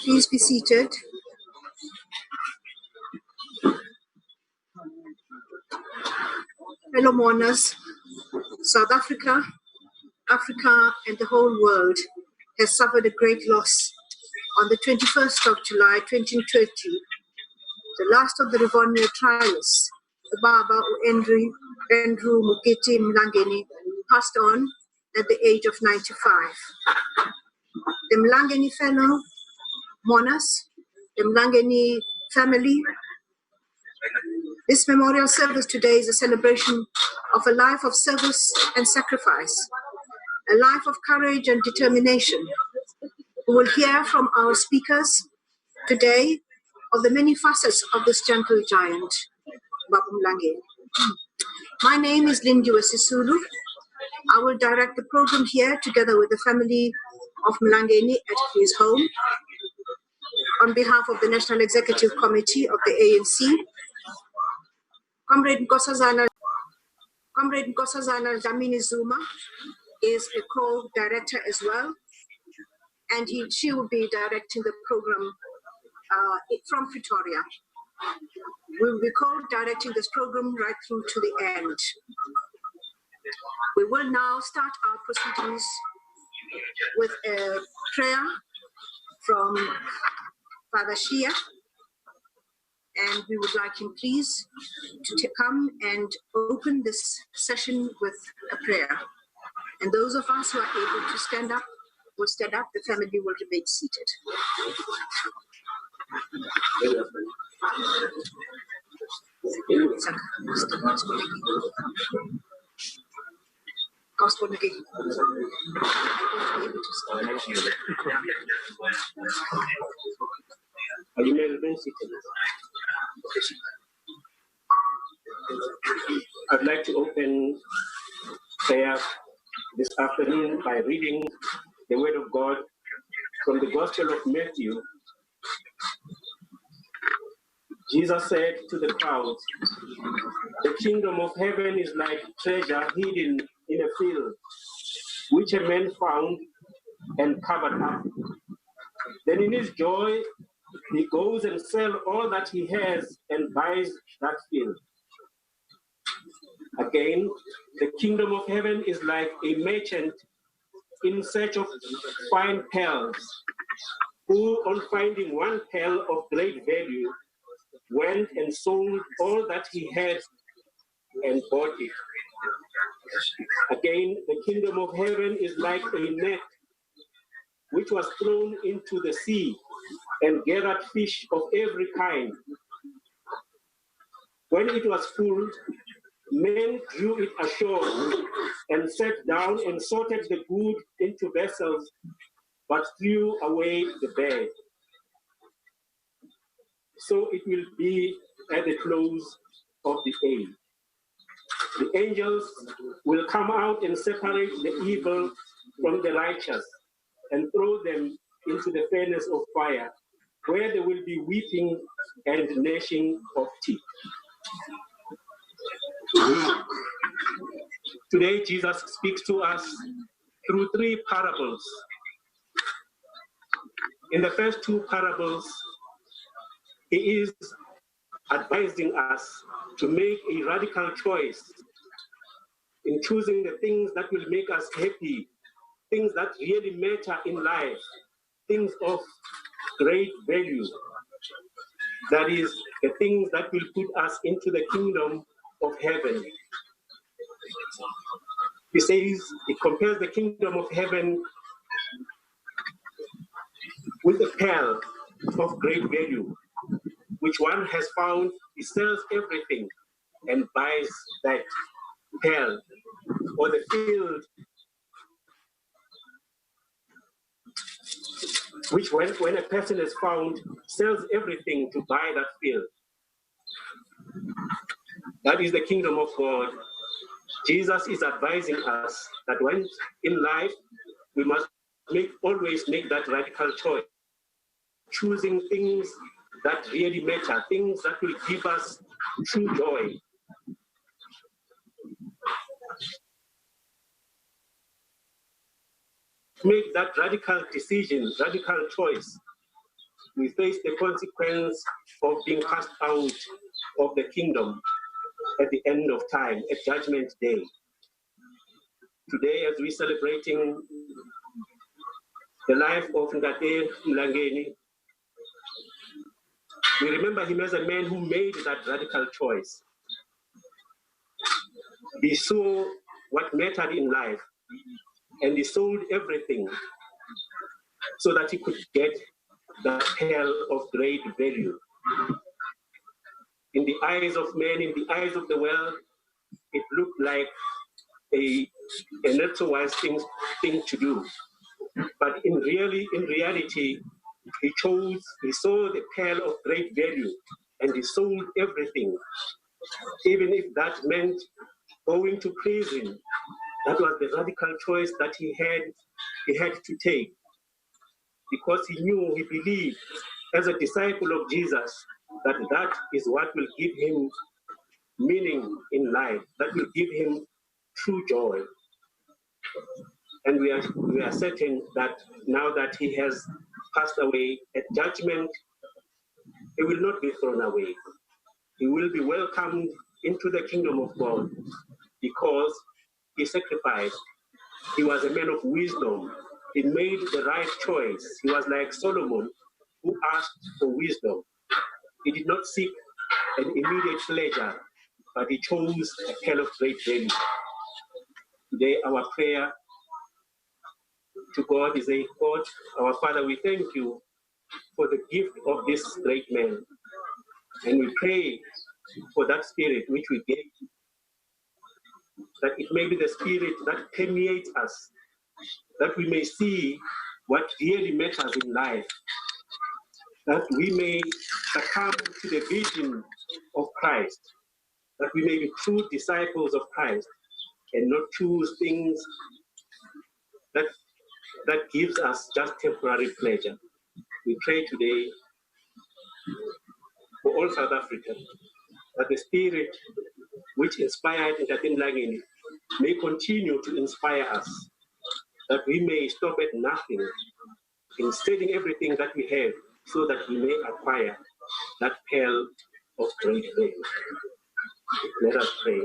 Please be seated. Fellow mourners, South Africa, Africa, and the whole world has suffered a great loss on the 21st of July 2020. The last of the Rivonia trialists, the Baba Andrew Mlangeni, passed on at the age of 95. The Mlangeni fellow mourners, the Mlangeni family, this memorial service today is a celebration of a life of service and sacrifice, a life of courage and determination. We will hear from our speakers today of the many facets of this gentle giant, Baba Mlangeni. My name is Lindiwe Sisulu. I will direct the program here together with the family of Mlangeni at his home. On behalf of the National Executive Committee of the ANC, Comrade Nkosazana Dlamini Zuma is a co-director as well, and she will be directing the program from Pretoria. We will be co-directing this program right through to the end. We will now start our proceedings with a prayer from Father Shia, and we would like him please to come and open this session with a prayer. And those of us who are able to stand up will stand up, the family will remain seated. I'd like to open prayer this afternoon by reading the Word of God from the Gospel of Matthew. Jesus said to the crowd, "The kingdom of heaven is like treasure hidden in a field, which a man found and covered up. Then in his joy, he goes and sells all that he has and buys that field. Again, the kingdom of heaven is like a merchant in search of fine pearls, who, on finding one pearl of great value, went and sold all that he had and bought it. Again, the kingdom of heaven is like a net which was thrown into the sea and gathered fish of every kind. When it was full, men drew it ashore and sat down and sorted the good into vessels, but threw away the bad. So it will be at the close of the age. The angels will come out and separate the evil from the righteous and throw them into the furnace of fire, where there will be weeping and gnashing of teeth." Today, Jesus speaks to us through three parables. In the first two parables, he is advising us to make a radical choice in choosing the things that will make us happy, things that really matter in life, things of great value. That is, the things that will put us into the kingdom of heaven. He says, he compares the kingdom of heaven with a pearl of great value, which one has found. He sells everything and buys that pearl, or the field, which when a person is found, sells everything to buy that field. That is the kingdom of God. Jesus is advising us that when in life, we must always make that radical choice, choosing things that really matter, things that will give us true joy. make that radical decision, radical choice, we face the consequence of being cast out of the kingdom at the end of time, at Judgment Day. Today, as we're celebrating the life of Ntate Mlangeni, we remember him as a man who made that radical choice. He saw what mattered in life, and he sold everything so that he could get that pearl of great value. In the eyes of men, in the eyes of the world, it looked like a not so wise thing to do. But in reality, he saw the pearl of great value, and he sold everything. Even if that meant going to prison, that was the radical choice that he had to take. Because he knew, he believed, as a disciple of Jesus, that is what will give him meaning in life, that will give him true joy. And we are certain that now that he has passed away, at judgment, he will not be thrown away. He will be welcomed into the kingdom of God because he sacrificed. He was a man of wisdom. He made the right choice. He was like Solomon, who asked for wisdom. He did not seek an immediate pleasure, but he chose a pearl of great value. Today, our prayer to God is a God, our Father, we thank you for the gift of this great man. And we pray for that spirit which we gave, that it may be the spirit that permeates us, that we may see what really matters in life, that we may succumb to the vision of Christ, that we may be true disciples of Christ and not choose things that gives us just temporary pleasure. We pray today for all South Africans that the spirit which inspired Ntate Mlangeni may continue to inspire us, that we may stop at nothing in selling everything that we have so that we may acquire that pearl of great value. Let us pray.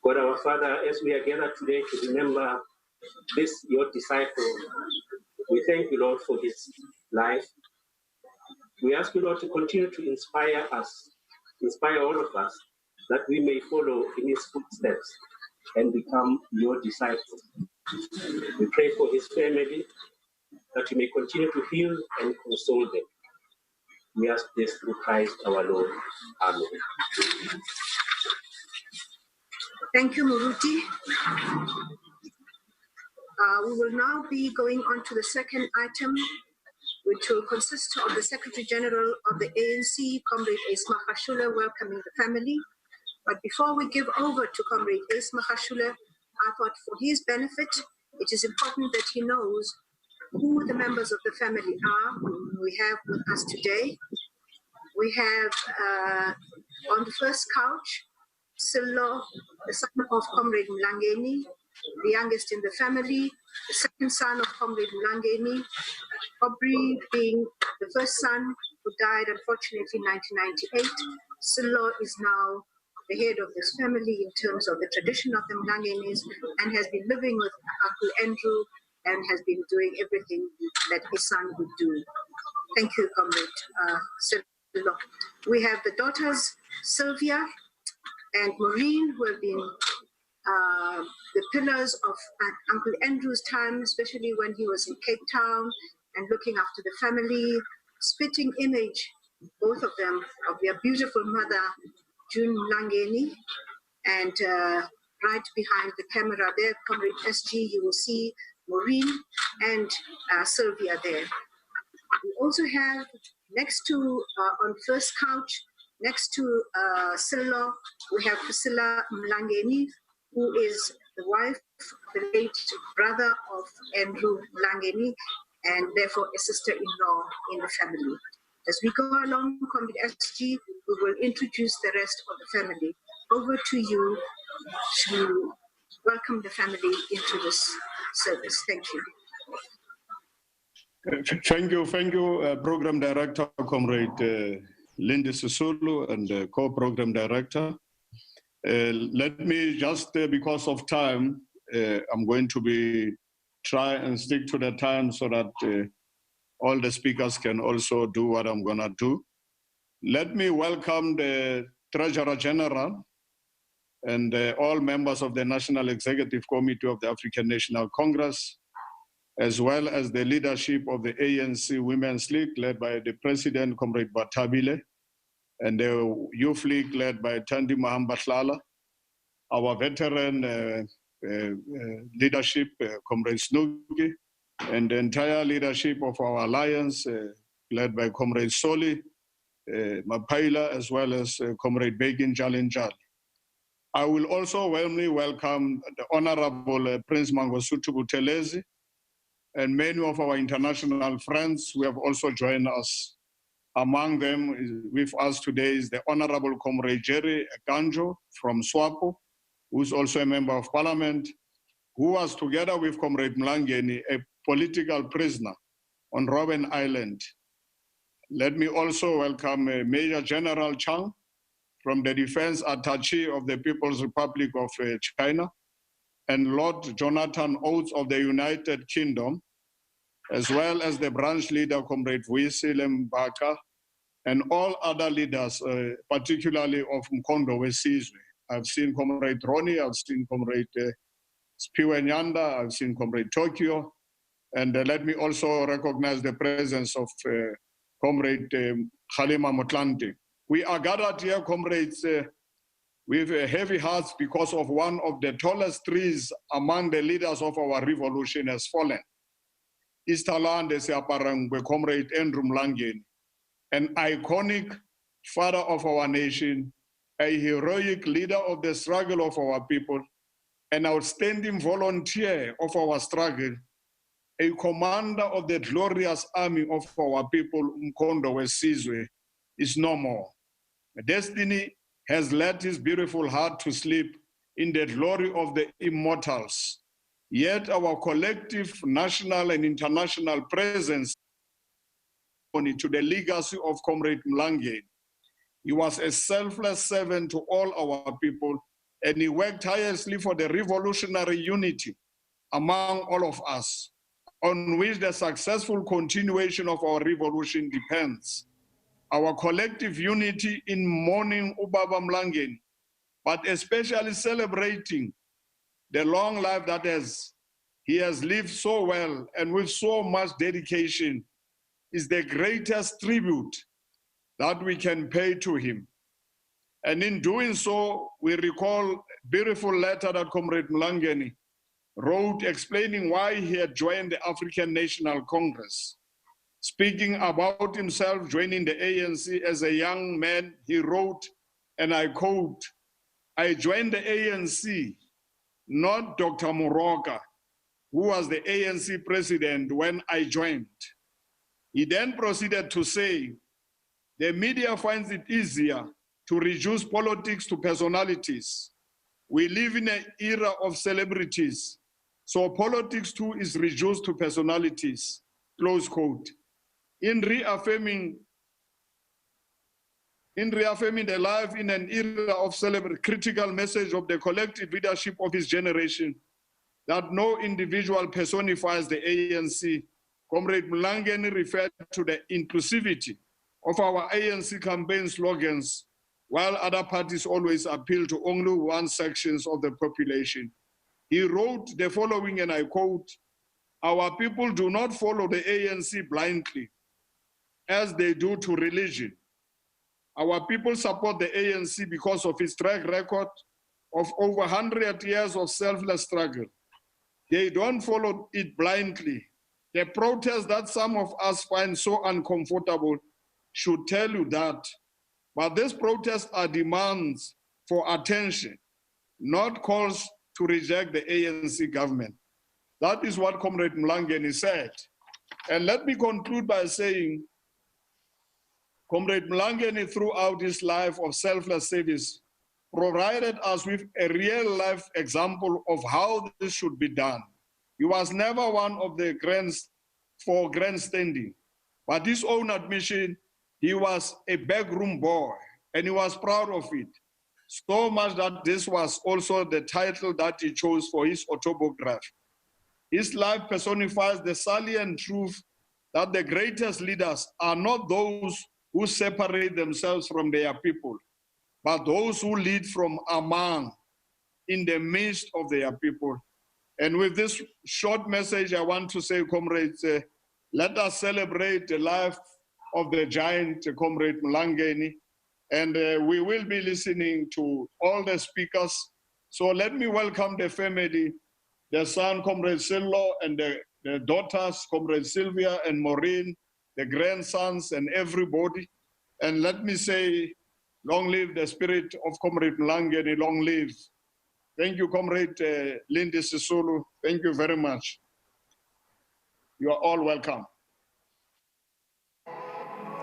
God our Father, as we are gathered today to remember this, your disciple, we thank you, Lord, for his life. We ask you, Lord, to continue to inspire us, inspire all of us, that we may follow in his footsteps and become your disciples. We pray for his family, that you may continue to heal and console them. We ask this through Christ our Lord. Amen. Thank you, Muruti. We will now be going on to the second item, which will consist of the Secretary General of the ANC, Comrade Ace Magashule, welcoming the family. But before we give over to Comrade Ace Magashule, I thought for his benefit, it is important that he knows who the members of the family are, whom we have with us today. We have on the first couch, Silo, the son of Comrade Mlangeni, the youngest in the family, the second son of Comrade Mlangeni, Aubrey being the first son who died unfortunately in 1998. Silo is now the head of this family in terms of the tradition of the Mlangenis and has been living with Uncle Andrew and has been doing everything that his son would do. Thank you, Comrade Silo. We have the daughters, Sylvia and Maureen, who have been the pillars of Uncle Andrew's time, especially when he was in Cape Town and looking after the family, spitting image, both of them, of their beautiful mother, June Mlangeni, and right behind the camera there, Comrade SG, you will see Maureen and Sylvia there. We also have next to, on first couch, next to Silo, we have Priscilla Mlangeni, who is the wife, the late brother of Andrew Mlangeni, and therefore a sister-in-law in the family. As we go along, Comrade SG, we will introduce the rest of the family. Over to you to welcome the family into this service. Thank you. Thank you, Program Director, Comrade Lindy Sisulu, and Co-Program Director. Let me just, because of time, I'm going to try and stick to the time so that all the speakers can also do what I'm going to do. Let me welcome the Treasurer General and all members of the National Executive Committee of the African National Congress, as well as the leadership of the ANC Women's League, led by the President, Comrade Batabile, and the Youth League, led by Thandi Mahambahlala, our veteran leadership, Comrade Snuki, and the entire leadership of our alliance, led by Comrade Soli, Mapaila, as well as Comrade Begin Jalinjal. I will also warmly welcome the Honorable Prince Mangosuthu Buthelezi, and many of our international friends who have also joined us. Among them, with us today is the Honorable Comrade Jerry Kanjo from SWAPO, who is also a member of parliament, who was together with Comrade Mlangeni, a political prisoner on Robben Island. Let me also welcome Major General Chang from the Defense Attaché of the People's Republic of China, and Lord Jonathan Oates of the United Kingdom, as well as the branch leader, Comrade Vuyisile Mbaka, and all other leaders, particularly of Mkondo Wesizwe. I've seen Comrade Ronnie, I've seen Comrade Spiwe Nyanda, I've seen Comrade Tokyo, and let me also recognize the presence of Comrade Khalima Motlanthe. We are gathered here, comrades, with heavy hearts because of one of the tallest trees among the leaders of our revolution has fallen. Easterland Seaparangwe, Comrade Andrew Mlangeni, an iconic father of our nation, a heroic leader of the struggle of our people, an outstanding volunteer of our struggle, a commander of the glorious army of our people, Mkondo Wesizwe, is no more. Destiny has led his beautiful heart to sleep in the glory of the immortals. Yet our collective national and international presence to the legacy of Comrade Mlangeni. He was a selfless servant to all our people, and he worked tirelessly for the revolutionary unity among all of us, on which the successful continuation of our revolution depends. Our collective unity in mourning Ubaba Mlangeni, but especially celebrating the long life that he has lived so well and with so much dedication, is the greatest tribute that we can pay to him. And in doing so, we recall a beautiful letter that Comrade Mlangeni wrote explaining why he had joined the African National Congress. Speaking about himself joining the ANC as a young man, he wrote, and I quote, "I joined the ANC, not Dr. Moroka, who was the ANC president when I joined." He then proceeded to say, "The media finds it easier to reduce politics to personalities. We live in an era of celebrities, so politics too is reduced to personalities," close quote. In reaffirming the life in an era of critical message of the collective leadership of his generation, that no individual personifies the ANC, Comrade Mlangeni referred to the inclusivity of our ANC campaign slogans, while other parties always appeal to only one sections of the population. He wrote the following, and I quote, "Our people do not follow the ANC blindly, as they do to religion. Our people support the ANC because of its track record of over 100 years of selfless struggle. They don't follow it blindly. The protest that some of us find so uncomfortable should tell you that. But these protests are demands for attention, not calls to reject the ANC government." That is what Comrade Mlangeni said. And let me conclude by saying, Comrade Mlangeni, throughout his life of selfless service, provided us with a real-life example of how this should be done. He was never one of the for grandstanding. But his own admission, he was a backroom boy, and he was proud of it. So much that this was also the title that he chose for his autobiography. His life personifies the salient truth that the greatest leaders are not those who separate themselves from their people, but those who lead from among, in the midst of their people. And with this short message, I want to say, comrades, let us celebrate the life of the giant, Comrade Mlangeni, and we will be listening to all the speakers. So let me welcome the family, the son, Comrade Sillo, and the daughters, Comrade Sylvia and Maureen, the grandsons, and everybody. And let me say, long live the spirit of Comrade Mlangeni, long live. Thank you, Comrade Lindy Sisulu. Thank you very much. You are all welcome.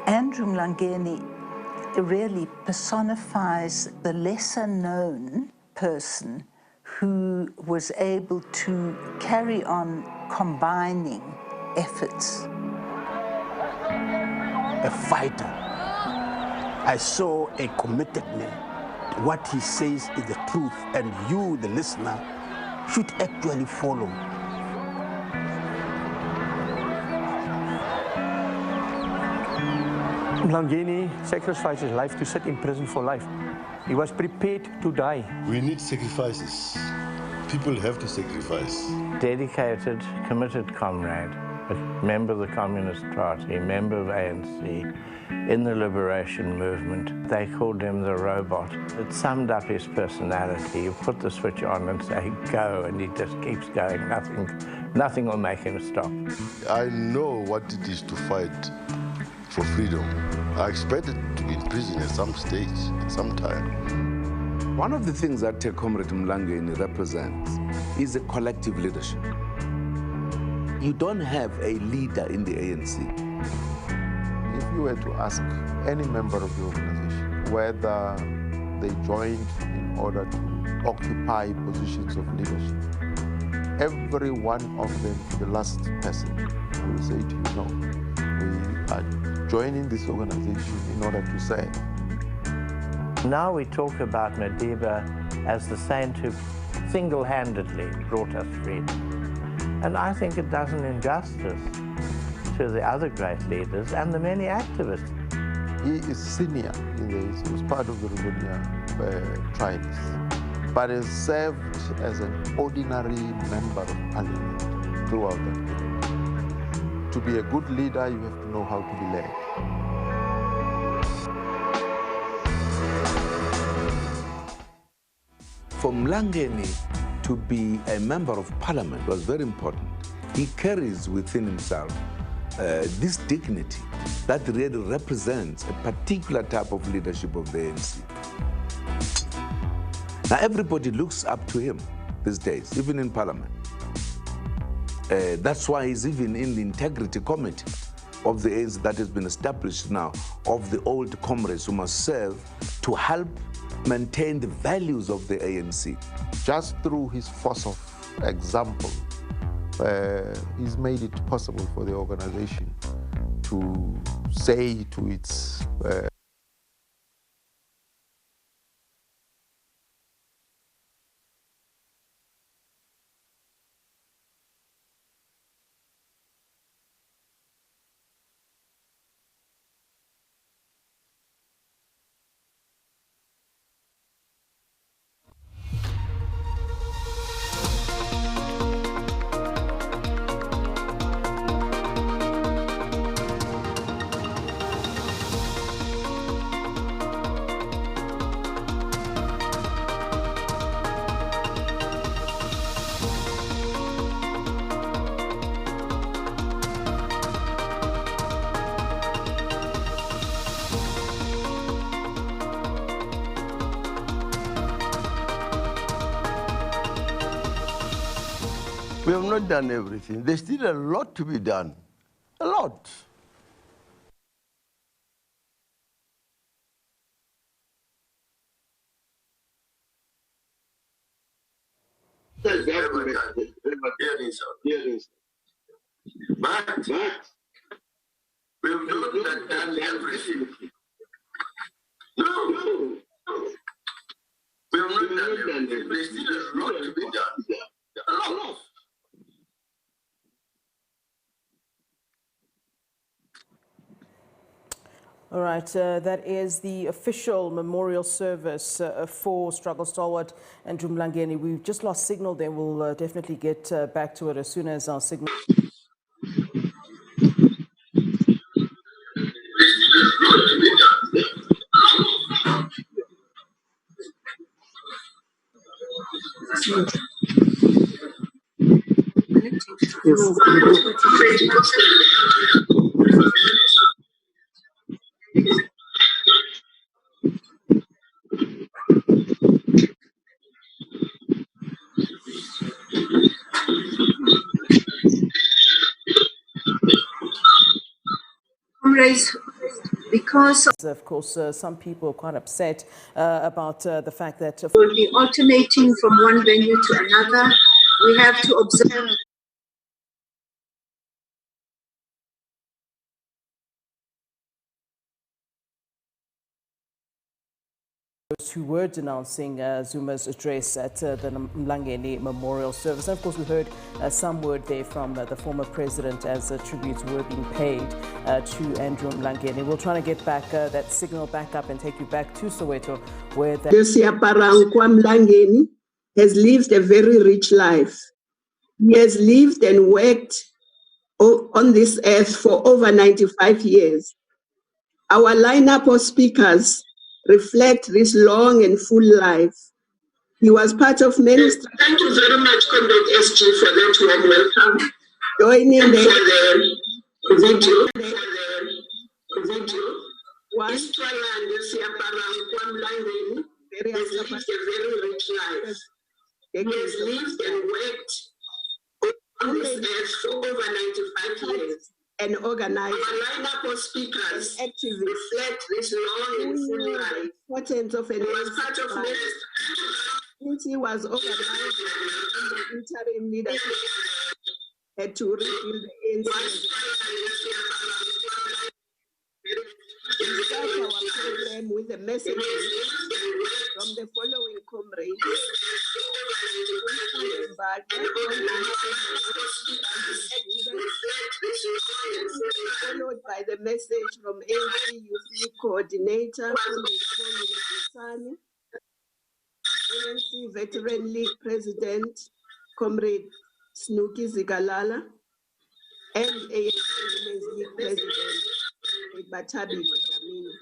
Andrew Mlangeni really personifies the lesser known person who was able to carry on combining efforts. A fighter. I saw a committed man. What he says is the truth, and you, the listener, should actually follow. Mlangeni sacrificed his life to sit in prison for life. He was prepared to die. We need sacrifices. People have to sacrifice. Dedicated, committed comrade, a member of the Communist Party, a member of ANC, in the liberation movement. They called him the robot. It summed up his personality. You put the switch on and say, go, and he just keeps going. Nothing will make him stop. I know what it is to fight for freedom. I expected to be in prison at some stage, at some time. One of the things that Comrade Mlangeni represents is a collective leadership. You don't have a leader in the ANC. If you were to ask any member of the organization whether they joined in order to occupy positions of leadership, every one of them, the last person, will say to you, no, we are joining this organization in order to serve. Now we talk about Madiba as the saint who single-handedly brought us freedom. And I think it does an injustice to the other great leaders and the many activists. He is senior in this. He was part of the Rivonia trialist, but has served as an ordinary member of parliament throughout that period. To be a good leader, you have to know how to be led. For Mlangeni to be a member of parliament was very important. He carries within himself this dignity that really represents a particular type of leadership of the ANC. Now everybody looks up to him these days, even in parliament. That's why he's even in the integrity committee of the ANC that has been established now, of the old comrades who must serve to help maintain the values of the ANC. Just through his force of example, he's made it possible for the organization to say to its We have not done everything. There's still a lot to be done. A lot. But we've not done everything. No. We've not done everything. There's still a lot to be done. A lot. All right, that is the official memorial service for struggle stalwart Andrew Mlangeni. We've just lost signal there. We'll definitely get back to it as soon as our signal. Comrades, because of course, some people are quite upset about the fact that we'll be alternating from one venue to another. We have to observe those who were denouncing Zuma's address at the Mlangeni Memorial Service. And of course, we heard some word there from the former president as tributes were being paid to Andrew Mlangeni. We'll try to get back that signal back up and take you back to Soweto, where the Mlangeni has lived a very rich life. He has lived and worked on this earth for over 95 years. Our lineup of speakers reflect this long and full life. He was part of many. Thank you very much, Comrade SG, for that warm welcome. Joining and the video. One. Has lived a very rich life. He has lived and worked on this earth for over 95 years. And organized. Our lineup of speakers reflect this long and full life. Importance of an he was part of since he was organized and the interim leadership had to rebuild the ANC. We start our program with a message from the following comrades. Followed by the message from ANC Youth Coordinator, ANC Veteran League President, Comrade Snooki Zigalala, and ANC Women's League President, Batabi Dlamini.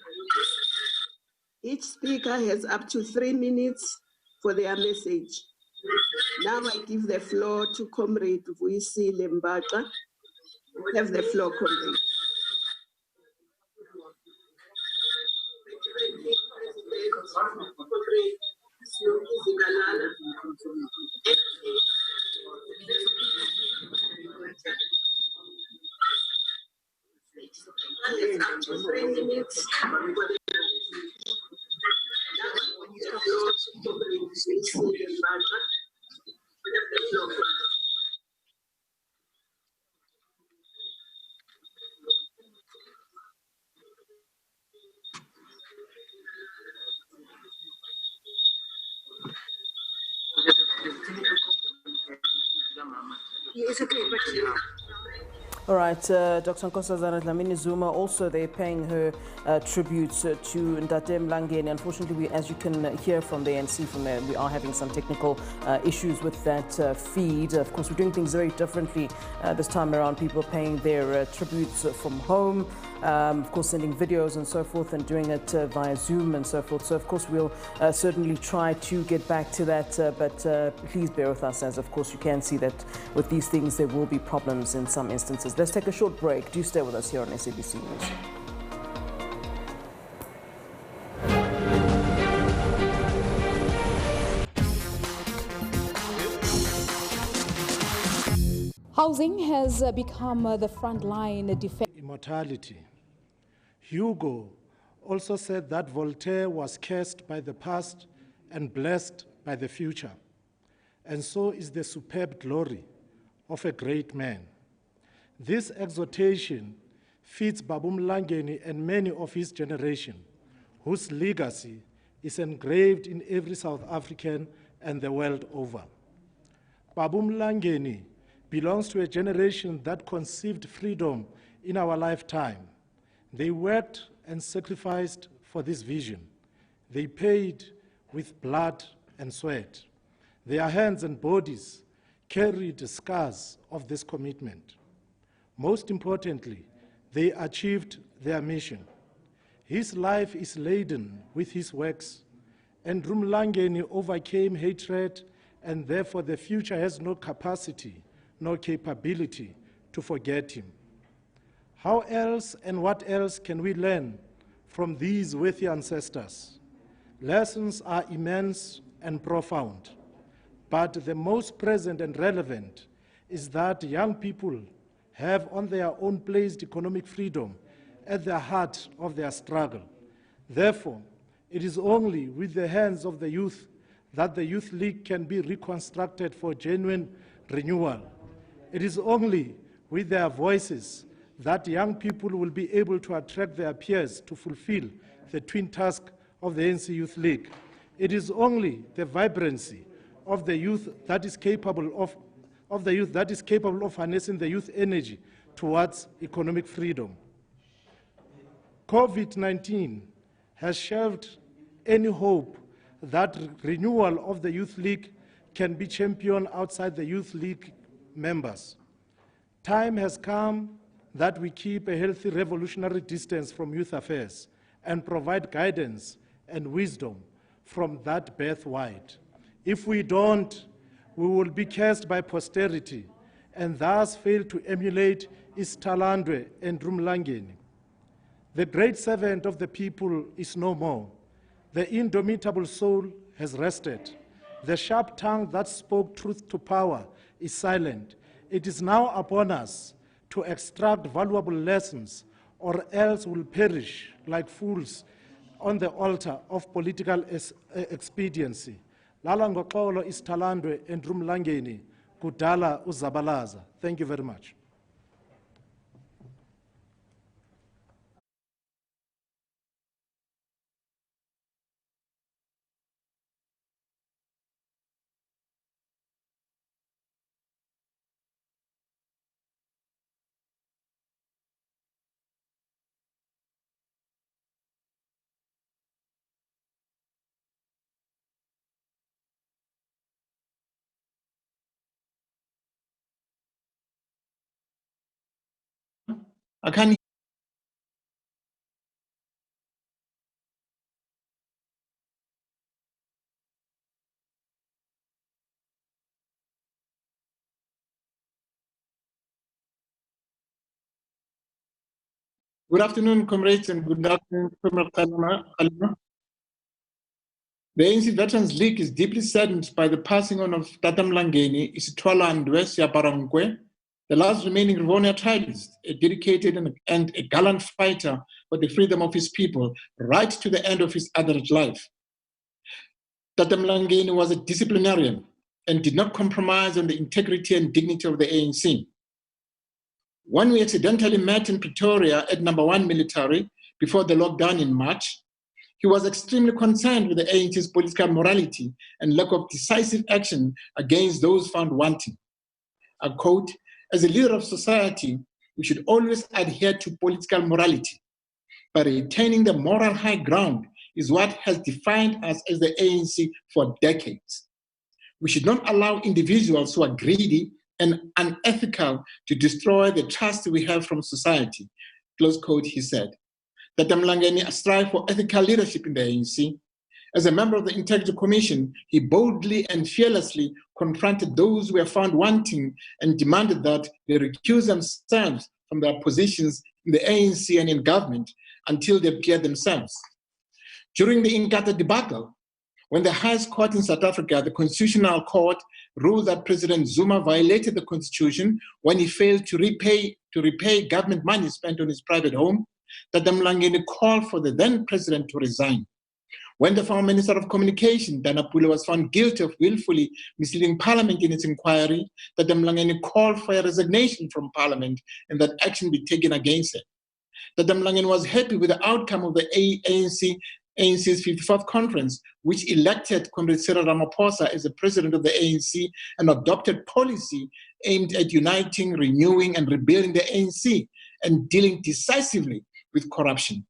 Each speaker has up to 3 minutes for their message. Now I give the floor to Comrade Vuisi Lembaka. Have the floor, Comrade. It's okay, but all right, Dr. Nkosazana Dlamini Zuma, also they're paying her tributes to Ntate Mlangeni. Unfortunately, as you can hear from there and see from there, we are having some technical issues with that feed. Of course, we're doing things very differently this time around. People paying their tributes from home, of course, sending videos and so forth, and doing it via Zoom and so forth. So, of course, we'll certainly try to get back to that, but please bear with us, as, of course, you can see that with these things, there will be problems in some instances. Let's take a short break. Do stay with us here on SABC News. Housing has become the frontline defense. Immortality. Hugo also said that Voltaire was cursed by the past and blessed by the future. and so is the superb glory of a great man. This exhortation fits Babu Mlangeni and many of his generation, whose legacy is engraved in every South African and the world over. Babu Mlangeni belongs to a generation that conceived freedom in our lifetime. They worked and sacrificed for this vision. They paid with blood and sweat. Their hands and bodies carried the scars of this commitment. Most importantly, they achieved their mission. His life is laden with his works. Andrew Mlangeni overcame hatred, and therefore the future has no capacity nor capability to forget him. How else and what else can we learn from these worthy ancestors? Lessons are immense and profound, but the most present and relevant is that young people have on their own placed economic freedom at the heart of their struggle. Therefore, it is only with the hands of the youth that the Youth League can be reconstructed for genuine renewal. It is only with their voices that young people will be able to attract their peers to fulfill the twin task of the ANC Youth League. It is only the vibrancy of the youth that is capable of harnessing the youth energy towards economic freedom. COVID-19 has shelved any hope that renewal of the Youth League can be championed outside the Youth League members. Time has come that we keep a healthy revolutionary distance from youth affairs and provide guidance and wisdom from that birthright. If we don't, we will be cursed by posterity and thus fail to emulate Istalandwe and Andrew Mlangeni. The great servant of the people is no more. The indomitable soul has rested. The sharp tongue that spoke truth to power is silent. It is now upon us to extract valuable lessons, or else we'll perish like fools on the altar of political expediency. Lala ngoxolo Istalandwe and Andrew Mlangeni, kudala uzabalaza. Thank you very much. I can't. Good afternoon, comrades, and good afternoon, Comrade Kalima. The ANC Veterans League is deeply saddened by the passing on of Ntate Mlangeni Isitwalandwe Siyabarangwe, the last remaining Rivonia trialist, a dedicated and a gallant fighter for the freedom of his people, right to the end of his adult life. Ntate Mlangeni was a disciplinarian and did not compromise on the integrity and dignity of the ANC. When we accidentally met in Pretoria at No. 1 Military before the lockdown in March, he was extremely concerned with the ANC's political morality and lack of decisive action against those found wanting. I quote, "As a leader of society, we should always adhere to political morality, but retaining the moral high ground is what has defined us as the ANC for decades. We should not allow individuals who are greedy and unethical to destroy the trust we have from society," close quote, he said. Ntate Mlangeni strive for ethical leadership in the ANC. As a member of the Integrity Commission, he boldly and fearlessly confronted those who were found wanting and demanded that they recuse themselves from their positions in the ANC and in government until they appear themselves. During the Ntate debacle, when the highest court in South Africa, the Constitutional Court, ruled that President Zuma violated the Constitution when he failed to repay government money spent on his private home, Ntate Mlangeni called for the then president to resign. When the former Minister of Communication, Dana Pule, was found guilty of willfully misleading Parliament in its inquiry, Ntate Mlangeni called for a resignation from Parliament and that action be taken against it. Ntate Mlangeni was happy with the outcome of the ANC's 54th conference, which elected Comrade Cyril Ramaphosa as the president of the ANC and adopted policy aimed at uniting, renewing, and rebuilding the ANC and dealing decisively with corruption.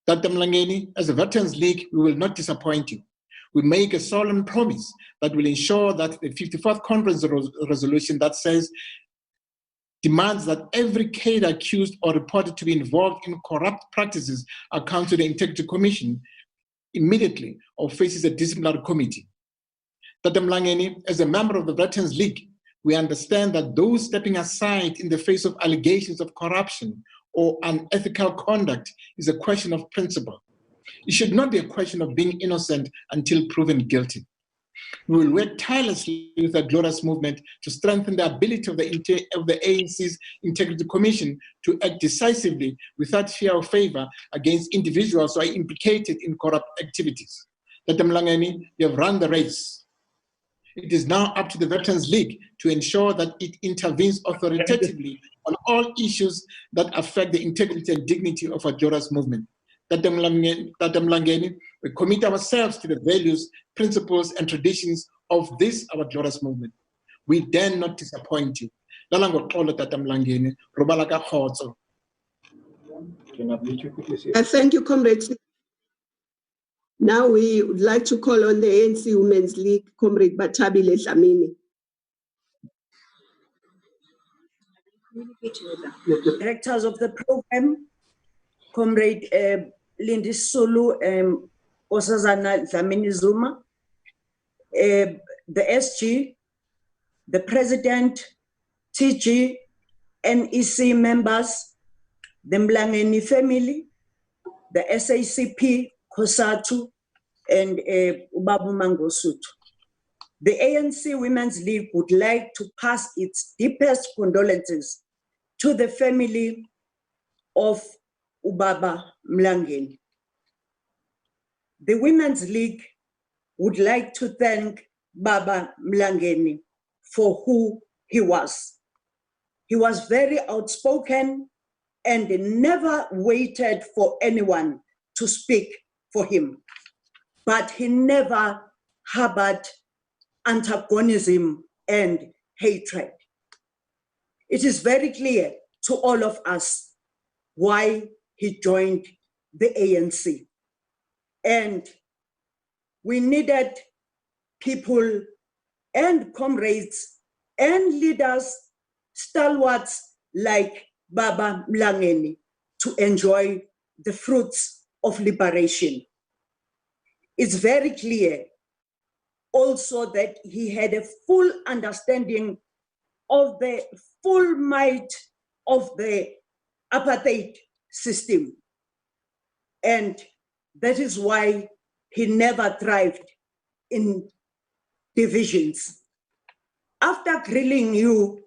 Ntate Mlangeni, as a Veterans League, we will not disappoint you. We make a solemn promise that will ensure that the 54th conference resolution that says demands that every cadre accused or reported to be involved in corrupt practices account to the Integrity Commission immediately or faces a disciplinary committee. Ntate Mlangeni, as a member of the Veterans League, we understand that those stepping aside in the face of allegations of corruption or unethical conduct is a question of principle. It should not be a question of being innocent until proven guilty. We will work tirelessly with the glorious movement to strengthen the ability of the ANC's Integrity Commission to act decisively without fear or favor against individuals who are implicated in corrupt activities. Ntate Mlangeni, you have run the race. It is now up to the Veterans League to ensure that it intervenes authoritatively on all issues that affect the integrity and dignity of our glorious movement. Ntate Mlangeni, we commit ourselves to the values, principles, and traditions of this, our glorious movement. We dare not disappoint you. Thank you, comrades. Now we would like to call on the ANC Women's League, Comrade Bathabile Dlamini. Directors of the program, Comrade Lindy Sulu, Osazana Dlamini Zuma, the SG, the President, TG, NEC members, the Mlangeni family, the SACP, Kosatu, and Ubabu Mangosuthu. The ANC Women's League would like to pass its deepest condolences to the family of Ubaba Mlangeni. The Women's League would like to thank Baba Mlangeni for who he was. He was very outspoken and never waited for anyone to speak for him, but he never harbored antagonism and hatred. It is very clear to all of us why he joined the ANC. And we needed people and comrades and leaders, stalwarts like Baba Mlangeni to enjoy the fruits of liberation. It's very clear also that he had a full understanding of the full might of the apartheid system. And that is why he never thrived in divisions. After grilling you,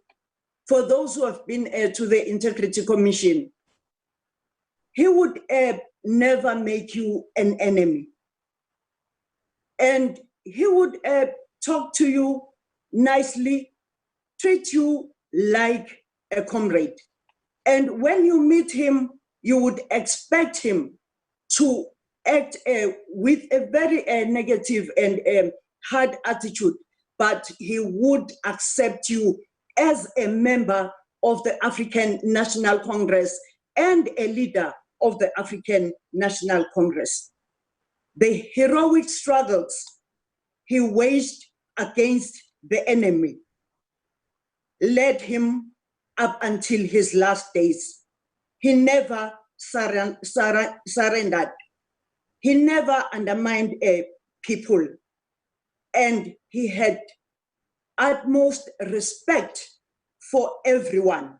for those who have been to the Integrity Commission, he would never make you an enemy. And he would talk to you nicely, treat you like a comrade. And when you meet him, you would expect him to act with a very negative and hard attitude, but he would accept you as a member of the African National Congress and a leader of the African National Congress. The heroic struggles he waged against the enemy led him up until his last days. He never surrendered. He never undermined people. And he had utmost respect for everyone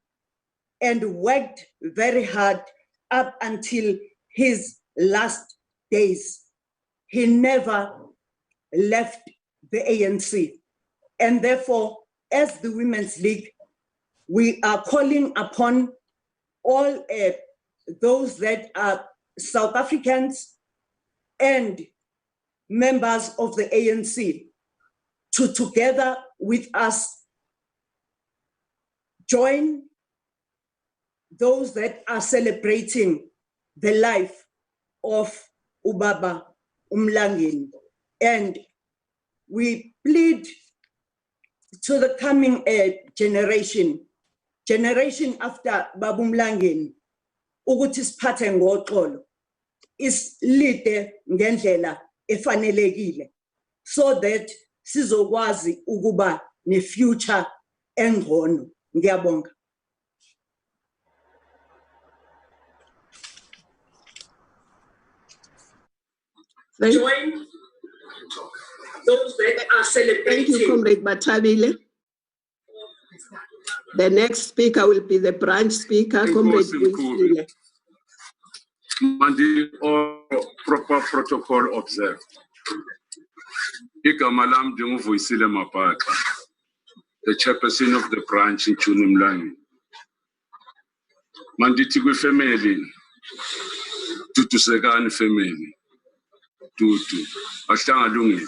and worked very hard up until his last days. He never left the ANC. And therefore, as the Women's League, we are calling upon all those that are South Africans and members of the ANC to together with us join those that are celebrating the life of Ubaba Mlangeni. And we plead to the coming generation after Babu Mlangeni, ukuthi siphathe ngoxolo, isilide ngendlela efanelekile, so that sizokwazi ukuba ne-future engcono. Ngiyabonga. Join those that are celebrating. Thank you, Comrade Batabile. The next speaker will be the branch speaker, Comrade Wilfile. Mandi, all proper protocol observed. Igamalam Jumuvuisile Mapata, the chairperson of the branch in Chunimlangi. Mandi Tigui family, Tutu Segan family, Tutu, Ashtanga Lungit.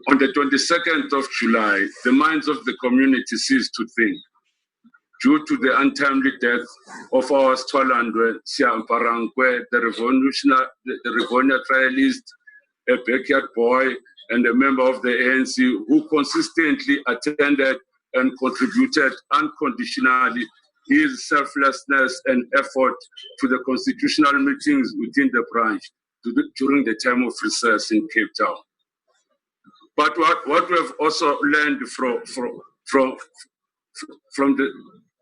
On the 22nd of July, the minds of the community ceased to think due to the untimely death of our Stwalandwe Siamparangwe, the Rivonia trialist, a backyard boy, and a member of the ANC who consistently attended and contributed unconditionally his selflessness and effort to the constitutional meetings within the branch during the time of recess in Cape Town. But what we have also learned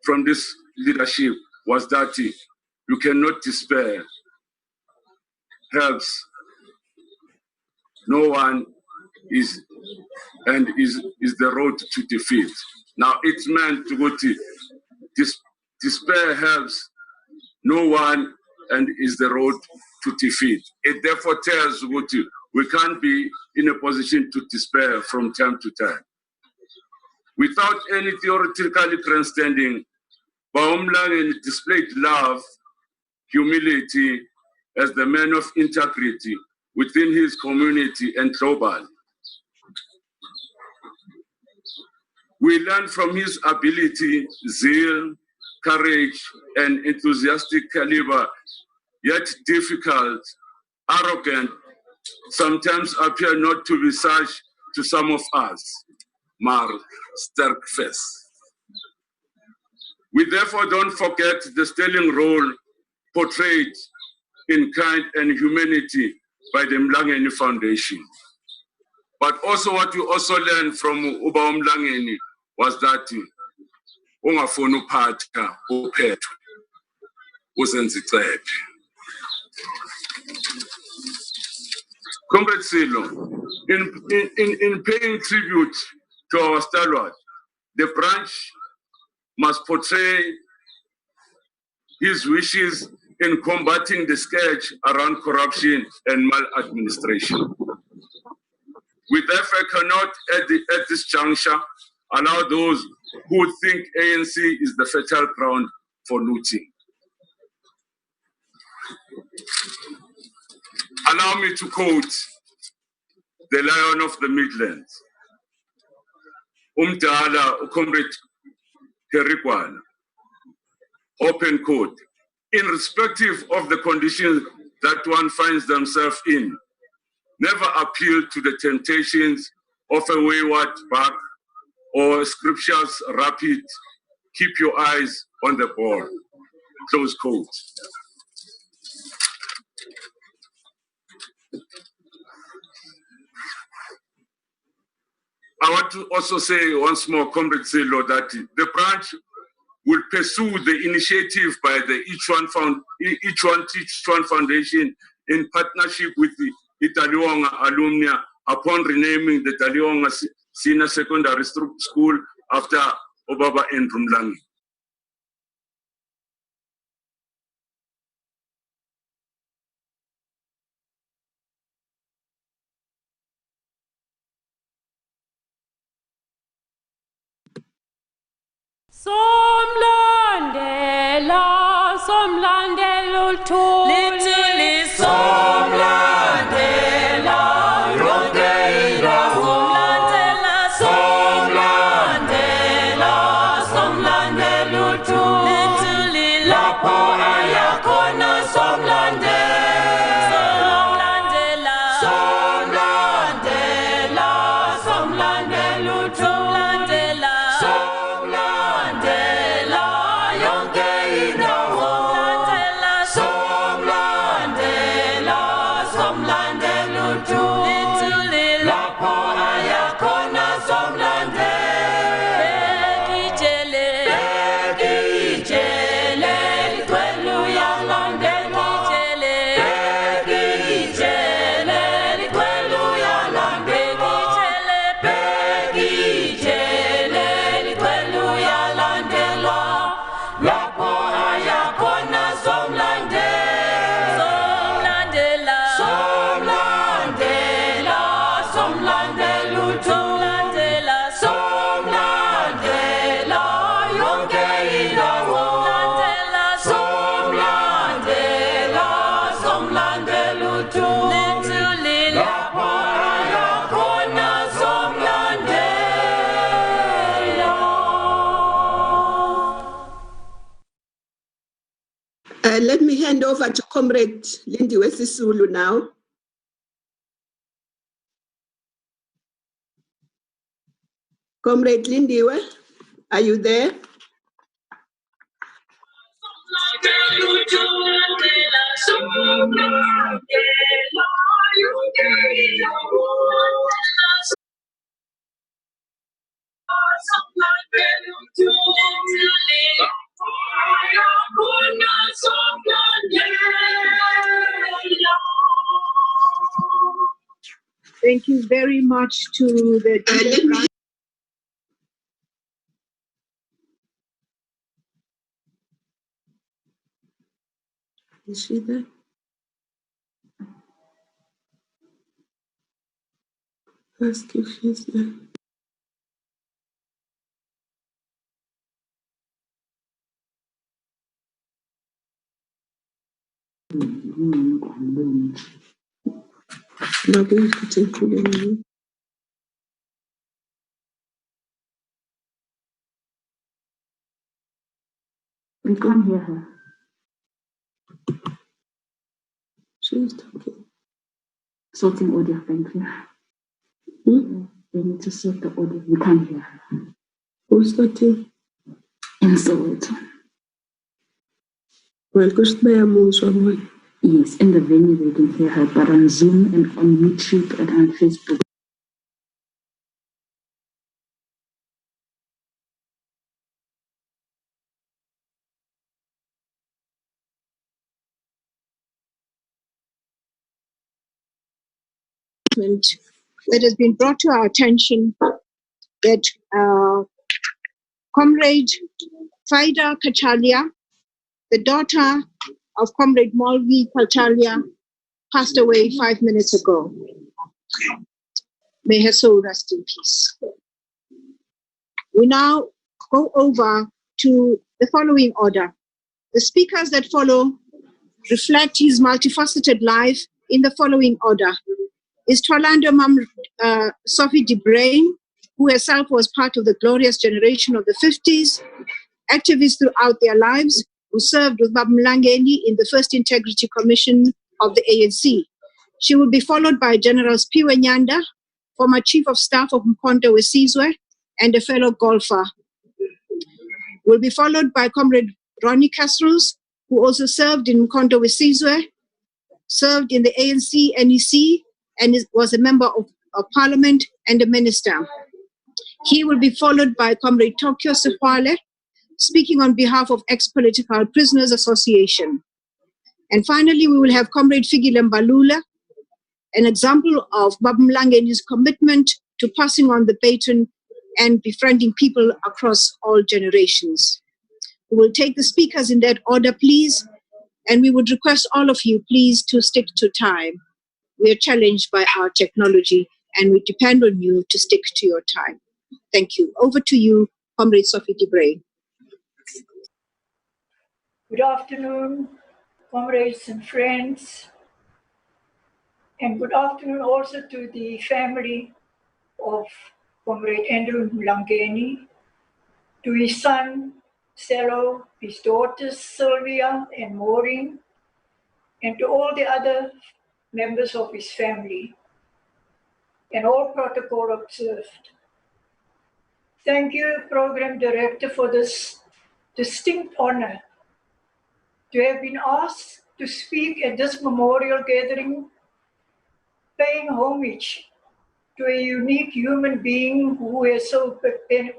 from this leadership was that you cannot despair. Helps. No one is the road to defeat. Now it's meant to go to despair helps no one and is the road to defeat. It therefore tells Guti we can't be in a position to despair from time to time. Without any theoretically grandstanding, Mlangeni displayed love, humility as the man of integrity within his community and global. We learn from his ability, zeal, courage, and enthusiastic caliber, yet difficult, arrogant, sometimes appear not to be such to some of us, maar sterk face. We therefore don't forget the sterling role portrayed in kind and humanity by the Mlangeni Foundation. But also what we also learned from Uba Mlangeni was that ungafuna uphatha uphethwe uzenza icebo. Comrade Silo, in paying tribute to our stalwart, the branch must portray his wishes in combating the scourge around corruption and maladministration. We therefore cannot, at this juncture, allow those who think ANC is the fertile ground for looting. Allow me to quote the Lion of the Midlands, Umdala Comrade Herikwana, open quote, irrespective of the conditions that one finds themselves in, never appeal to the temptations of a wayward buck or scripture's rapid, keep your eyes on the ball, close quote. I want to also say once more, Comrade Zelo, that the branch will pursue the initiative by the Each One Teach One Foundation in partnership with the Italionga alumni upon renaming the Italionga Senior Secondary School after Obaba Andrew Mlangeni. Somlandela, somlandela, Let me hand over to Comrade Lindiwe Sisulu now. Comrade Lindiwe, are you there? Thank you very much to the Is she there? Ask if she's there. We can't hear her. She's talking. Sorting audio, thank you. We need to sort the audio. We can't hear her. Who's sorting? In Soweto. Well, someone. Yes, in the venue they can hear her, but on Zoom and on YouTube and on Facebook. That has been brought to our attention that Comrade Faida Kachalia, the daughter of Comrade Molvi Kachalia, passed away 5 minutes ago. May her soul rest in peace. We now go over to the following order. The speakers that follow reflect his multifaceted life in the following order. Is Twalando Sophie de Brain, who herself was part of the glorious generation of the 50s, activists throughout their lives, who served with Baba Mlangeni in the First Integrity Commission of the ANC. She will be followed by General Spiwe Nyanda, former Chief of Staff of Mkhonto Wesizwe, and a fellow golfer. Will be followed by Comrade Ronnie Kasrus, who also served in Mkhonto Wesizwe, served in the ANC, NEC, and was a member of Parliament and a minister. He will be followed by Comrade Tokyo Sefwale, speaking on behalf of Ex-Political Prisoners Association. And finally, we will have Comrade Fikile Mbalula, an example of Baba Mlangeni's commitment to passing on the baton and befriending people across all generations. We will take the speakers in that order, please, and we would request all of you, please, to stick to time. We are challenged by our technology, and we depend on you to stick to your time. Thank you. Over to you, Comrade Sophie de Brain. Good afternoon, comrades and friends, and good afternoon also to the family of Comrade Andrew Mlangeni, to his son, Cello, his daughters, Sylvia and Maureen, and to all the other members of his family, and all protocol observed. Thank you, Program Director, for this distinct honor to have been asked to speak at this memorial gathering, paying homage to a unique human being who has so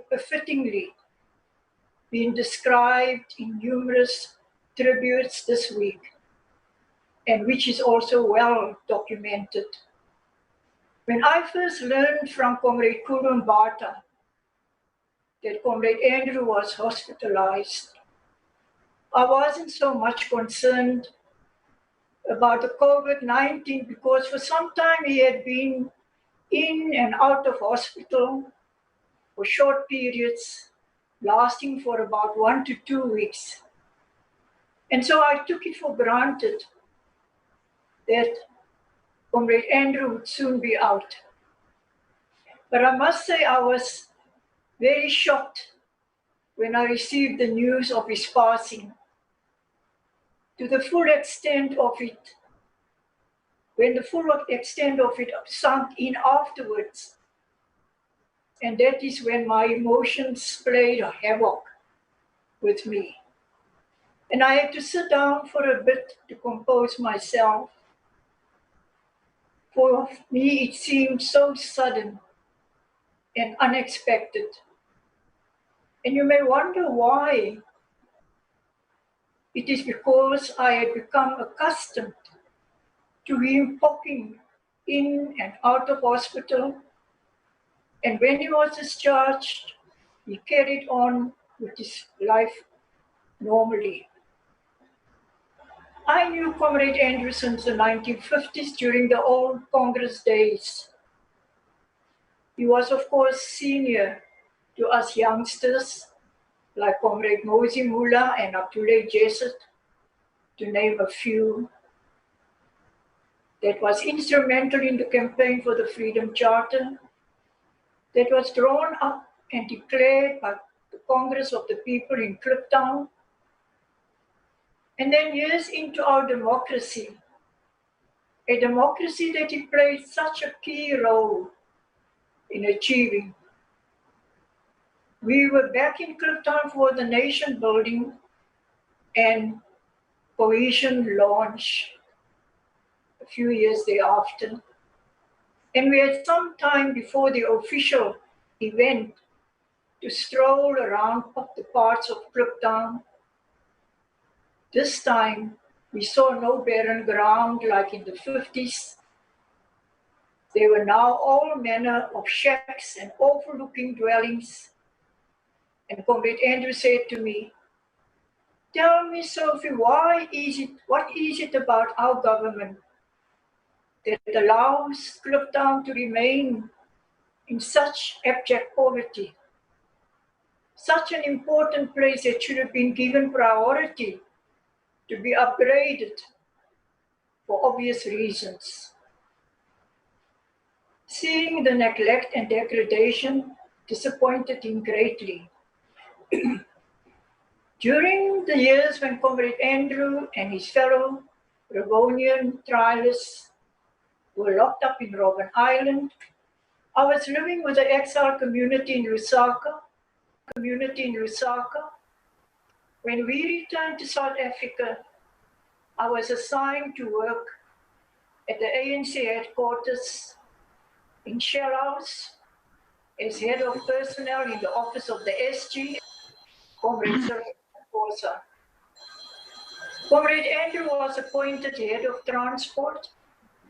befittingly been described in numerous tributes this week, and which is also well documented. When I first learned from Comrade Kuru Mbata that Comrade Andrew was hospitalized, I wasn't so much concerned about the COVID-19 because for some time he had been in and out of hospital for short periods, lasting for about 1 to 2 weeks. And so I took it for granted that Comrade Andrew would soon be out. But I must say I was very shocked when I received the news of his passing. to the full extent of it, when the full extent of it sunk in afterwards. And that is when my emotions played havoc with me. And I had to sit down for a bit to compose myself. For me, it seemed so sudden and unexpected. And you may wonder why. It is because I had become accustomed to him popping in and out of hospital. And when he was discharged, he carried on with his life normally. I knew Comrade Andrew since the 1950s during the old Congress days. He was, of course, senior to us youngsters, like Comrade Mosi Mula and Abdullah Jesset, to name a few. That was instrumental in the campaign for the Freedom Charter, that was drawn up and declared by the Congress of the People in Kliptown. And then years into our democracy, a democracy that he played such a key role in achieving. We were back in Kliptown for the nation building and cohesion launch a few years thereafter. And we had some time before the official event to stroll around the parts of Kliptown. This time, we saw no barren ground like in the 50s. There were now all manner of shacks and overlooking dwellings. And Comrade Andrew said to me, "Tell me, Sophie, what is it about our government that allows Kliptown to remain in such abject poverty? Such an important place that should have been given priority to be upgraded for obvious reasons." Seeing the neglect and degradation disappointed him greatly. During the years when Comrade Andrew and his fellow Rivonian trialists were locked up in Robben Island, I was living with the exile community in Lusaka. When we returned to South Africa, I was assigned to work at the ANC headquarters in Shell House as head of personnel in the office of the SG, Comrade Kosa. Comrade Andrew was appointed head of transport,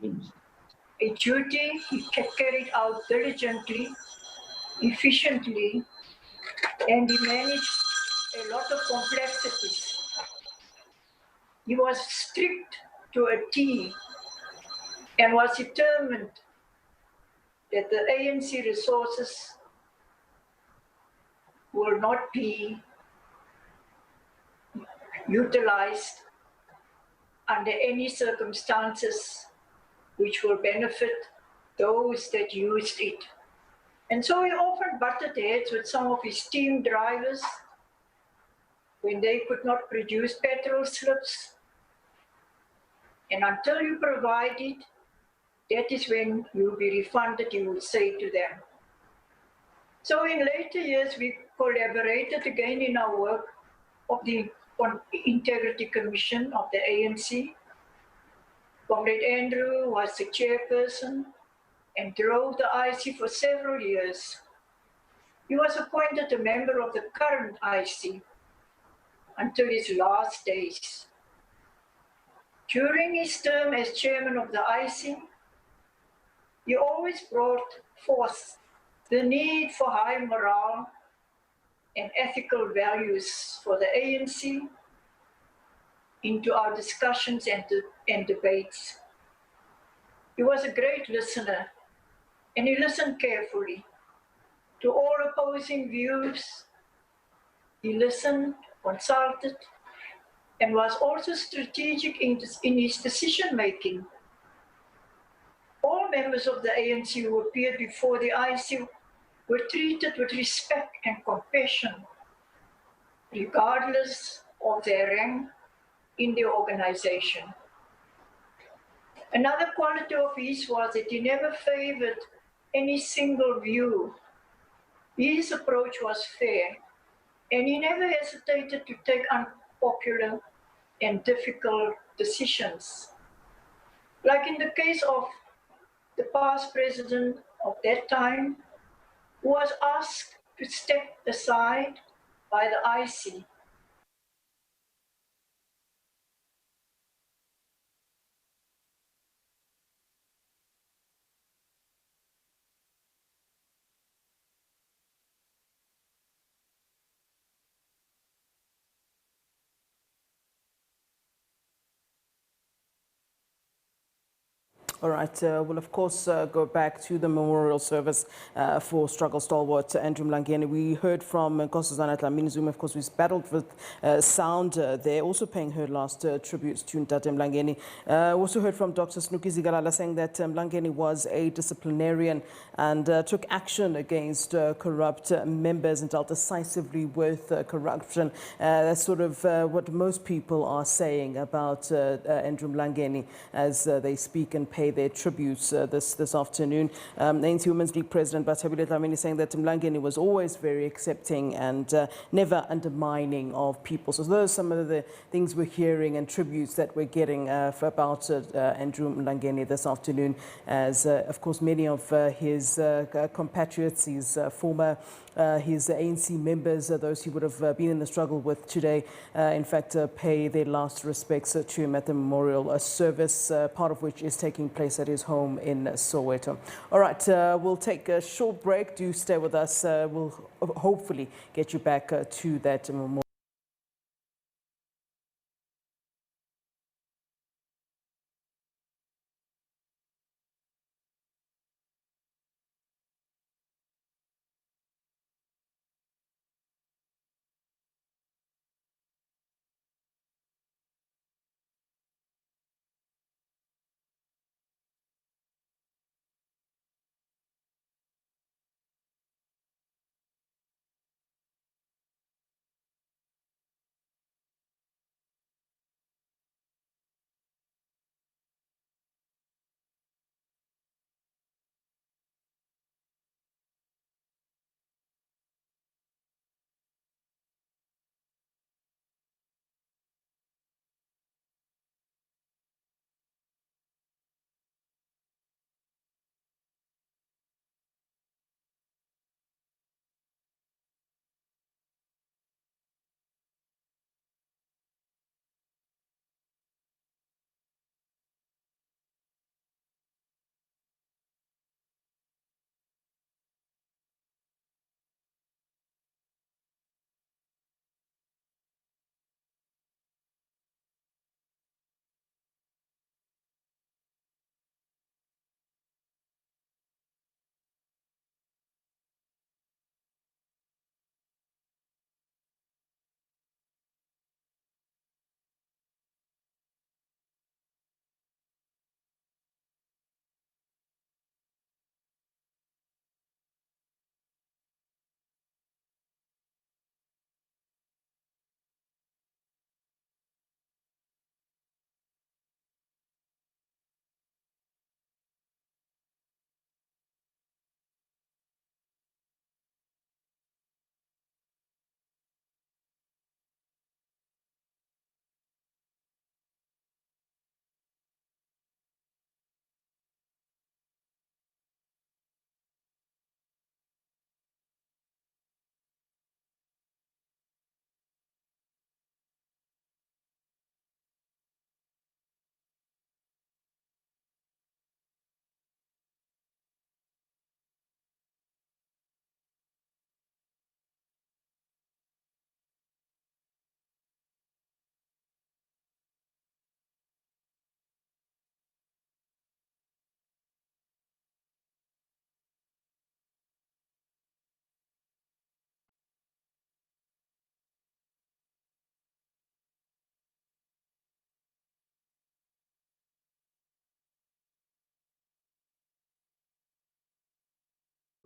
a duty he carried out diligently, efficiently, and he managed a lot of complexities. He was strict to a T and was determined that the ANC resources will not be utilized under any circumstances which will benefit those that used it. And so he often butted heads with some of his team drivers when they could not produce petrol slips. And until you provide it, that is when you'll be refunded, you will say to them. So in later years, we collaborated again in our work of the Integrity Commission of the ANC. Comrade Andrew was the chairperson and drove the IC for several years. He was appointed a member of the current IC until his last days. During his term as chairman of the IC, he always brought forth the need for high morale and ethical values for the ANC into our discussions and debates. He was a great listener, and he listened carefully to all opposing views. He listened, consulted, and was also strategic in his decision-making. All members of the ANC who appeared before the IC were treated with respect and compassion, regardless of their rank in the organization. Another quality of his was that he never favored any single view. His approach was fair, and he never hesitated to take unpopular and difficult decisions. Like in the case of the past president of that time, who was asked to step aside by the IC. All right, we'll of course go back to the memorial service for struggle stalwart Andrew Mlangeni. We heard from Nkosazana Dlamini Zuma, of course, who's battled with sound there, also paying her last tributes to Ntate Mlangeni. Also heard from Dr. Snuki Zigalala saying that Mlangeni was a disciplinarian and took action against corrupt members and dealt decisively with corruption. That's sort of what most people are saying about Andrew Mlangeni as they speak and pay their tributes this afternoon. The ANC Women's League President Bathabile Dlamini saying that Mlangeni was always very accepting and never undermining of people. So those are some of the things we're hearing and tributes that we're getting about Andrew Mlangeni this afternoon, as of course many of his compatriots, his former his ANC members, those who would have been in the struggle with today, in fact, pay their last respects to him at the memorial service, part of which is taking place at his home in Soweto. All right, we'll take a short break. Do stay with us. We'll hopefully get you back to that memorial.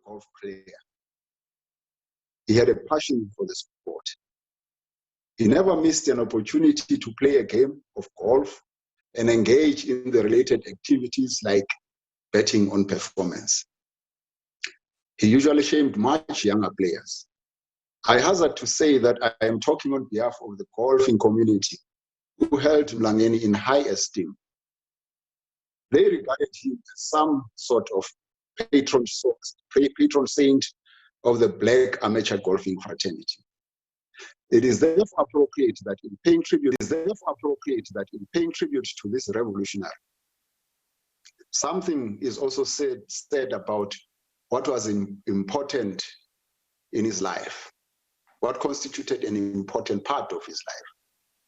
Golf player. He had a passion for the sport. He never missed an opportunity to play a game of golf and engage in the related activities like betting on performance. He usually shamed much younger players. I hazard to say that I am talking on behalf of the golfing community who held Mlangeni in high esteem. They regarded him as some sort of patron saint of the black amateur golfing fraternity. It is therefore appropriate that in paying tribute to this revolutionary, something is also said about what was important in his life, what constituted an important part of his life.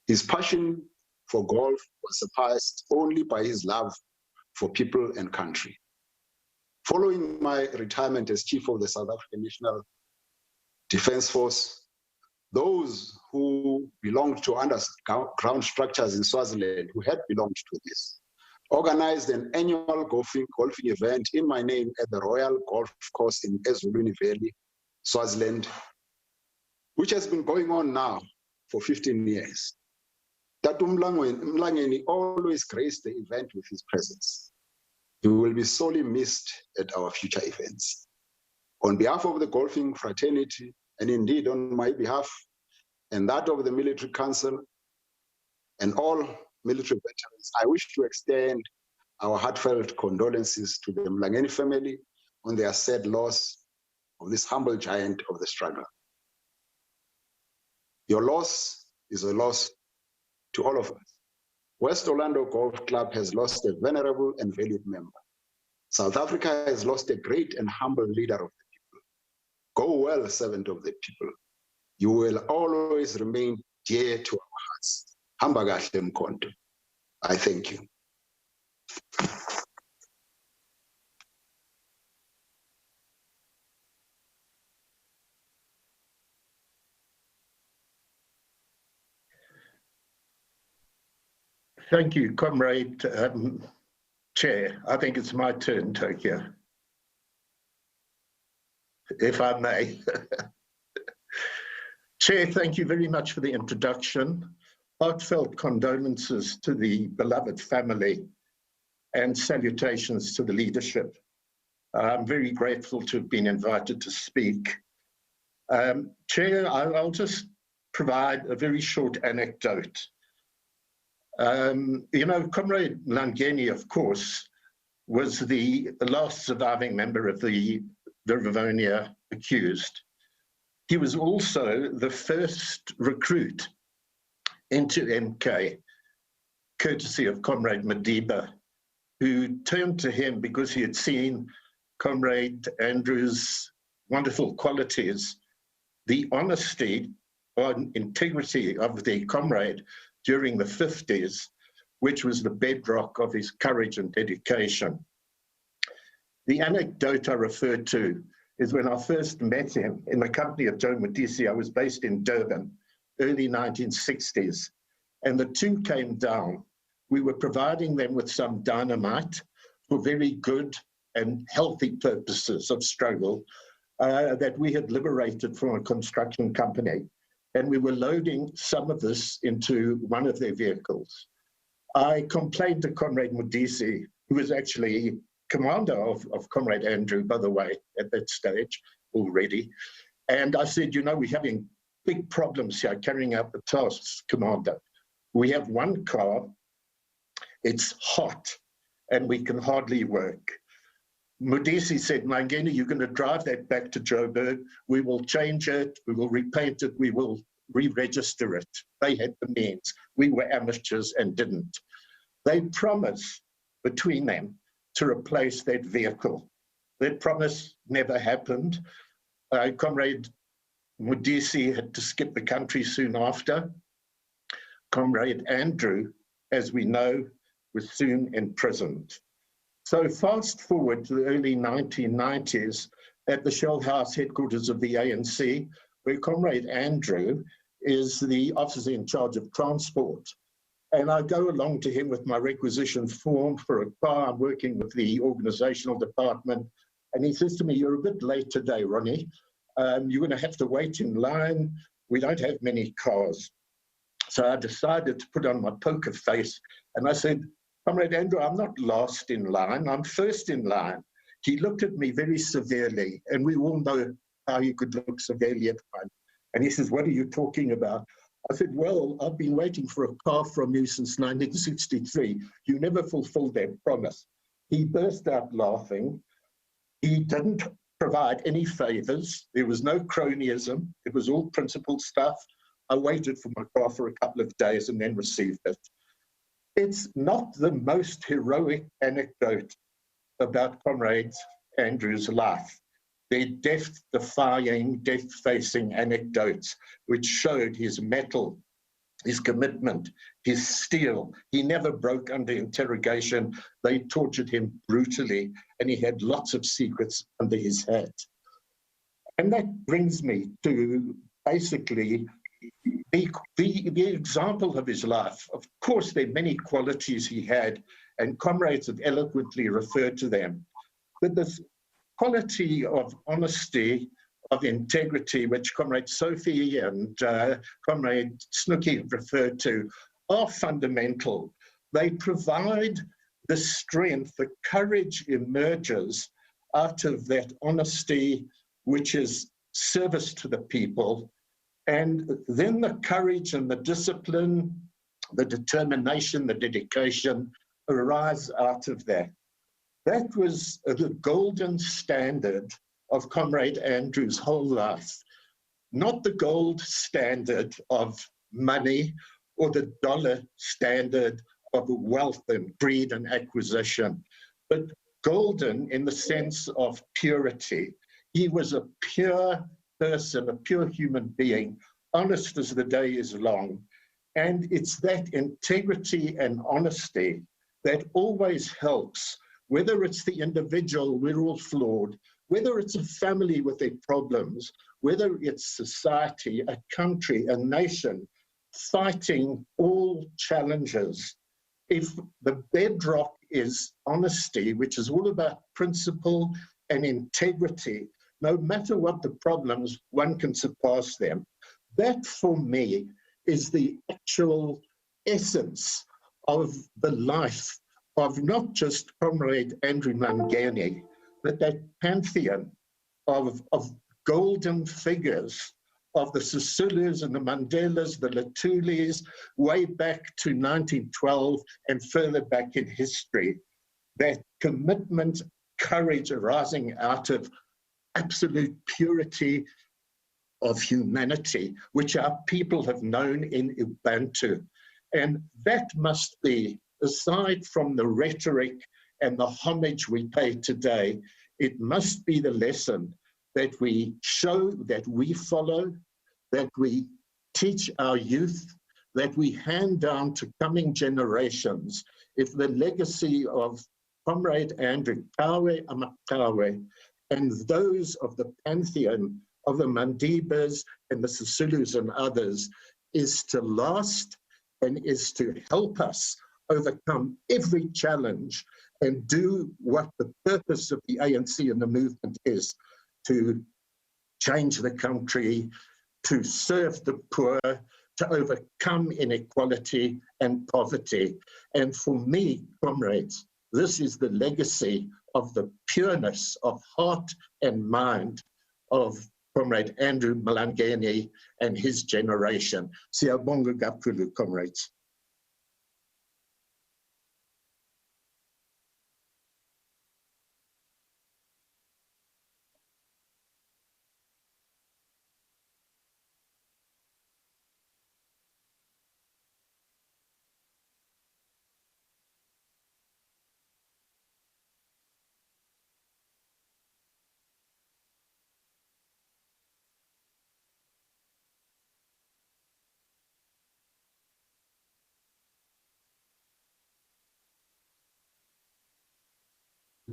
His passion for golf was surpassed only by his love for people and country. Following my retirement as chief of the South African National Defence Force, those who belonged to underground structures in Swaziland, who had belonged to this, organized an annual golfing event in my name at the Royal Golf Course in Ezulwini Valley, Swaziland, which has been going on now for 15 years. Tatu Mlangeni always graced the event with his presence. He will be sorely missed at our future events. On behalf of the golfing fraternity, and indeed on my behalf and that of the Military Council and all military veterans, I wish to extend our heartfelt condolences to the Mlangeni family on their sad loss of this humble giant of the struggle. Your loss is a loss to all of us. West Orlando Golf Club has lost a venerable and valued member. South Africa has lost a great and humble leader of the people. Go well, servant of the people. You will always remain dear to our hearts. Hamba kahle Mkhonto. I thank you. Thank you, Comrade Chair. I think it's my turn, Tokyo, if I may. Chair, thank you very much for the introduction. Heartfelt condolences to the beloved family and salutations to the leadership. I'm very grateful to have been invited to speak. Chair, I'll just provide a very short anecdote. You know, Comrade Mlangeni, of course, was the last surviving member of the Rivonia accused. He was also the first recruit into MK, courtesy of Comrade Madiba, who turned to him because he had seen Comrade Andrew's wonderful qualities, the honesty and integrity of the comrade during the 50s, which was the bedrock of his courage and dedication. The anecdote I referred to is when I first met him in the company of Joe Modisi. I was based in Durban, early 1960s, and the two came down. We were providing them with some dynamite for very good and healthy purposes of struggle that we had liberated from a construction company. And we were loading some of this into one of their vehicles. I complained to Comrade Modisi, who was actually commander of Comrade Andrew, by the way, at that stage already. And I said, you know, we're having big problems here carrying out the tasks, Commander. We have one car, it's hot, and we can hardly work. Modisi said, Mlangeni, you're going to drive that back to Joburg. We will change it, we will repaint it, we will re-register it. They had the means. We were amateurs and didn't. They promised between them to replace that vehicle. That promise never happened. Comrade Modisi had to skip the country soon after. Comrade Andrew, as we know, was soon imprisoned. So fast forward to the early 1990s at the Shell House headquarters of the ANC, where Comrade Andrew is the officer in charge of transport. And I go along to him with my requisition form for a car. I'm working with the organizational department. And he says to me, you're a bit late today, Ronnie. You're going to have to wait in line. We don't have many cars. So I decided to put on my poker face and I said, Comrade Andrew, I'm not last in line, I'm first in line. He looked at me very severely, and we all know how he could look severely at one. And he says, what are you talking about? I said, well, I've been waiting for a car from you since 1963. You never fulfilled that promise. He burst out laughing. He didn't provide any favors. There was no cronyism. It was all principled stuff. I waited for my car for a couple of days and then received it. It's not the most heroic anecdote about Comrade Andrew's life. They're death-defying, death-facing anecdotes which showed his mettle, his commitment, his steel. He never broke under interrogation. They tortured him brutally, and he had lots of secrets under his hat. And that brings me to basically the example of his life. Of course, there are many qualities he had, and comrades have eloquently referred to them. But this quality of honesty, of integrity, which Comrade Sophie and Comrade Snooky have referred to, are fundamental. They provide the strength, the courage emerges out of that honesty, which is service to the people. And then the courage and the discipline, the determination, the dedication arise out of that. That was the golden standard of Comrade Andrew's whole life, not the gold standard of money or the dollar standard of wealth and greed and acquisition, but golden in the sense of purity. He was a pure person, a pure human being, honest as the day is long. And it's that integrity and honesty that always helps, whether it's the individual, we're all flawed, whether it's a family with their problems, whether it's society, a country, a nation, fighting all challenges. If the bedrock is honesty, which is all about principle and integrity, no matter what the problems, one can surpass them. That, for me, is the actual essence of the life of not just Comrade Andrew Mlangeni, but that pantheon of golden figures of the Sisulus and the Mandelas, the Lutulis, way back to 1912 and further back in history. That commitment, courage arising out of absolute purity of humanity, which our people have known in Ubuntu. And that must be, aside from the rhetoric and the homage we pay today, it must be the lesson that we show, that we follow, that we teach our youth, that we hand down to coming generations. If the legacy of Comrade Andrew Kawe Amakawe and those of the pantheon of the Mandibas and the Sisulus and others is to last and is to help us overcome every challenge and do what the purpose of the ANC and the movement is, to change the country, to serve the poor, to overcome inequality and poverty. And for me, comrades, this is the legacy of the pureness of heart and mind of Comrade Andrew Mlangeni and his generation. Siyabonga kakhulu, comrades.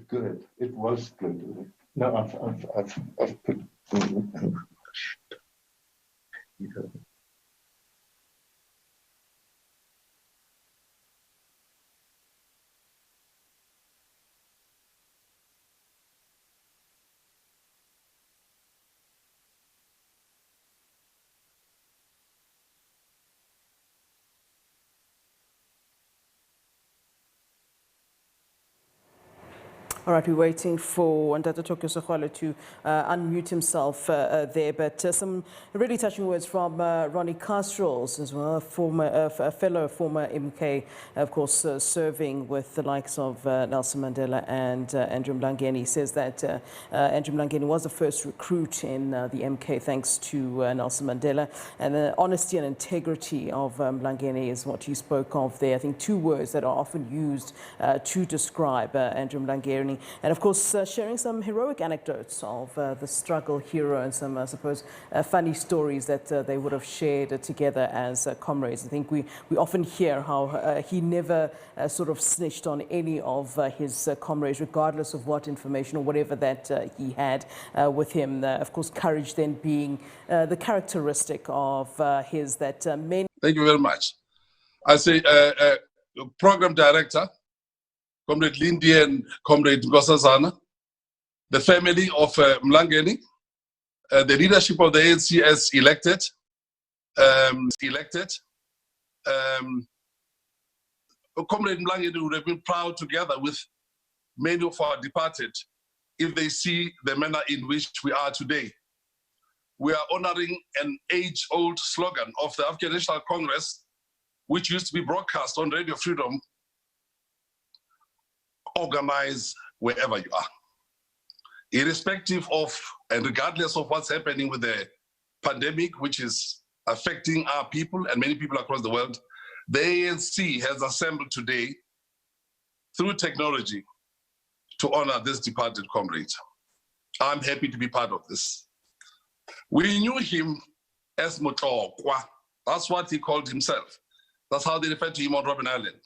Good. It was good. No, I've put. All right, we're waiting for Ntate to unmute himself there, but some really touching words from Ronnie Castrols as well, a fellow former MK, of course, serving with the likes of Nelson Mandela and Andrew Mlangeni. He says that Andrew Mlangeni was the first recruit in the MK thanks to Nelson Mandela, and the honesty and integrity of Mlangeni is what you spoke of there. I think two words that are often used to describe Andrew Mlangeni. And of course, sharing some heroic anecdotes of the struggle hero and some, I suppose, funny stories that they would have shared together as comrades. I think we often hear how he never sort of snitched on any of his comrades, regardless of what information or whatever that he had with him. Of course, courage then being the characteristic of his that many... Thank you very much. I say program director, Comrade Lindy and Comrade Nkosazana, the family of Mlangeni, the leadership of the ANC as elected. Comrade Mlangeni would have been proud together with many of our departed if they see the manner in which we are today. We are honoring an age-old slogan of the African National Congress, which used to be broadcast on Radio Freedom: organize wherever you are. Irrespective of and regardless of what's happening with the pandemic, which is affecting our people and many people across the world, the ANC has assembled today through technology to honor this departed comrade. I'm happy to be part of this. We knew him as Motokwa. That's what he called himself. That's how they referred to him on Robben Island.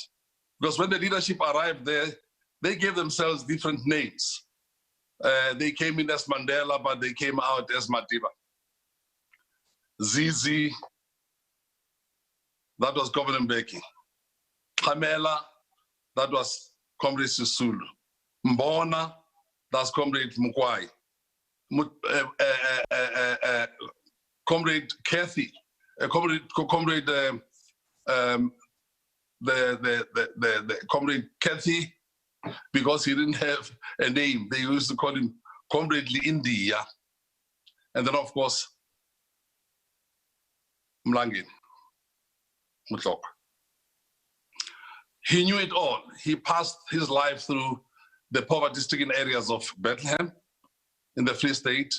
Because when the leadership arrived there, they gave themselves different names. They came in as Mandela, but they came out as Madiba. Zizi, that was Governor Mbeki. Pamela, that was Comrade Sisulu. Mbona, that's Comrade Mukwai. Comrade Kathy, Comrade Comrade Kathy, because he didn't have a name, they used to call him Comrade India. And then, of course, Mlangeni, Mutlok. He knew it all. He passed his life through the poverty-stricken areas of Bethlehem in the Free State.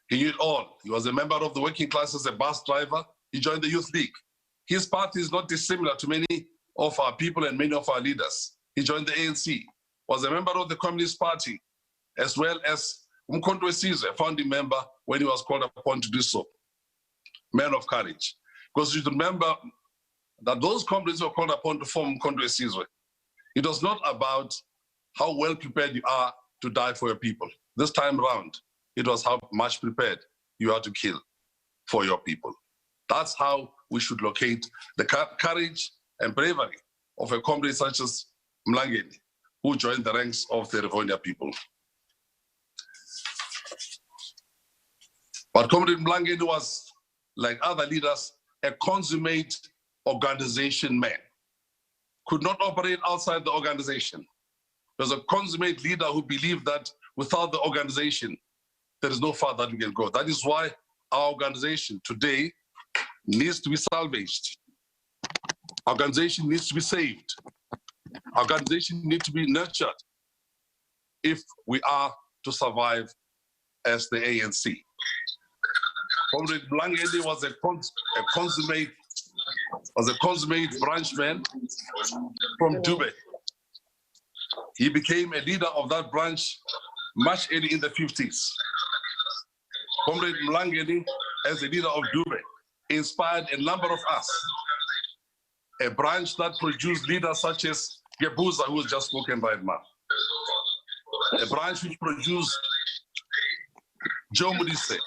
He knew it all. He was a member of the working class as a bus driver. He joined the Youth League. His party is not dissimilar to many of our people and many of our leaders. He joined the ANC, was a member of the Communist Party, as well as Umkhonto weSizwe, a founding member when he was called upon to do so. Man of courage. Because you remember that those comrades were called upon to form Umkhonto weSizwe. It was not about how well prepared you are to die for your people. This time around, it was how much prepared you are to kill for your people. That's how we should locate the courage and bravery of a comrade such as Mlangeni, who joined the ranks of the Rivonia people. But Comrade Mlangeni was, like other leaders, a consummate organization man. Could not operate outside the organization. He was a consummate leader who believed that without the organization, there is no farther that we can go. That is why our organization today needs to be salvaged. Our organization needs to be saved. Our organization needs to be nurtured if we are to survive as the ANC. Comrade Mlangeni was a consummate branchman from Dube. He became a leader of that branch much early in the 50s. Comrade Mlangeni, as a leader of Dube, inspired a number of us. A branch that produced leaders such as Gebuza, who was just spoken by now. A branch which produced Joe Modise.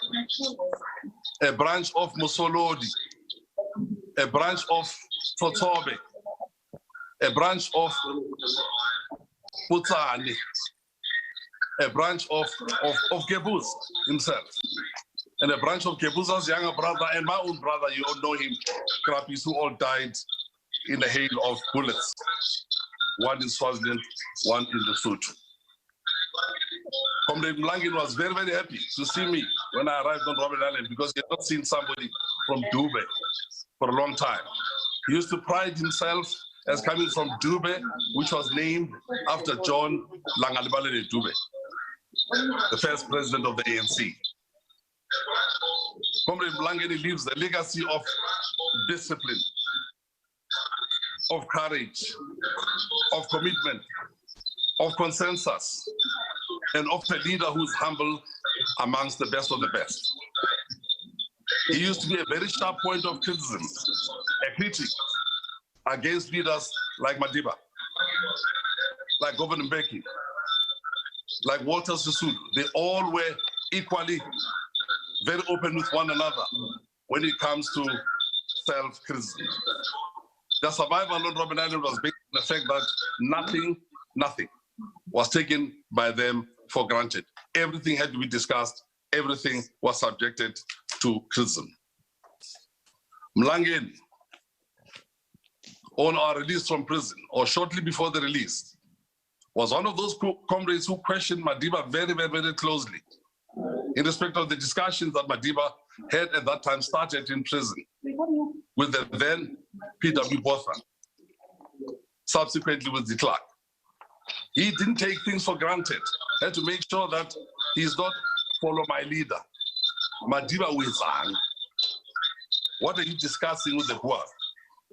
A branch of Musolodi. A branch of Totobe. A branch of Putani. A branch of Gebuz himself. And a branch of Gebuza's younger brother and my own brother, you all know him, Krapis, who all died in a hail of bullets. One in Swaziland, one in Lesotho. Comrade Mlangeni was very, very happy to see me when I arrived on Robben Island because he had not seen somebody from Dube for a long time. He used to pride himself as coming from Dube, which was named after John Langalibalele Dube, the first president of the ANC. Comrade Mlangeni leaves a legacy of discipline, of courage, of commitment, of consensus, and of a leader who's humble amongst the best of the best. He used to be a very sharp point of criticism, a critic against leaders like Madiba, like Governor Mbeki, like Walter Sisulu. They all were equally very open with one another when it comes to self-criticism. The survival on Robben Island was based on the fact that nothing was taken by them for granted. Everything had to be discussed. Everything was subjected to criticism. Mlangeni, on our release from prison, or shortly before the release, was one of those comrades who questioned Madiba very, very, very closely in respect of the discussions that Madiba had at that time started in prison with the then P.W. Botha, subsequently with de Klerk. He didn't take things for granted. Had to make sure that he's not follow my leader. Madiba Wizang. What are you discussing with the Boer?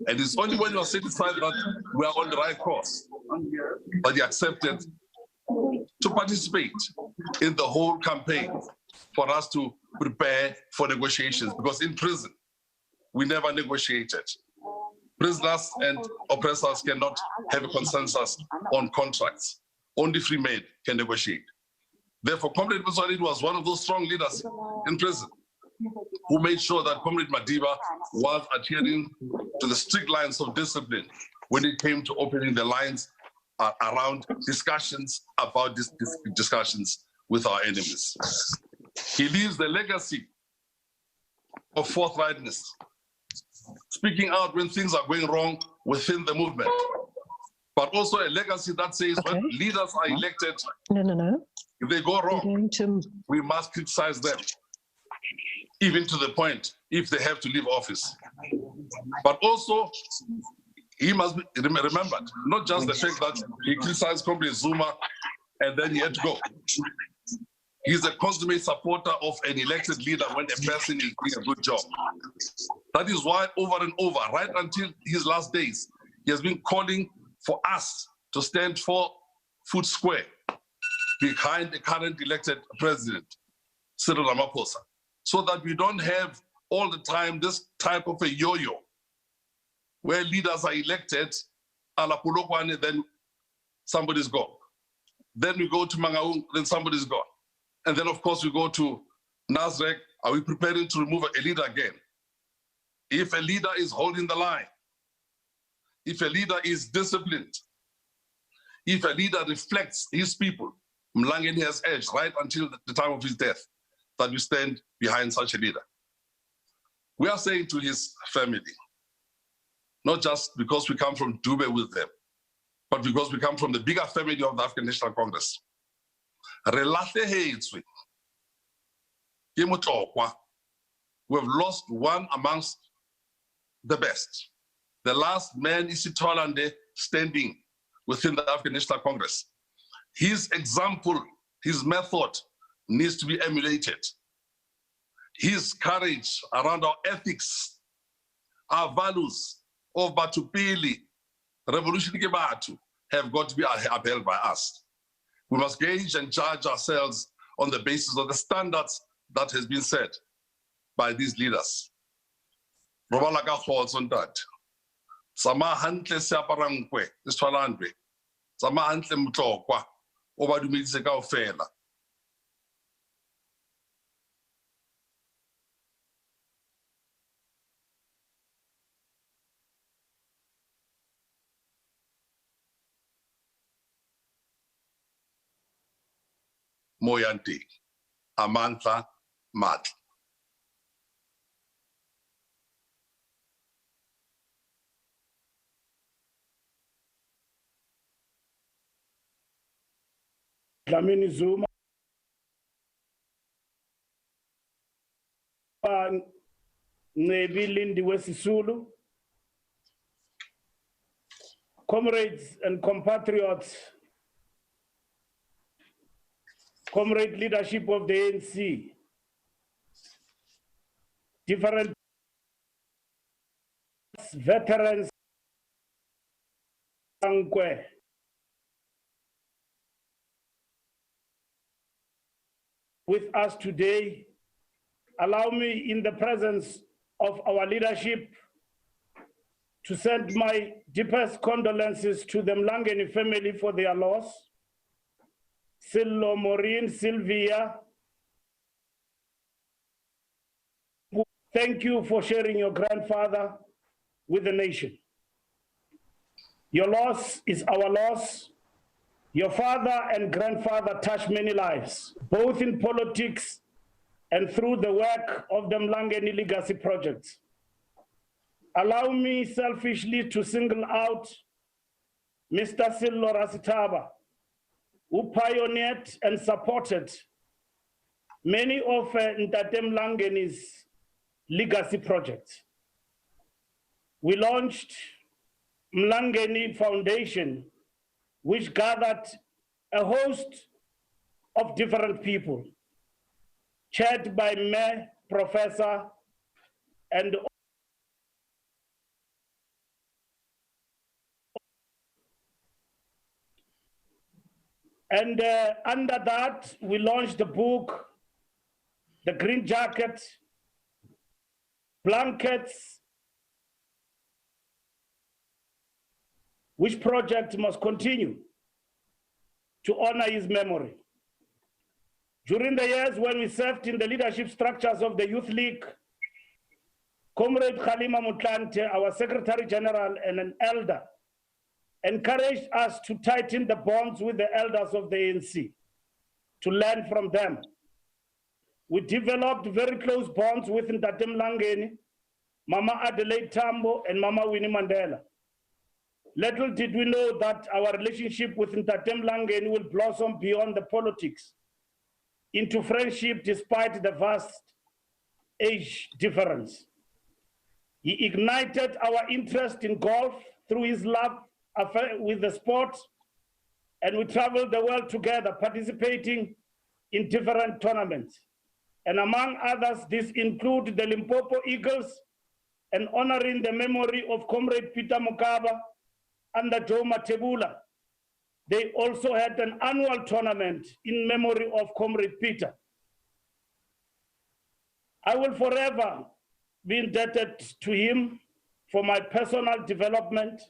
And it's only when you are satisfied that we are on the right course that he accepted to participate in the whole campaign for us to prepare for negotiations. Because in prison, we never negotiated. Prisoners and oppressors cannot have a consensus on contracts. Only free men can negotiate. Therefore, Comrade Mlangeni was one of those strong leaders in prison who made sure that Comrade Madiba was adhering to the strict lines of discipline when it came to opening the lines around discussions about these discussions with our enemies. He leaves the legacy of forthrightness, speaking out when things are going wrong within the movement, but also a legacy that says when leaders are elected, if they go wrong, we must criticize them, even to the point if they have to leave office. But also, he must be remembered, not just the fact that he criticized Comrade Zuma and then he had to go. He's a consummate supporter of an elected leader when a person is doing a good job. That is why over and over, right until his last days, he has been calling for us to stand 4 foot square behind the current elected president, Cyril Ramaphosa, so that we don't have all the time this type of a yo-yo where leaders are elected, a la Polokwane, then somebody's gone. Then we go to Mangaung, then somebody's gone. And then, of course, we go to Nasrec. Are we preparing to remove a leader again? If a leader is holding the line, if a leader is disciplined, if a leader reflects his people, Mlangeni has urged right until the time of his death that we stand behind such a leader. We are saying to his family, not just because we come from Dube with them, but because we come from the bigger family of the African National Congress. We have lost one amongst the best. The last man is Sitwalande standing within the African National Congress. His example, his method needs to be emulated. His courage around our ethics, our values of Batupili, Revolution Kebatu, have got to be upheld by us. We must gauge and judge ourselves on the basis of the standards that has been set by these leaders. Sama hantle seaparangwe, istwalandwe. Sama hantle mutokwa, oba dumidise kaofela. Moyanti, Amantha, Mat. Dlamini Zuma Ncebi Wesisulu, comrades and compatriots, comrade leadership of the ANC, different veterans, with us today. Allow me, in the presence of our leadership, to send my deepest condolences to the Mlangeni family for their loss. Sillo, Maureen, Sylvia, thank you for sharing your grandfather with the nation. Your loss is our loss. Your father and grandfather touched many lives, both in politics and through the work of the Mlangeni Legacy Project. Allow me selfishly to single out Mr. Sillo Rasitaba, who pioneered and supported many of Ntate Mlangeni's legacy projects. We launched Mlangeni Foundation, which gathered a host of different people, chaired by me, professor, and under that, we launched the book, The Green Jacket, Blankets, which project must continue to honor his memory. During the years when we served in the leadership structures of the Youth League, Comrade Khalima Mutlante, our Secretary General and an elder, encouraged us to tighten the bonds with the elders of the ANC, to learn from them. We developed very close bonds with Ntate Mlangeni, Mama Adelaide Tambo, and Mama Winnie Mandela. Little did we know that our relationship with Ntate Mlangeni will blossom beyond the politics into friendship despite the vast age difference. He ignited our interest in golf through his love affair with the sport, and we traveled the world together, participating in different tournaments. And among others, this include the Limpopo Eagles and honoring the memory of Comrade Peter Mokaba under Joe Matebula. They also had an annual tournament in memory of Comrade Peter. I will forever be indebted to him for my personal development,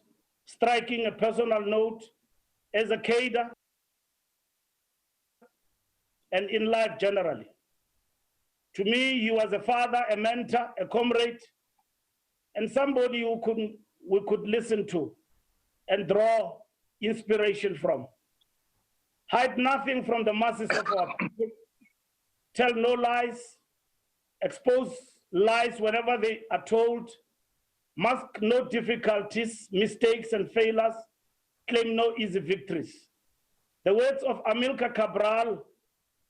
striking a personal note as a cadre and in life generally. To me, he was a father, a mentor, a comrade, and somebody who we could listen to and draw inspiration from. Hide nothing from the masses of our people, tell no lies, expose lies whenever they are told, mask no difficulties, mistakes, and failures, claim no easy victories. The words of Amilcar Cabral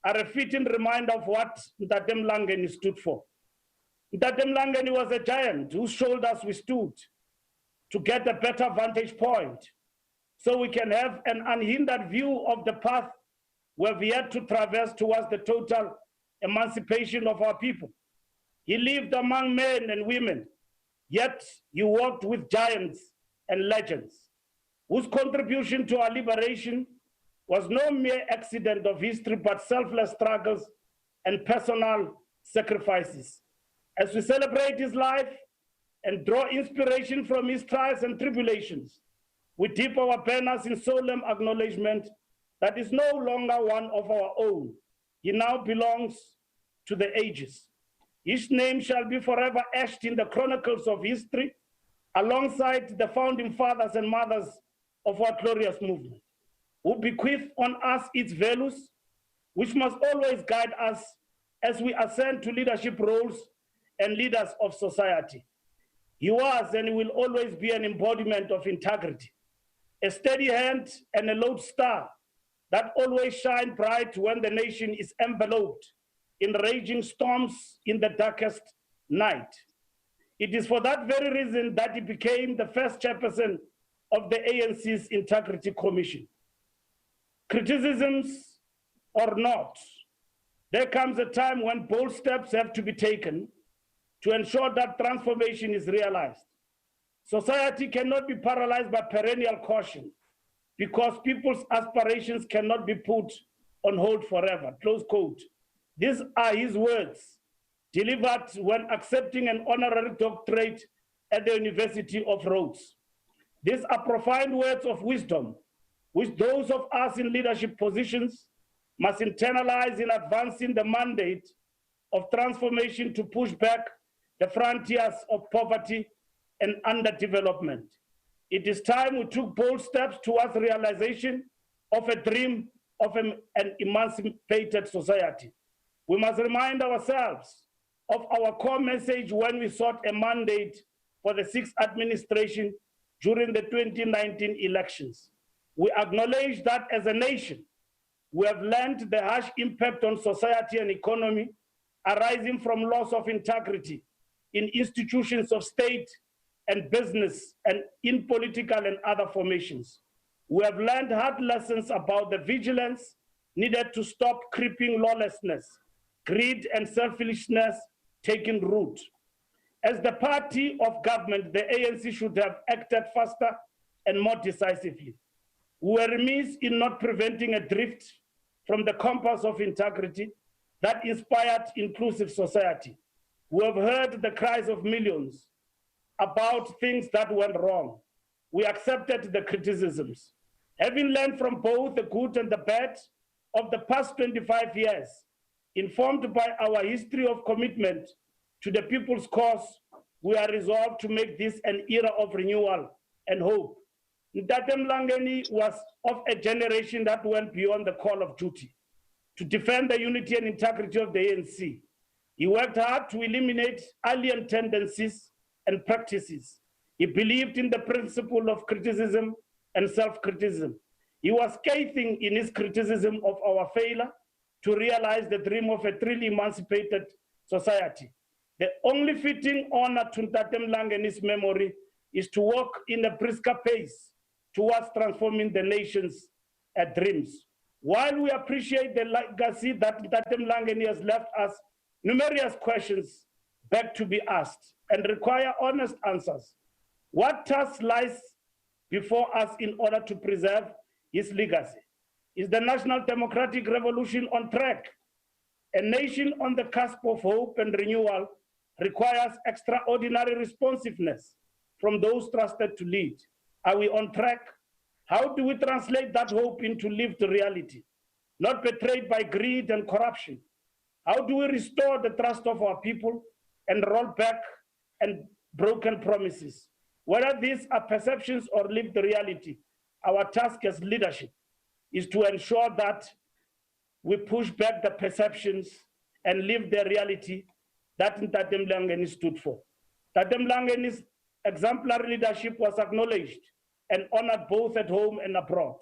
are a fitting reminder of what Ntate Mlangeni stood for. Ntate Mlangeni was a giant whose shoulders we stood to get a better vantage point so we can have an unhindered view of the path we had to traverse towards the total emancipation of our people. He lived among men and women, yet he walked with giants and legends, whose contribution to our liberation was no mere accident of history, but selfless struggles and personal sacrifices. As we celebrate his life and draw inspiration from his trials and tribulations, we dip our banners in solemn acknowledgement that is no longer one of our own. He now belongs to the ages. His name shall be forever etched in the chronicles of history, alongside the founding fathers and mothers of our glorious movement, who bequeath on us its values, which must always guide us as we ascend to leadership roles and leaders of society. He was and will always be an embodiment of integrity, a steady hand and a lodestar that always shine bright when the nation is enveloped in raging storms in the darkest night. It is for that very reason that he became the first chairperson of the ANC's Integrity Commission. Criticisms or not, there comes a time when bold steps have to be taken to ensure that transformation is realized. Society cannot be paralyzed by perennial caution because people's aspirations cannot be put on hold forever, close quote. These are his words, delivered when accepting an honorary doctorate at the University of Rhodes. These are profound words of wisdom, which those of us in leadership positions must internalize in advancing the mandate of transformation to push back the frontiers of poverty and underdevelopment. It is time we took bold steps towards realization of a dream of an emancipated society. We must remind ourselves of our core message when we sought a mandate for the sixth administration during the 2019 elections. We acknowledge that as a nation, we have learned the harsh impact on society and economy arising from loss of integrity in institutions of state and business and in political and other formations. We have learned hard lessons about the vigilance needed to stop creeping lawlessness, greed and selfishness taking root. As the party of government, the ANC should have acted faster and more decisively. We were remiss in not preventing a drift from the compass of integrity that inspired inclusive society. We have heard the cries of millions about things that went wrong. We accepted the criticisms. Having learned from both the good and the bad of the past 25 years, informed by our history of commitment to the people's cause, we are resolved to make this an era of renewal and hope. Ntate Mlangeni was of a generation that went beyond the call of duty to defend the unity and integrity of the ANC. He worked hard to eliminate alien tendencies and practices. He believed in the principle of criticism and self-criticism. He was scathing in his criticism of our failure to realize the dream of a truly emancipated society. The only fitting honor to Ntate Mlangeni's memory is to walk in a brisker pace towards transforming the nation's dreams. While we appreciate the legacy that Ntate Mlangeni has left us, numerous questions beg to be asked and require honest answers. What task lies before us in order to preserve his legacy? Is the national democratic revolution on track? A nation on the cusp of hope and renewal requires extraordinary responsiveness from those trusted to lead. Are we on track? How do we translate that hope into lived reality, not betrayed by greed and corruption? How do we restore the trust of our people and roll back and broken promises? Whether these are perceptions or lived reality, our task as leadership is to ensure that we push back the perceptions and live the reality that Ntate Mlangeni stood for. Ntate Mlangeni's exemplary leadership was acknowledged and honored both at home and abroad,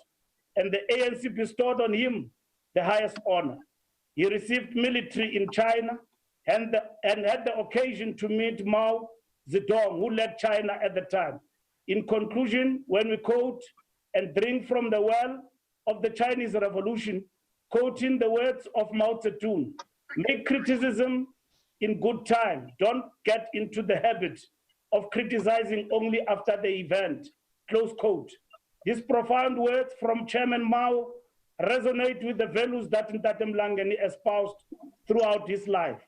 and the ANC bestowed on him the highest honor. He received military in China and had the occasion to meet Mao Zedong, who led China at the time. In conclusion, when we quote and drink from the well of the Chinese Revolution, quoting the words of Mao Zedong, make criticism in good time. Don't get into the habit of criticizing only after the event, close quote. These profound words from Chairman Mao resonate with the values that Ntate Mlangeni espoused throughout his life.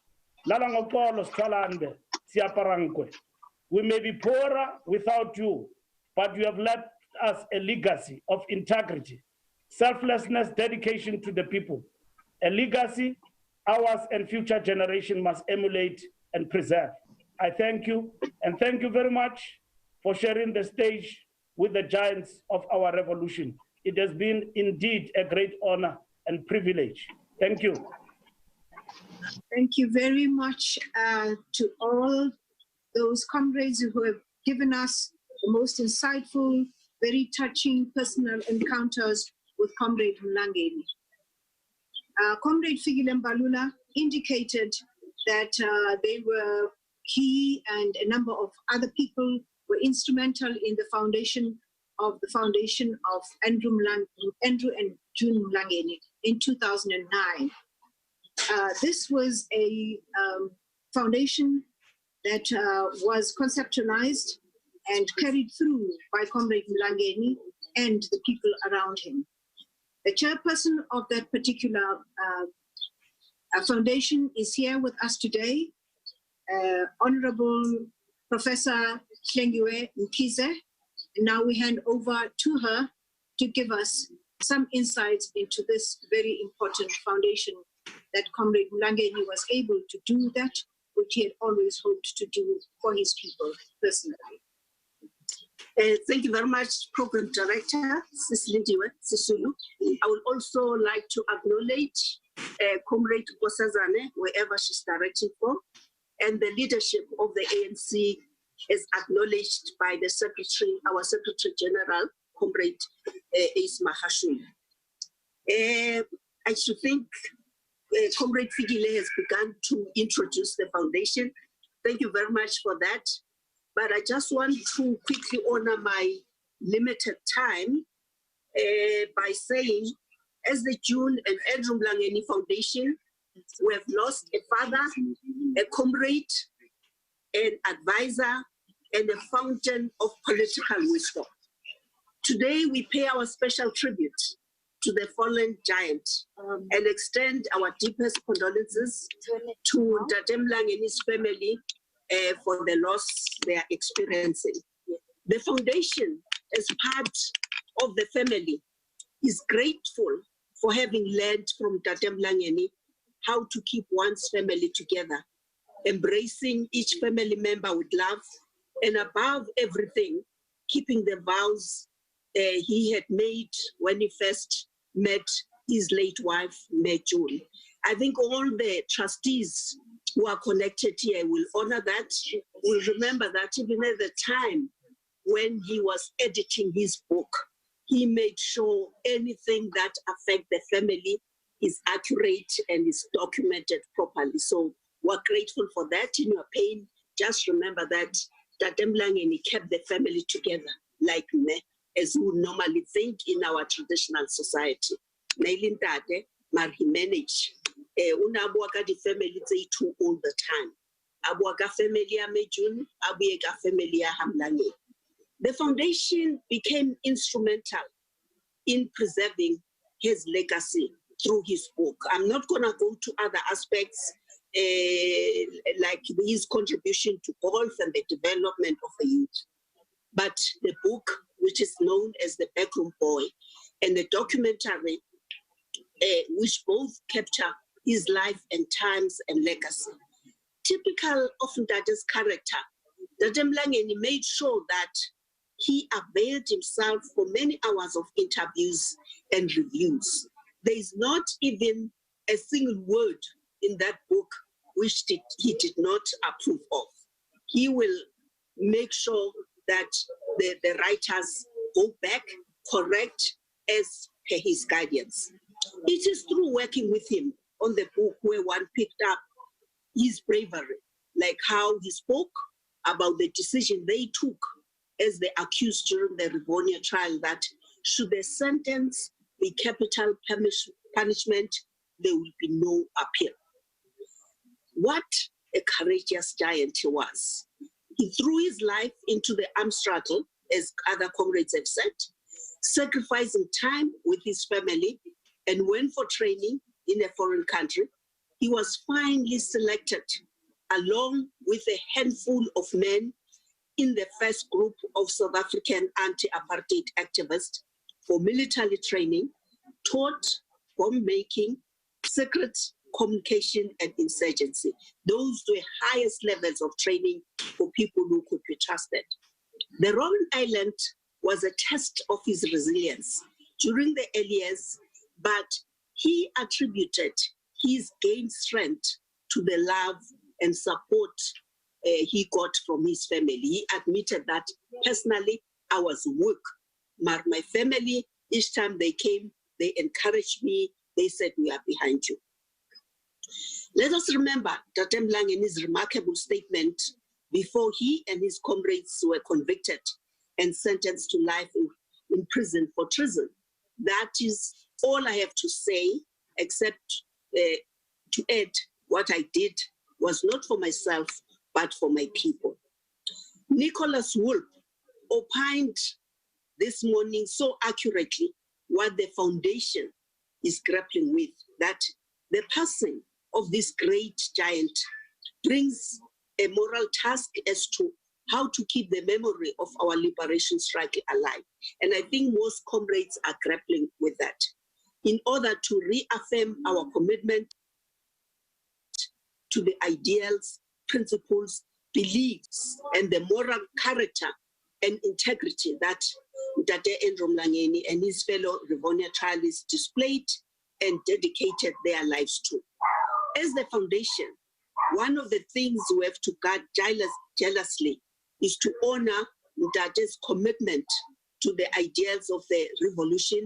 We may be poorer without you, but you have left us a legacy of integrity, selflessness, dedication to the people. A legacy ours and future generation must emulate and preserve. I thank you, and thank you very much for sharing the stage with the giants of our revolution. It has been indeed a great honor and privilege. Thank you. Thank you very much to all those comrades who have given us the most insightful, very touching personal encounters with Comrade Mlangeni. Comrade Fikile Mbalula indicated that they were he and a number of other people were instrumental in the foundation of Andrew and June Mlangeni in 2009. This was a foundation that was conceptualized and carried through by Comrade Mlangeni and the people around him. The chairperson of that particular foundation is here with us today, Honorable Professor Hlengiwe Mkhize. And now we hand over to her to give us some insights into this very important foundation that Comrade Mlangeni was able to do that which he had always hoped to do for his people personally. Thank you very much, Program Director Sisilindiwe Sisulu. I would also like to acknowledge Comrade Nkosazana, wherever she's directing from, and the leadership of the ANC is acknowledged by the Secretary, our Secretary General, Comrade Ace Mahashul. I should think Comrade Figile has begun to introduce the foundation. Thank you very much for that. But I just want to quickly honor my limited time by saying, as the June and Andrew Mlangeni Foundation, we have lost a father, a comrade, an advisor, and a fountain of political wisdom. Today, we pay our special tribute to the fallen giant and extend our deepest condolences to Ntate Mlangeni's family for the loss they are experiencing. The foundation, as part of the family, is grateful for having learned from Ntate Mlangeni how to keep one's family together, embracing each family member with love, and above everything, keeping the vows he had made when he first met his late wife, May June. I think all the trustees who are connected here will honor that, will remember that even at the time when he was editing his book, he made sure anything that affects the family is accurate and is documented properly. So we're grateful for that. In your pain, just remember that Ntate Mlangeni kept the family together like me, as we normally think in our traditional society. Nailing Ntate, but he managed. The family two all the time. Abuaka family Mejun, Abueka family Hamlangi. The foundation became instrumental in preserving his legacy through his book. I'm not going to go to other aspects like his contribution to golf and the development of the youth. But the book, which is known as The Backroom Boy, and the documentary, which both capture his life and times and legacy. Typical of Ntate's character, Ntate Mlangeni made sure that he availed himself for many hours of interviews and reviews. There is not even a single word in that book which he did not approve of. He will make sure that the writers go back, correct as per his guidance. It is through working with him on the book where one picked up his bravery, like how he spoke about the decision they took as the accused during the Rivonia trial that should the sentence be capital punishment, there will be no appeal. What a courageous giant he was. He threw his life into the armed struggle, as other comrades have said, sacrificing time with his family, and went for training in a foreign country. He was finally selected along with a handful of men in the first group of South African anti-apartheid activists for military training, taught bomb making, secret communication, and insurgency. Those were highest levels of training for people who could be trusted. The Robben Island was a test of his resilience during the early years, but he attributed his gained strength to the love and support he got from his family. He admitted that personally, I was weak, but my family, each time they came, they encouraged me. They said, we are behind you. Let us remember Ntate Mlangeni's remarkable statement before he and his comrades were convicted and sentenced to life in prison for treason. That is all I have to say, except to add what I did was not for myself, but for my people. Nicholas Wolff opined this morning so accurately what the foundation is grappling with, that the passing of this great giant brings a moral task as to how to keep the memory of our liberation struggle alive. And I think most comrades are grappling with that. In order to reaffirm our commitment to the ideals, principles, beliefs, and the moral character and integrity that Andrew Mlangeni and his fellow Rivonia trialists displayed and dedicated their lives to. As the foundation, one of the things we have to guard jealously is to honor Ntate's commitment to the ideals of the revolution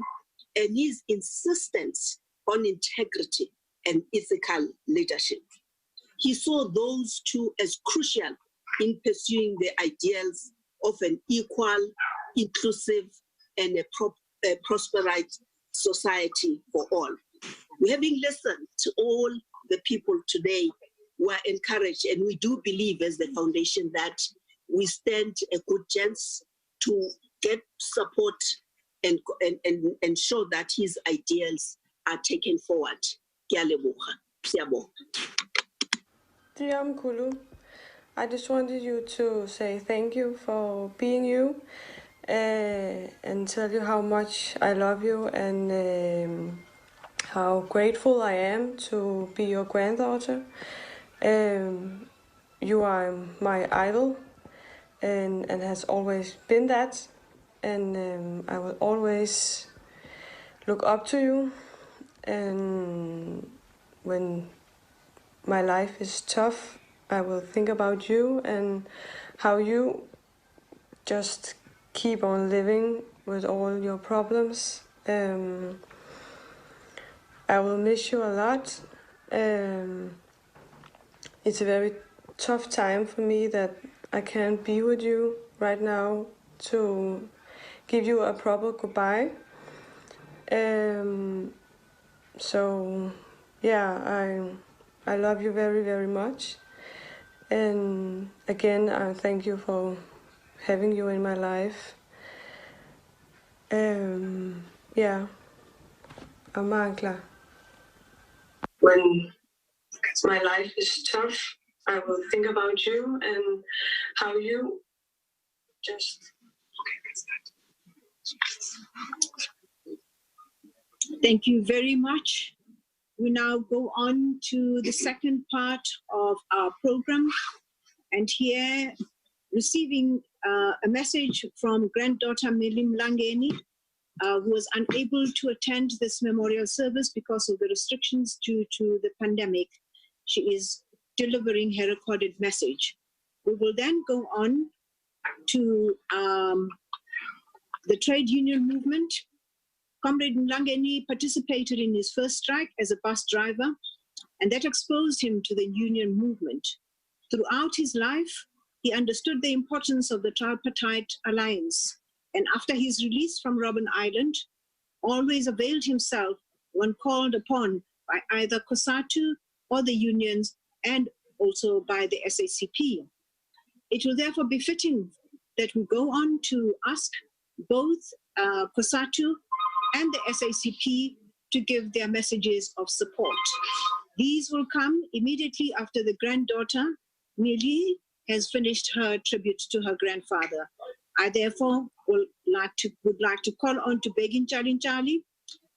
and his insistence on integrity and ethical leadership. He saw those two as crucial in pursuing the ideals of an equal, inclusive, and a prosperous society for all. Having listened to all the people today, we are encouraged, and we do believe as the foundation that we stand a good chance to get support and ensure that his ideals are taken forward. Dear Mkulu, I just wanted you to say thank you for being you and tell you how much I love you and how grateful I am to be your granddaughter. You are my idol and has always been that, and I will always look up to you. And when my life is tough, I will think about you and how you just keep on living with all your problems. I will miss you a lot. It's a very tough time for me that I can't be with you right now to give you a proper goodbye. So yeah, I love you very, very much. And again, I thank you for having you in my life. Yeah, Amangla. When my life is tough, I will think about you and how you just... Thank you very much. We now go on to the second part of our program, and here receiving a message from granddaughter Millie Mlangeni, who was unable to attend this memorial service because of the restrictions due to the pandemic. She is delivering her recorded message. We will then go on to the trade union movement. Comrade Mlangeni participated in his first strike as a bus driver, and that exposed him to the union movement. Throughout his life, he understood the importance of the tripartite alliance, and after his release from Robben Island, always availed himself when called upon by either COSATU or the unions, and also by the SACP. It will therefore be fitting that we go on to ask both COSATU and the SACP to give their messages of support. These will come immediately after the granddaughter, Millie, has finished her tribute to her grandfather. I therefore would like to call on to Begin Chalinchali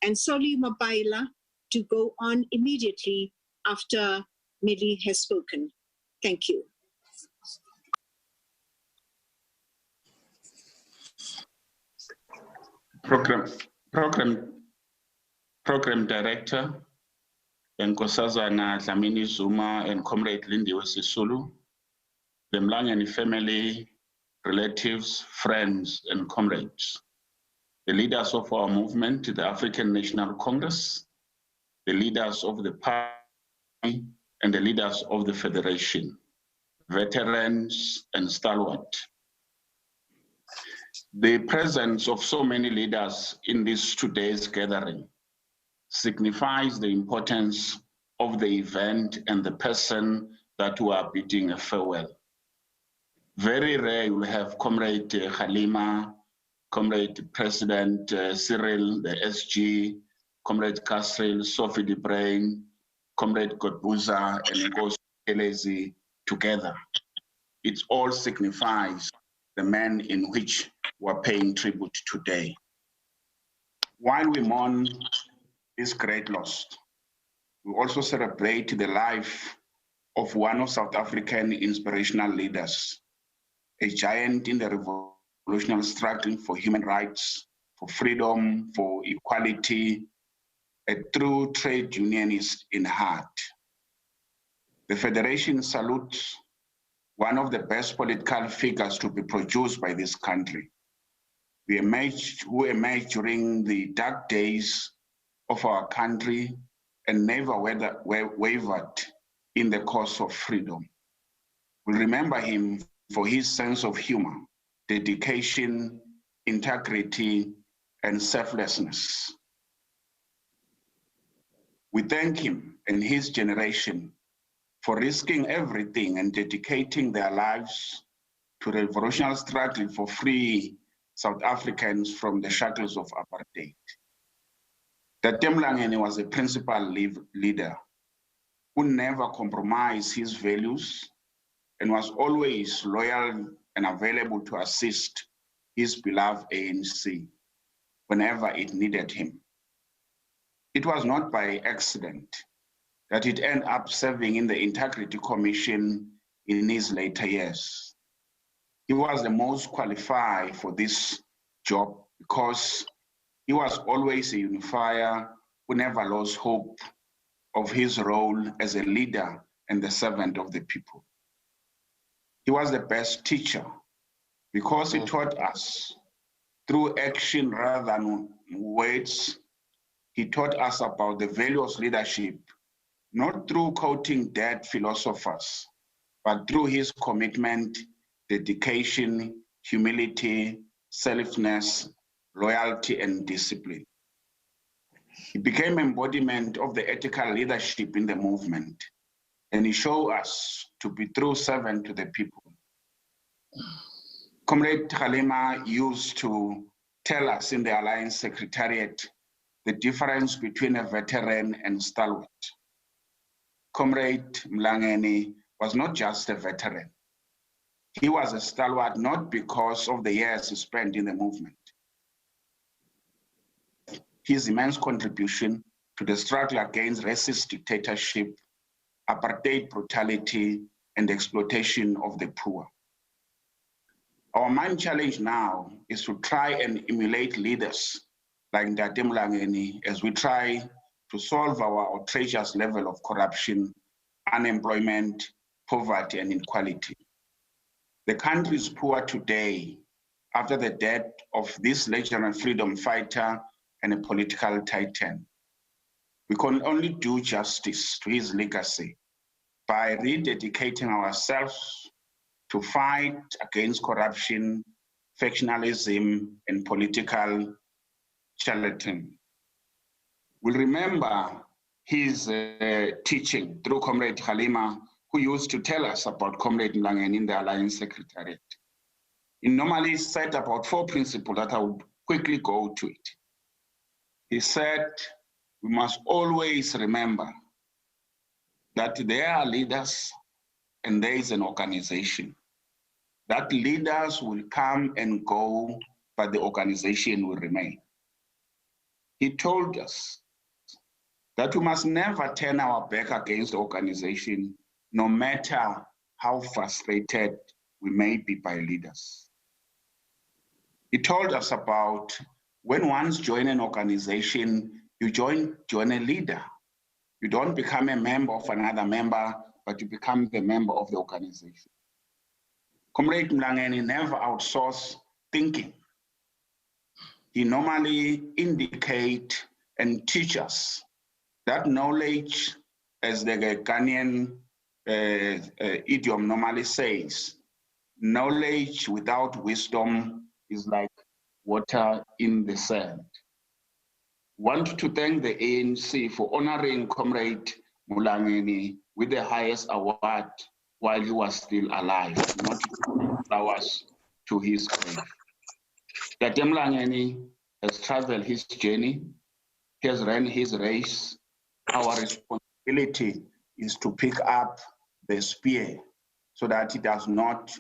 and Soli Mabaila to go on immediately after Millie has spoken. Thank you. Program Director, Nkosazana Dlamini Zuma and Comrade Lindiwe Sisulu, the Mlangeni family, relatives, friends, and comrades, the leaders of our movement, the African National Congress, the leaders of the party, and the leaders of the Federation, veterans and stalwart. The presence of so many leaders in this today's gathering signifies the importance of the event and the person that we are bidding a farewell. Very rare you will have Comrade Halima, Comrade President Cyril, the SG, Comrade Casril, Sophie de Brain, Comrade Godbuza, and Ngozi Kelezi together. It all signifies the man in which we're paying tribute today. While we mourn this great loss, we also celebrate the life of one of South African inspirational leaders, a giant in the revolutionary struggle for human rights, for freedom, for equality, a true trade unionist in heart. The Federation salutes one of the best political figures to be produced by this country. Who emerged during the dark days of our country and never wavered in the cause of freedom. We remember him for his sense of humor, dedication, integrity, and selflessness. We thank him and his generation for risking everything and dedicating their lives to the revolutionary struggle for free South Africans from the shackles of apartheid. Ntate Mlangeni was a principal leader who never compromised his values and was always loyal and available to assist his beloved ANC whenever it needed him. It was not by accident that it ended up serving in the Integrity Commission in his later years. He was the most qualified for this job because he was always a unifier who never lost hope of his role as a leader and the servant of the people. He was the best teacher because he taught us through action rather than words. He taught us about the value of leadership, not through quoting dead philosophers, but through his commitment, dedication, humility, selflessness, loyalty, and discipline. He became embodiment of the ethical leadership in the movement, and he showed us to be true servant to the people. Comrade Halima used to tell us in the Alliance Secretariat the difference between a veteran and stalwart. Comrade Mlangeni was not just a veteran. He was a stalwart not because of the years he spent in the movement. His immense contribution to the struggle against racist dictatorship, apartheid brutality, and exploitation of the poor. Our main challenge now is to try and emulate leaders like Ntate Mlangeni as we try to solve our outrageous level of corruption, unemployment, poverty, and inequality. The country is poor today after the death of this legendary freedom fighter and a political titan. We can only do justice to his legacy by rededicating ourselves to fight against corruption, factionalism, and political charlatan. We'll remember his teaching through Comrade Halima, who used to tell us about Comrade Mlangeni in the Alliance Secretariat. He normally said about 4 principles that I would quickly go to it. He said, we must always remember that there are leaders and there is an organization. That leaders will come and go, but the organization will remain. He told us that we must never turn our back against the organization, no matter how frustrated we may be by leaders. He told us about when once join an organization, you join a leader. You don't become a member of another member, but you become the member of the organization. Comrade Mlangeni never outsourced thinking. He normally indicate and teach us that knowledge as the Ghanaian idiom normally says, knowledge without wisdom is like water in the sand. Want to thank the ANC for honoring Comrade Mlangeni with the highest award while he was still alive, not flowers to his grave. Ntate Mlangeni has traveled his journey, he has run his race. Our responsibility is to pick up the spear so that it does not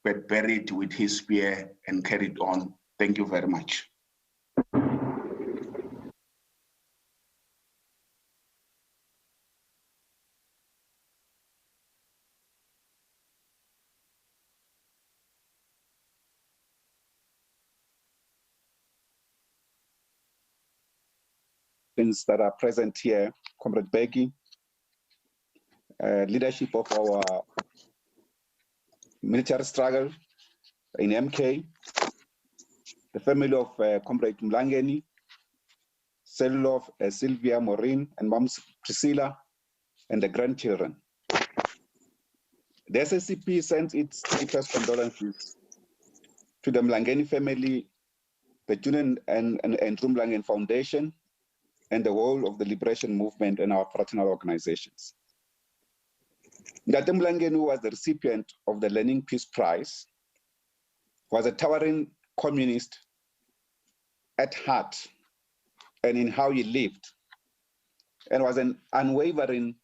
get buried with his spear and carried on. Thank you very much. That are present here, Comrade Beggy, leadership of our military struggle in MK, the family of Comrade Mlangeni, cellular of Sylvia Maureen and Moms Priscilla, and the grandchildren. The SACP sends its deepest condolences to the Mlangeni family, the June and Andrew Mlangeni Foundation, and the whole of the liberation movement and our fraternal organizations. Ntate Mlangeni, who was the recipient of the Lenin Peace Prize, was a towering communist at heart and in how he lived, and was an unwavering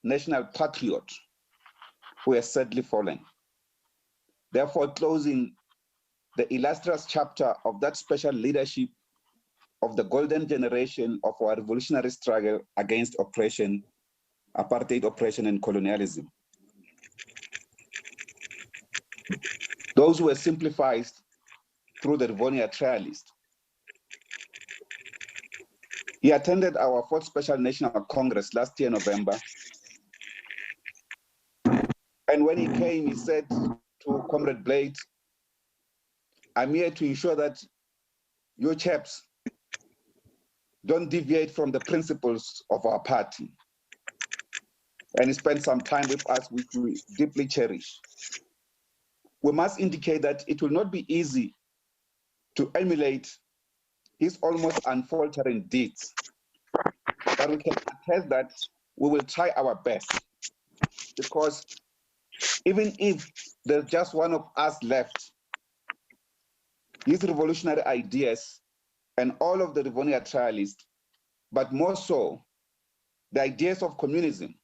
national patriot who has sadly fallen. Therefore, closing the illustrious chapter of that special leadership of the golden generation of our revolutionary struggle against oppression, apartheid oppression and colonialism. Those who were simplified through the Rivonia trialist. He attended our 4th Special National Congress last year, November. And when he came, he said to Comrade Blade, I'm here to ensure that you chaps don't deviate from the principles of our party. And he spent some time with us, which we deeply cherish. We must indicate that it will not be easy to emulate his almost unfaltering deeds, but we can attest that we will try our best, because even if there's just one of us left, his revolutionary ideas and all of the Rivonia trialists, but more so, the ideas of communism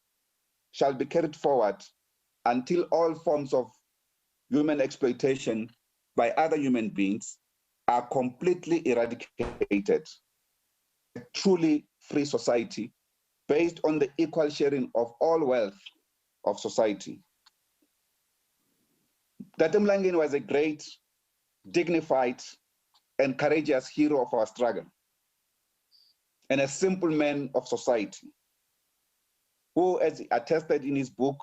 shall be carried forward until all forms of human exploitation by other human beings are completely eradicated. A truly free society based on the equal sharing of all wealth of society. Ntate Mlangeni was a great, dignified, and courageous hero of our struggle, and a simple man of society, who, as he attested in his book,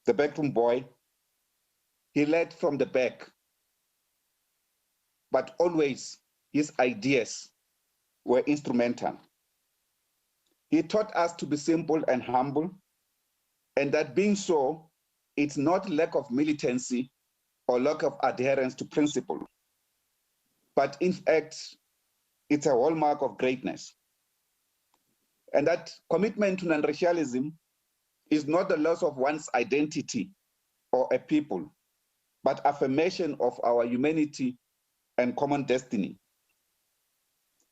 The Backroom Boy, he led from the back, but always his ideas were instrumental. He taught us to be simple and humble, and that being so, it's not lack of militancy or lack of adherence to principle, but in fact, it's a hallmark of greatness. And that commitment to non-racialism is not the loss of one's identity or a people, but affirmation of our humanity and common destiny.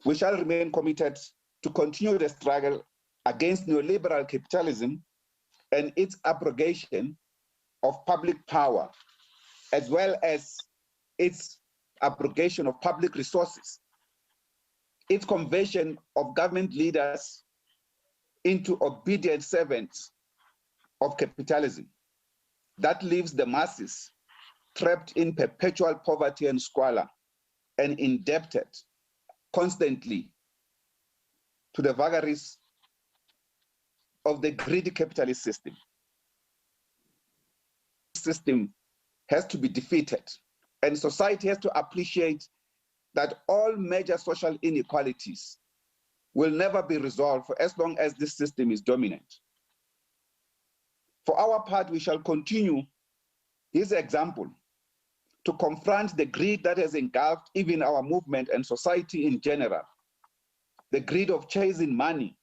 We shall remain committed to continue the struggle against neoliberal capitalism and its abrogation of public power, as well as its abrogation of public resources, its conversion of government leaders into obedient servants of capitalism that leaves the masses trapped in perpetual poverty and squalor and indebted constantly to the vagaries of the greedy capitalist system. This system has to be defeated, and society has to appreciate that all major social inequalities will never be resolved for as long as this system is dominant. For our part, we shall continue his example to confront the greed that has engulfed even our movement and society in general, the greed of chasing money,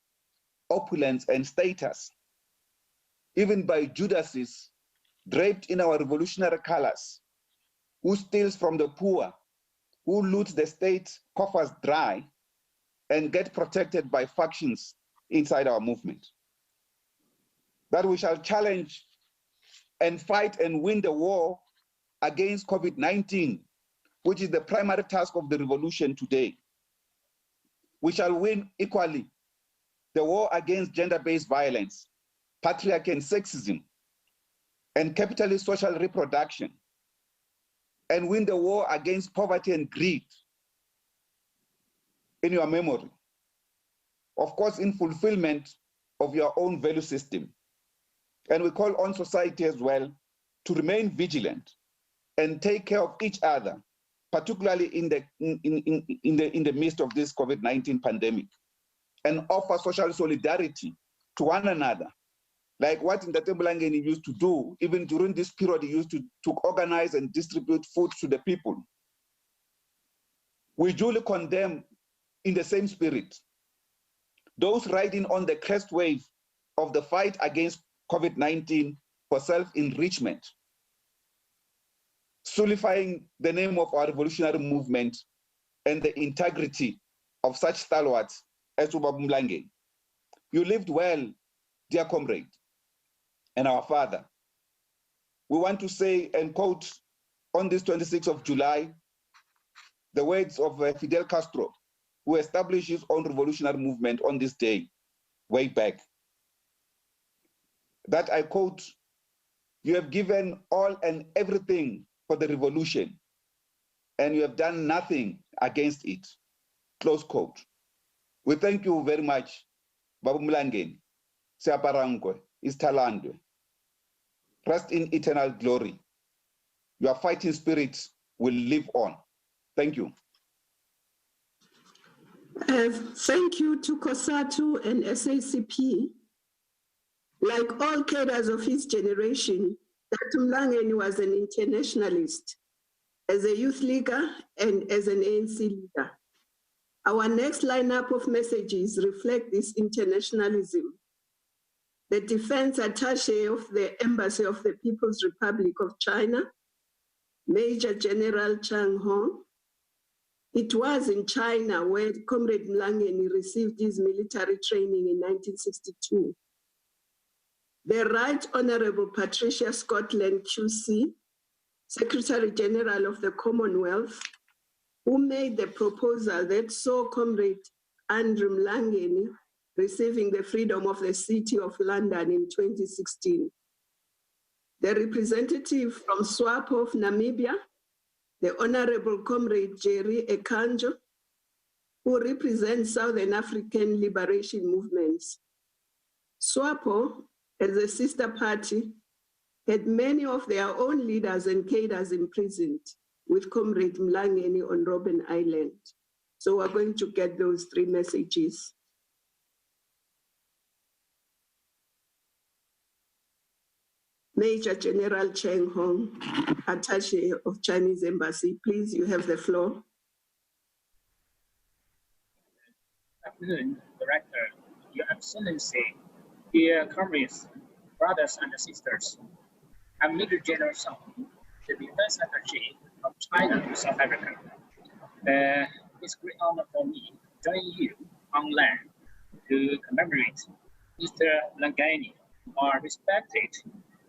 opulence, and status, even by Judases draped in our revolutionary colors, who steals from the poor, who loot the state coffers dry, and get protected by factions inside our movement. That we shall challenge and fight and win the war against COVID-19, which is the primary task of the revolution today. We shall win equally the war against gender-based violence, patriarchy and sexism, and capitalist social reproduction, and win the war against poverty and greed in your memory. Of course, in fulfillment of your own value system. And we call on society as well to remain vigilant and take care of each other, particularly in the midst of this COVID-19 pandemic, and offer social solidarity to one another, like what Ntate Mlangeni used to do. Even during this period, he used to organize and distribute food to the people. We duly condemn, in the same spirit, those riding on the crest wave of the fight against COVID-19 for self-enrichment, solidifying the name of our revolutionary movement and the integrity of such stalwarts as Ubaba Mlangeni. You lived well, dear comrade, and our father. We want to say and quote on this 26th of July, the words of Fidel Castro, who established his own revolutionary movement on this day, way back. That I quote, "You have given all and everything for the revolution, and you have done nothing against it." Close quote. We thank you very much, Babu Mlangeni, Siaparangwe, Istalandwe. Rest in eternal glory. Your fighting spirit will live on. Thank you. Thank you to COSATU and SACP. Like all cadres of his generation, Dr. Mlangeni was an internationalist, as a youth leader and as an ANC leader. Our next lineup of messages reflect this internationalism. The Defense Attaché of the Embassy of the People's Republic of China, Major General Chang Hong. It was in China where Comrade Mlangeni received his military training in 1962. The Right Honorable Patricia Scotland QC, Secretary General of the Commonwealth, who made the proposal that saw Comrade Andrew Mlangeni receiving the freedom of the City of London in 2016. The representative from SWAPO of Namibia, the Honorable Comrade Jerry Ekanjo, who represents Southern African liberation movements. SWAPO, as a sister party, had many of their own leaders and cadres imprisoned, with Comrade Mlangeni on Robben Island. So we're going to get those three messages. Major General Cheng Hong, Attaché of Chinese Embassy, please, you have the floor. Good afternoon, Director, Your Excellency, dear comrades, brothers and sisters. I'm Major General Song, the Defense Attaché of China to South Africa. It's a great honor for me to join you on land to commemorate Mr. Mlangeni, our respected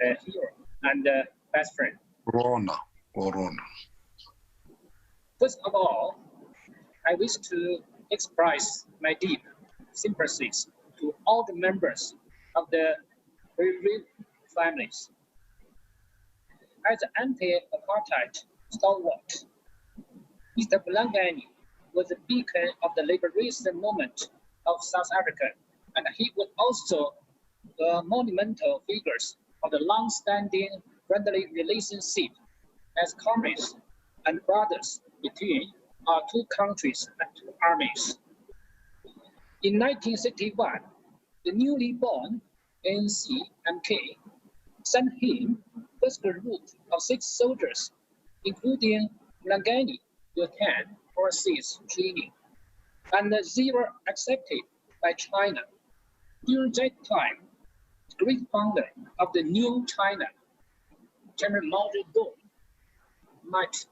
hero and best friend. Corona. First of all, I wish to express my deep sympathies to all the members of the bereaved families. As an anti-apartheid stalwart, Mr. Mlangeni was a beacon of the liberation movement of South Africa, and he was also a monumental figure of the long-standing friendly relationship as comrades and brothers between our two countries and two armies. In 1961, the newly born NCMK sent him first group of 6 soldiers, including Mlangeni, to attend overseas training, and 0 accepted by China. During that time, the great founder of the new China, Chairman Mao Zedong, met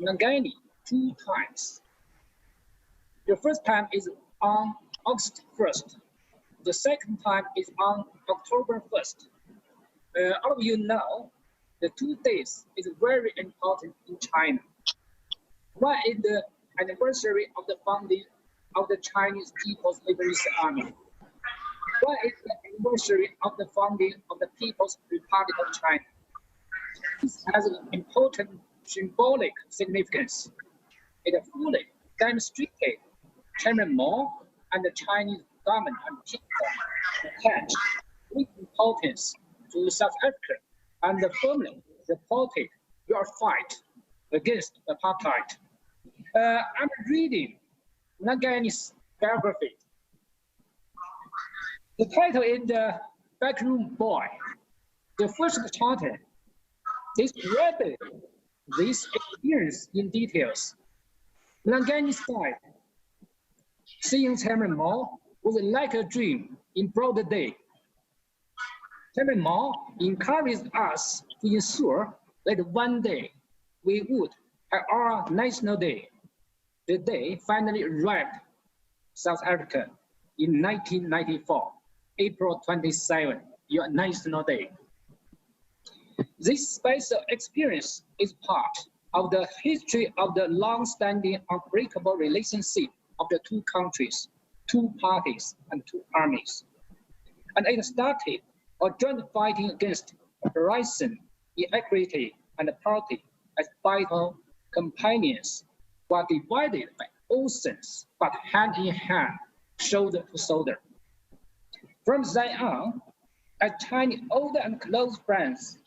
Mlangeni 2 times. The first time is on August 1st. The second time is on October 1st. All of you know, the 2 days is very important in China. One is the anniversary of the founding of the Chinese People's Liberation Army. One is the anniversary of the founding of the People's Republic of China. This has an important symbolic significance. It fully demonstrated Chairman Mao and the Chinese government and people attach great importance to South Africa and firmly supported your fight against apartheid. I'm reading Mlangeni's biography. The title is The Backroom Boy. The first chapter describes this experience in details. Mlangeni said, seeing Chairman Mao was like a dream in broad day. Chairman Mao encouraged us to ensure that one day we would have our National Day. The day finally arrived South Africa in 1994, April 27, your National Day. This special experience is part of the history of the long-standing unbreakable relationship of the 2 countries, 2 parties, and 2 armies. And it started a joint fighting against oppression, inequality, and poverty as vital companions, were divided by oceans, but hand in hand, shoulder to shoulder. From then on, as Chinese older and close friends,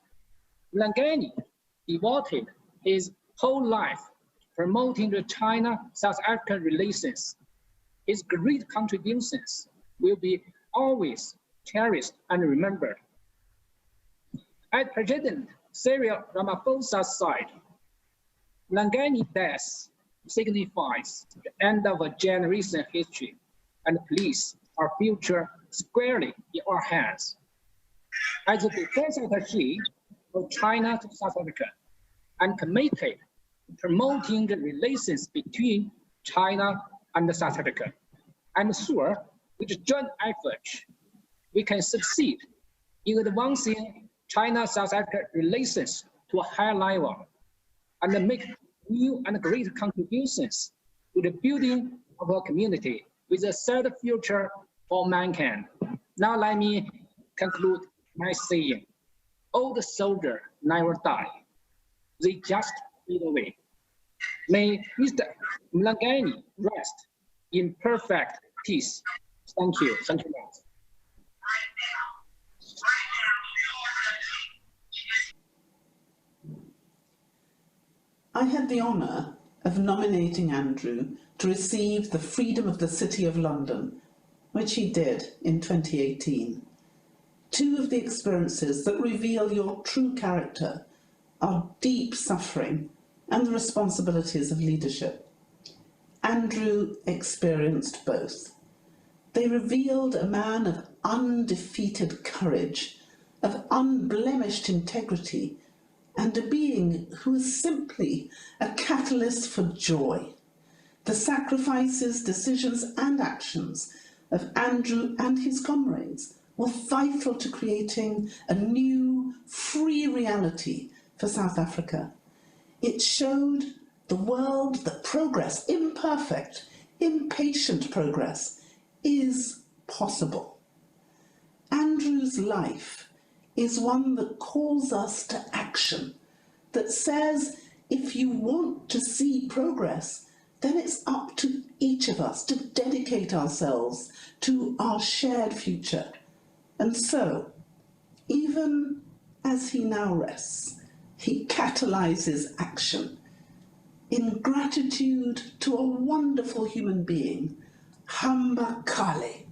Mlangeni devoted his whole life promoting the China-South African relations. His great contributions will be always cherished and remembered. At President Cyril Ramaphosa's side, Mlangeni's death signifies the end of a generation history, and please our future squarely in our hands. As the defense attaché of China to South Africa, I'm committed to promoting the relations between China and South Africa. I'm sure with joint efforts, we can succeed in advancing China-South Africa relations to a higher level and make new and great contributions to the building of a community with a shared future for mankind. Now let me conclude my saying. Old soldiers never die. They just fade away. May Mr. Mlangeni rest in perfect peace. Thank you. Thank you. I had the honour of nominating Andrew to receive the Freedom of the City of London, which he did in 2018. 2 of the experiences that reveal your true character are deep suffering and the responsibilities of leadership. Andrew experienced both. They revealed a man of undefeated courage, of unblemished integrity, and a being who is simply a catalyst for joy. The sacrifices, decisions, and actions of Andrew and his comrades were vital to creating a new, free reality for South Africa. It showed the world that progress, imperfect, impatient progress, is possible. Andrew's life is one that calls us to action, that says if you want to see progress, then it's up to each of us to dedicate ourselves to our shared future. And so, even as he now rests, he catalyzes action. In gratitude to a wonderful human being, Hamba Kale.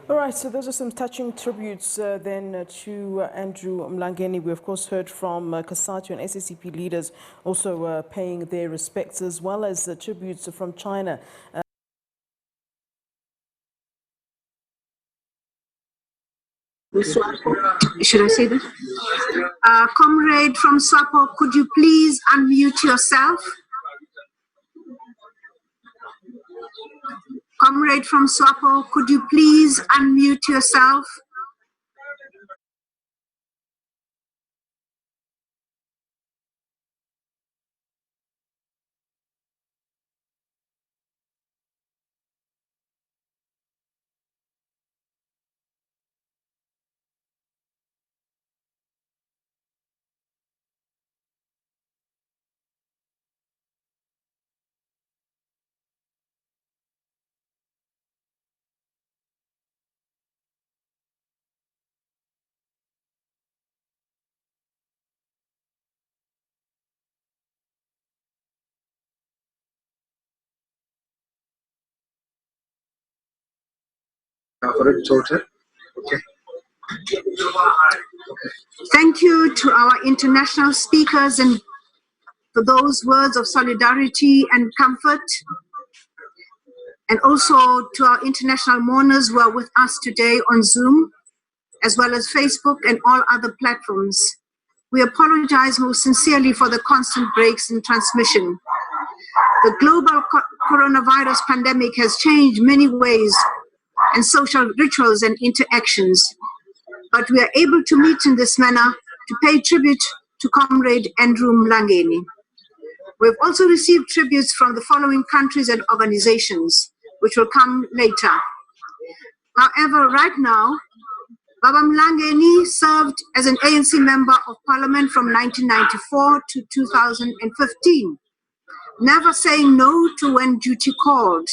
All right, so those are some touching tributes then to Andrew Mlangeni. We, of course, heard from COSATU and SACP leaders also paying their respects, as well as tributes from China. Should I say this? Comrade from SWAPO, could you please unmute yourself? Comrade from SWAPO, could you please unmute yourself? Thank you to our international speakers and for those words of solidarity and comfort, and also to our international mourners who are with us today on Zoom, as well as Facebook and all other platforms. We apologize most sincerely for the constant breaks in transmission. The global coronavirus pandemic has changed many ways and social rituals and interactions, but we are able to meet in this manner to pay tribute to Comrade Andrew Mlangeni. We've also received tributes from the following countries and organizations, which will come later. However, right now, Baba Mlangeni served as an ANC Member of Parliament from 1994 to 2015, never saying no to when duty called.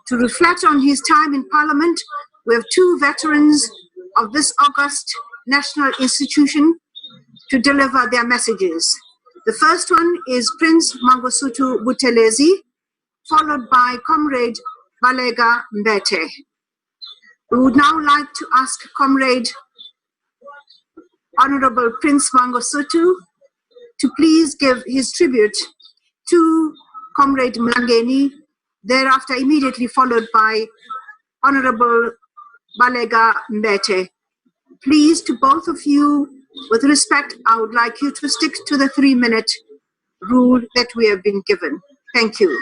To reflect on his time in Parliament, we have two veterans of this august national institution to deliver their messages. The first one is Prince Mangosuthu Buthelezi, followed by Comrade Balega Ntate. We would now like to ask Comrade Honorable Prince Mangosuthu to please give his tribute to Comrade Mlangeni, thereafter immediately followed by Honorable Balega Ntate. Please, to both of you, with respect, I would like you to stick to the 3-minute rule that we have been given. Thank you.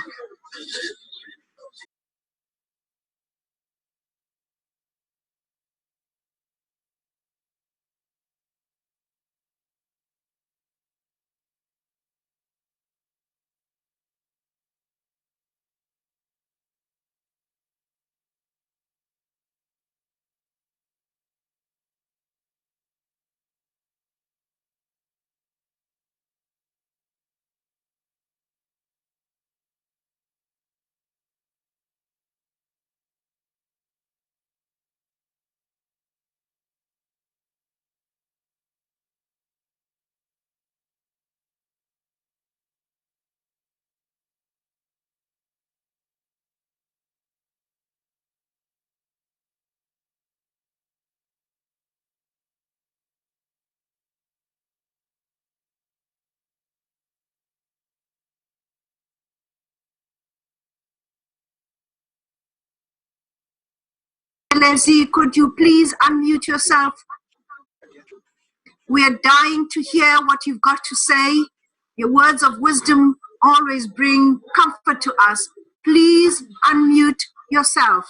Excellency, could you please unmute yourself? We are dying to hear what you've got to say. Your words of wisdom always bring comfort to us. Please unmute yourself.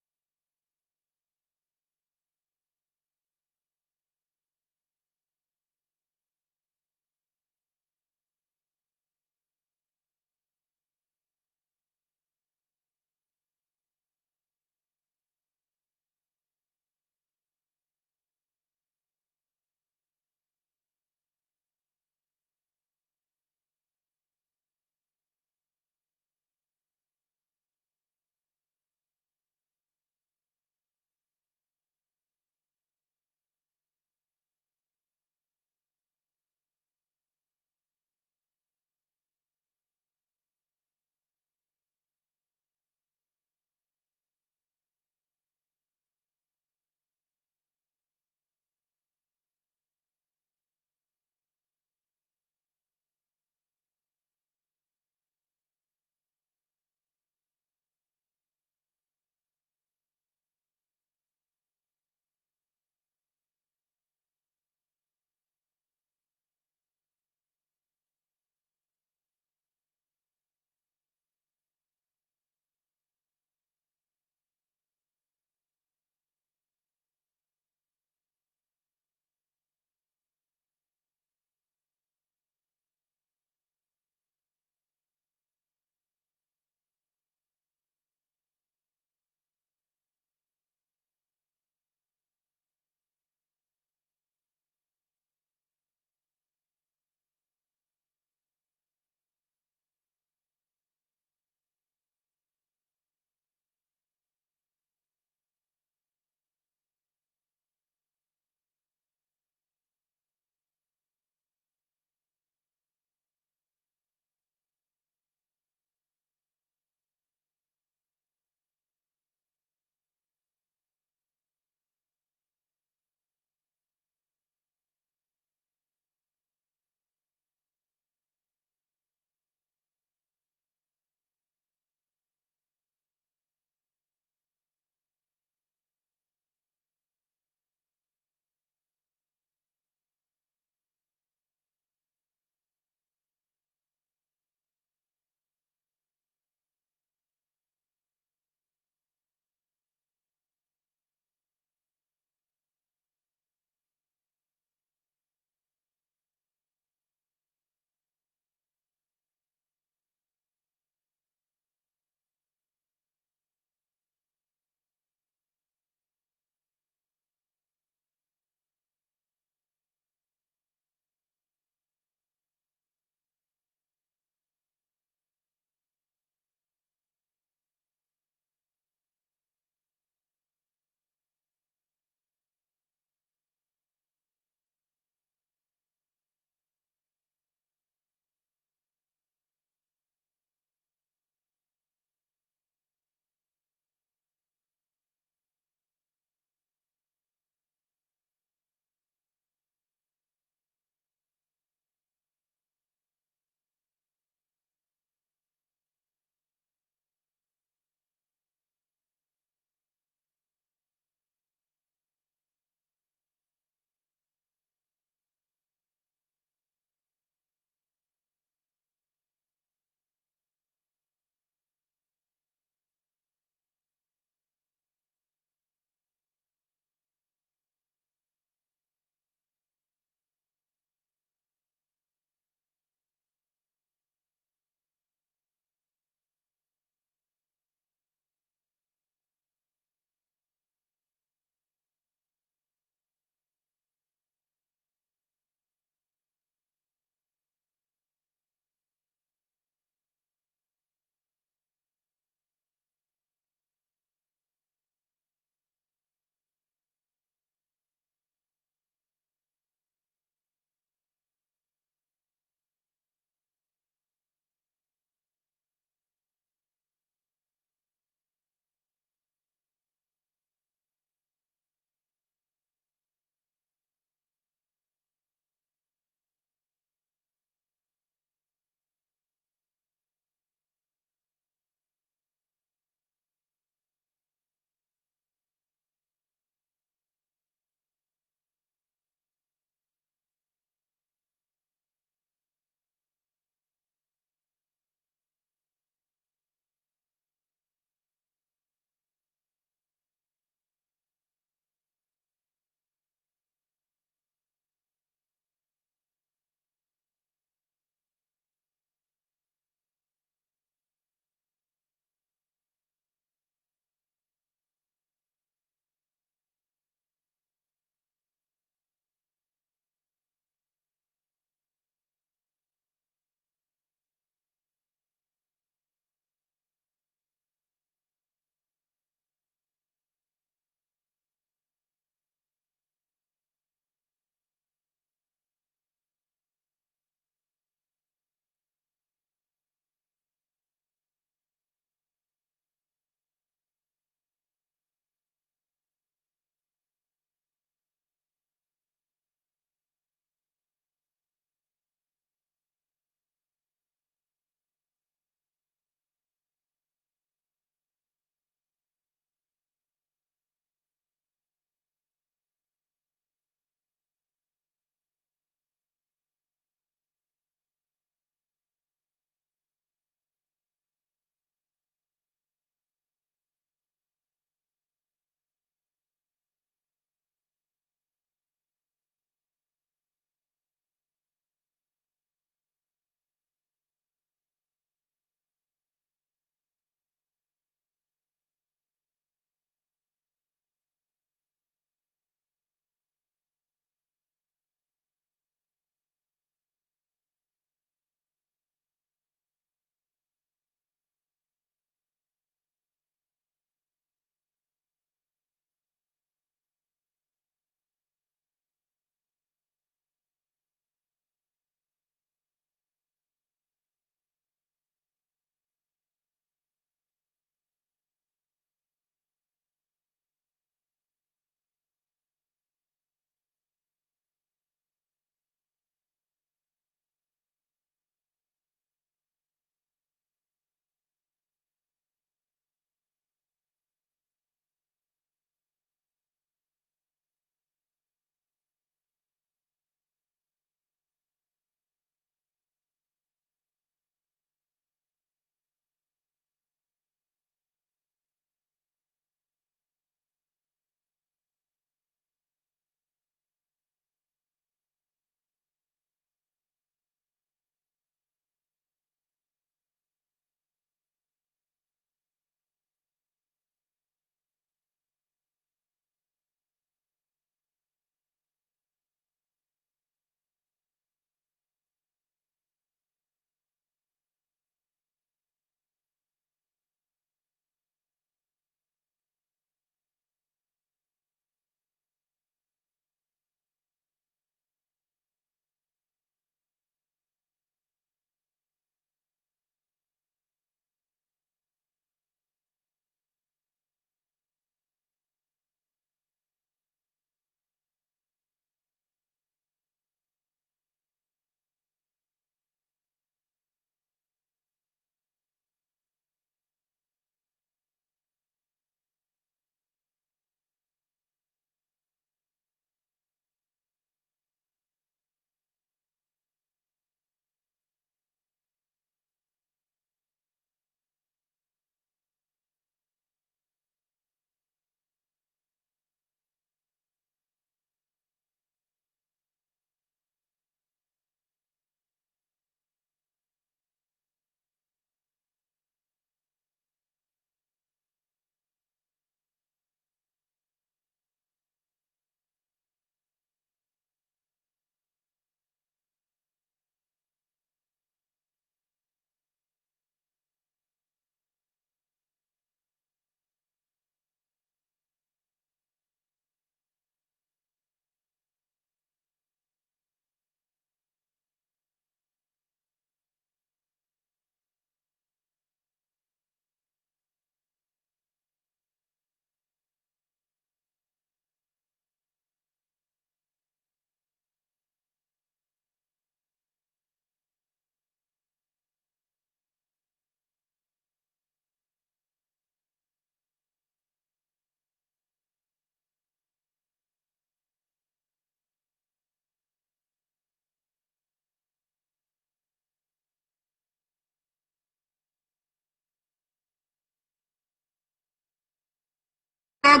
Can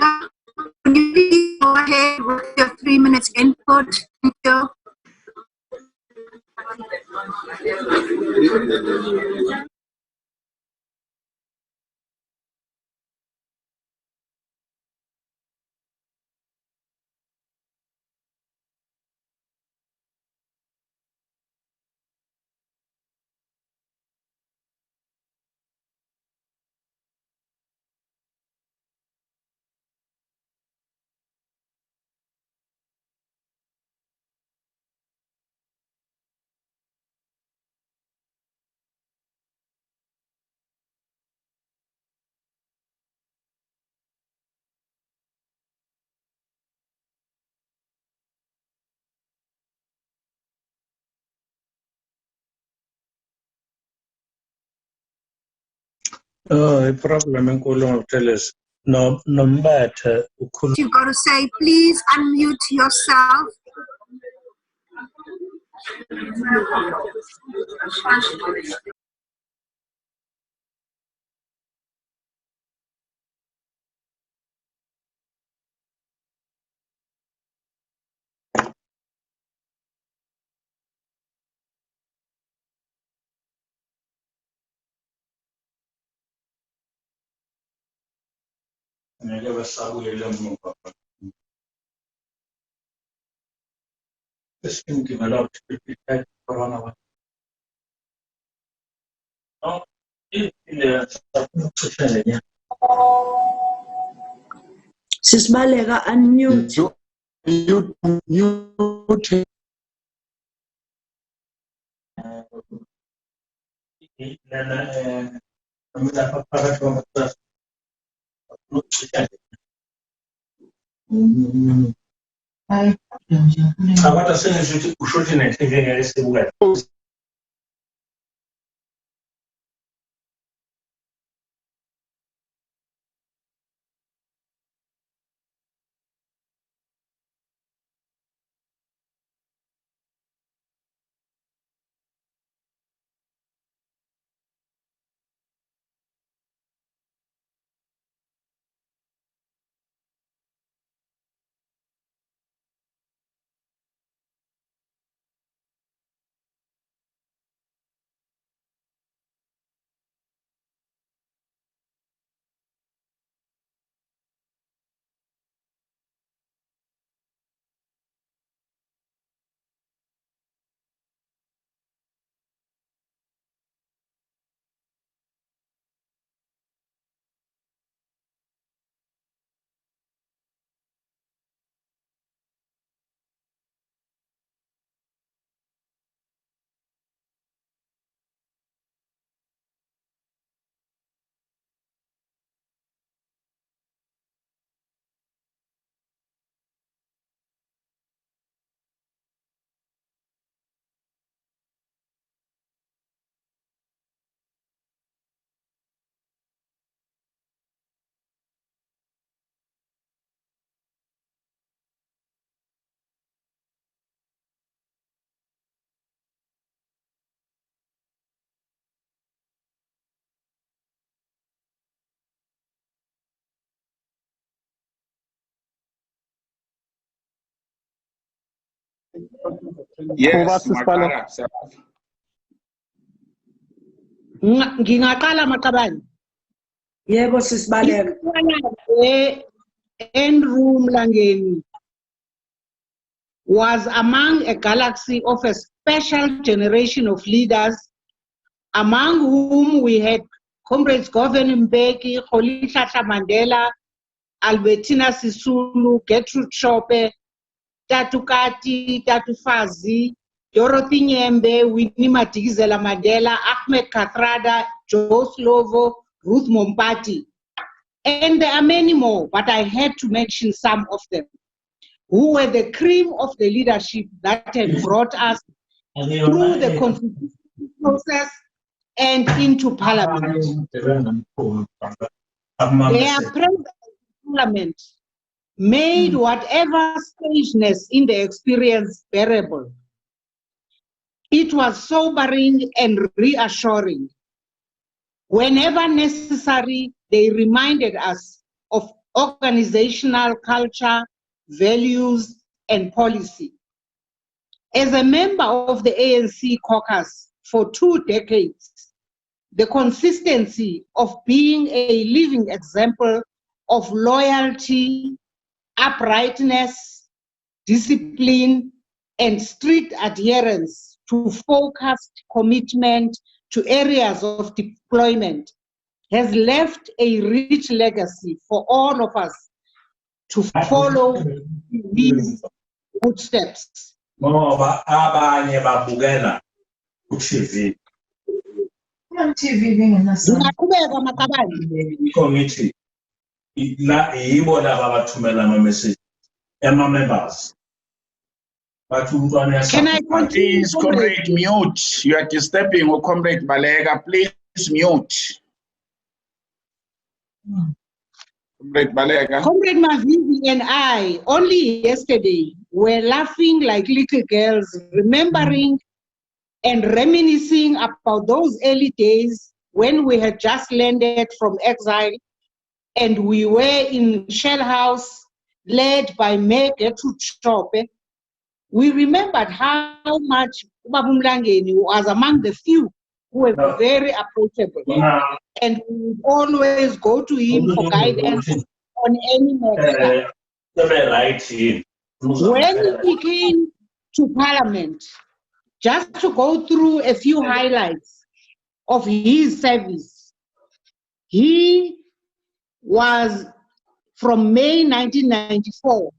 you please go ahead with your 3 minutes input? Thank you. The problem in Kolong tell us no matter You've got to say, please unmute yourself. this can develop to protect coronavirus. Sisbalega unmute. Mute. Yes, Makara. Ngingaqala maqabane. Yebo sisibalega. Andrew Mlangeni was among a galaxy of a special generation of leaders, among whom we had Comrades Govan Mbeki, Rolihlahla Mandela, Albertina Sisulu, Gertrude Chope, Tatu Kati, Tatu Fazi, Dorothy Nyembe, Winnie Madikizela Mandela, Ahmed Kathrada, Joe Slovo, Ruth Mompati. And there are many more, but I had to mention some of them, who were the cream of the leadership that had brought us through the constitutional process and into parliament. Their presence in parliament made whatever strangeness in the experience bearable. It was sobering and reassuring. Whenever necessary, they reminded us of organizational culture, values, and policy. As a member of the ANC caucus for 2 decades, the consistency of being a living example of loyalty, uprightness, discipline, and strict adherence to focused commitment to areas of deployment has left a rich legacy for all of us to follow these footsteps. Abanye babukela ku-TV. Ngiyaqhubeka Makabane. I-committee yibo laba abathumela ama-message ama-members. Can I continue? Please, comrade, mute. You are disturbing Comrade Balega. Please mute. Comrade Balega. Comrade Mavivi and I, only yesterday, were laughing like little girls, remembering and reminiscing about those early days when we had just landed from exile and we were in Shell House, led by Mayor Gertrude Chope. We remembered how much Babu Mlangeni was among the few who were very approachable. And we would always go to him for guidance on any matter. When he came to Parliament, just to go through a few highlights of his service, he was from May 1994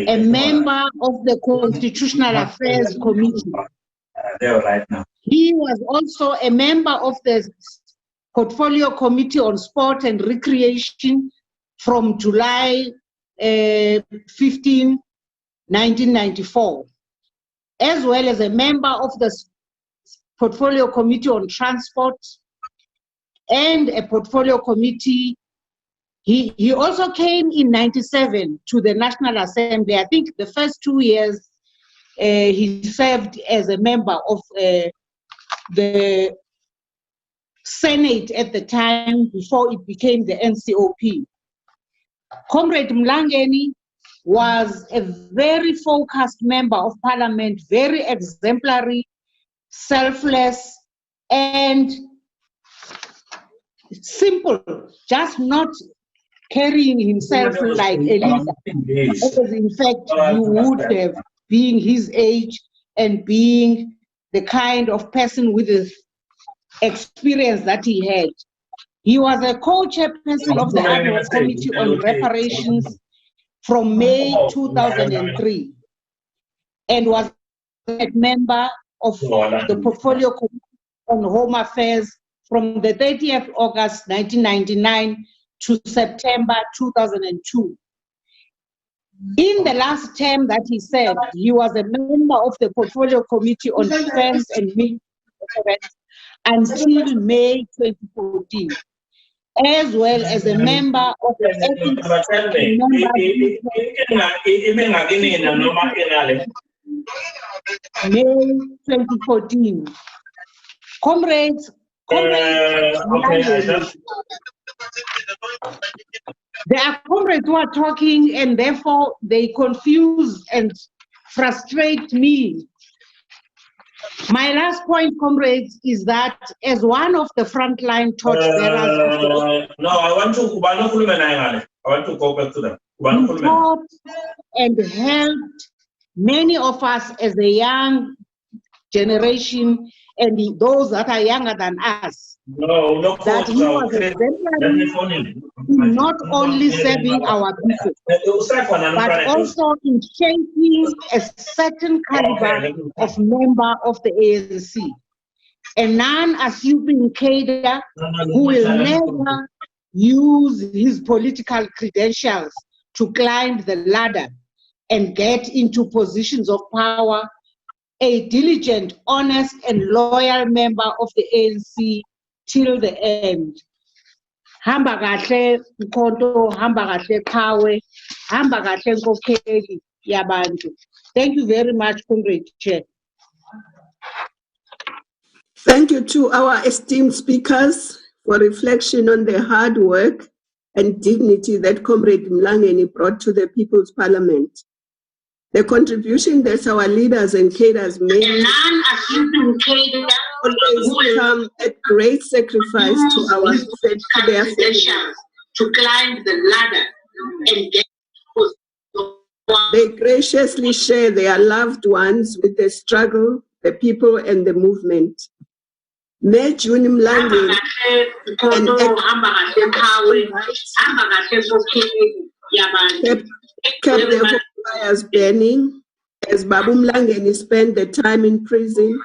a member of the Constitutional Affairs Committee. He was also a member of the Portfolio Committee on Sport and Recreation from July 15, 1994, as well as a member of the Portfolio Committee on Transport and a Portfolio Committee. He also came in 97 to the National Assembly. I think the first 2 years he served as a member of the Senate at the time before it became the NCOP. Comrade Mlangeni was a very focused member of Parliament, very exemplary, selfless, and simple, just not carrying himself like a leader, because in fact you would have, being his age and being the kind of person with the experience that he had. He was a co-chairperson of the Ad Hoc Committee on Reparations from May 2003 and was a member of the Portfolio Committee on Home Affairs from the 30th August 1999 to September 2002. In the last term that he served, he was a member of the Portfolio Committee on Defense and Military Affairs until May 2014, as well as a member of the May 2014. Comrades, there are comrades who are talking and therefore they confuse and frustrate me. My last point, comrades, is that as one of the frontline torchbearers no, I want to go back to them. he taught and helped many of us as a young generation and those that are younger than us, that he was exemplary in not only serving our people, but also in shaping a certain caliber of member of the ANC, a non-assuming cadre who will never use his political credentials to climb the ladder and get into positions of power, a diligent, honest, and loyal member of the ANC till the end. Hamba kahle Mkhonto, hamba kahle Qhawe, hamba kahle Nkokheli yabantu. Thank you very much, Comrade Chair. Thank you to our esteemed speakers for reflection on their hard work and dignity that Comrade Mlangeni brought to the People's Parliament. The contribution that our leaders and cadres made always come at great sacrifice to their families. To climb the ladder and get. They graciously share their loved ones with the struggle, the people, and the movement. May June Mlangeni kept the fires burning as Babu Mlangeni spent the time in prison,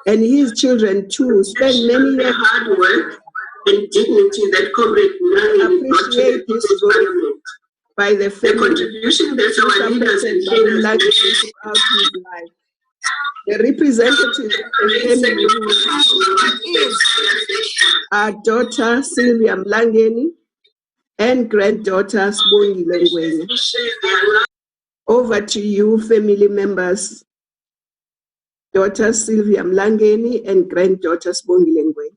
and his children too spent many years hard work and dignity that Comrade Mlangeni brought to the People's Parliament. By the family, contribution that our leaders and cadres made throughout his life. The representatives of the family is our daughter Sylvia Mlangeni and granddaughter Sibongile Ngwenya. Over to you, family members. Daughter Sylvia Mlangeni and granddaughter Sibongile Ngwenya.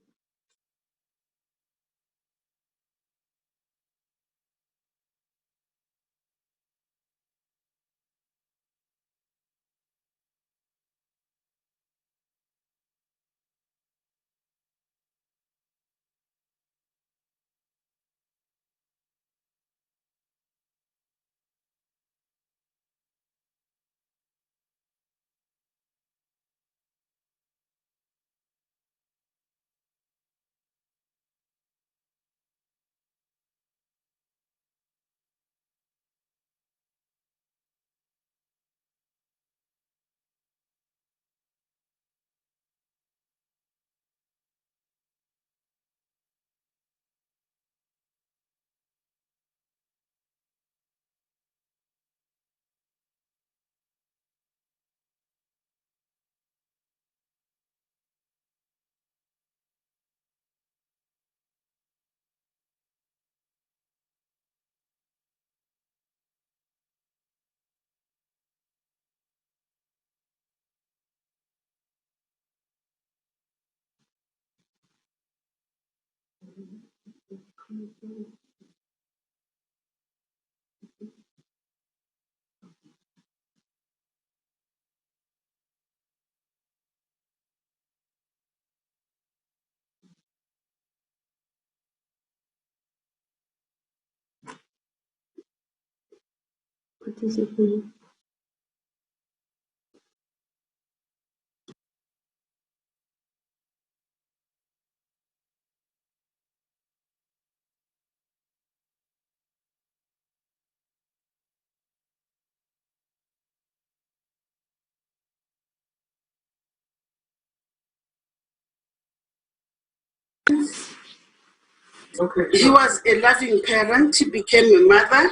He was a loving parent. He became a mother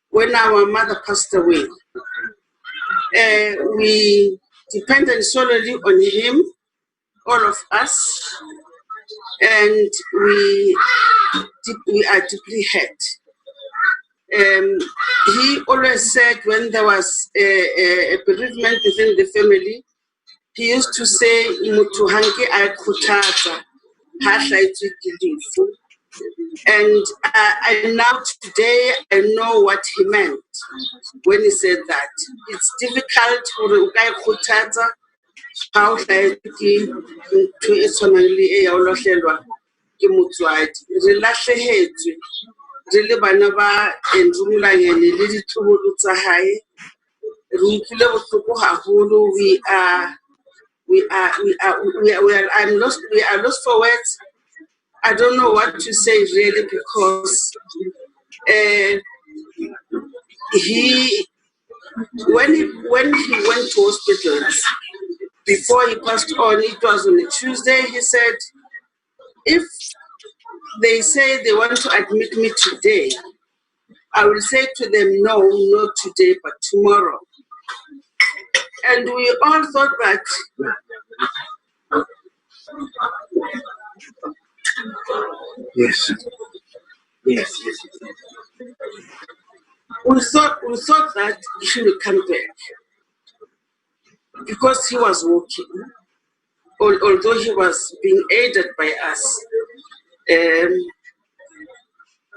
when our mother passed away. We depended solely on him, all of us, and we are deeply hurt. He always said when there was a bereavement within the family, he used to say, "Muthu hanke ayakhuthaza, ha hlahetswe ke lefu." And now today I know what he meant when he said that. It's difficult for a guy khuthaza how to esonally e ya olohlelwa ke motswadi. Re lahlehetswe re le bana ba Andrew Mlangeni le ditloholo tsa hae. Re utlwile bohloko haholo. We are lost for words. I don't know what to say really, because when he went to hospitals before he passed on, it was on a Tuesday. He said, if they say they want to admit me today, I will say to them, no, not today, but tomorrow. And we all thought that yes. We thought that he would come back because he was walking, although he was being aided by us.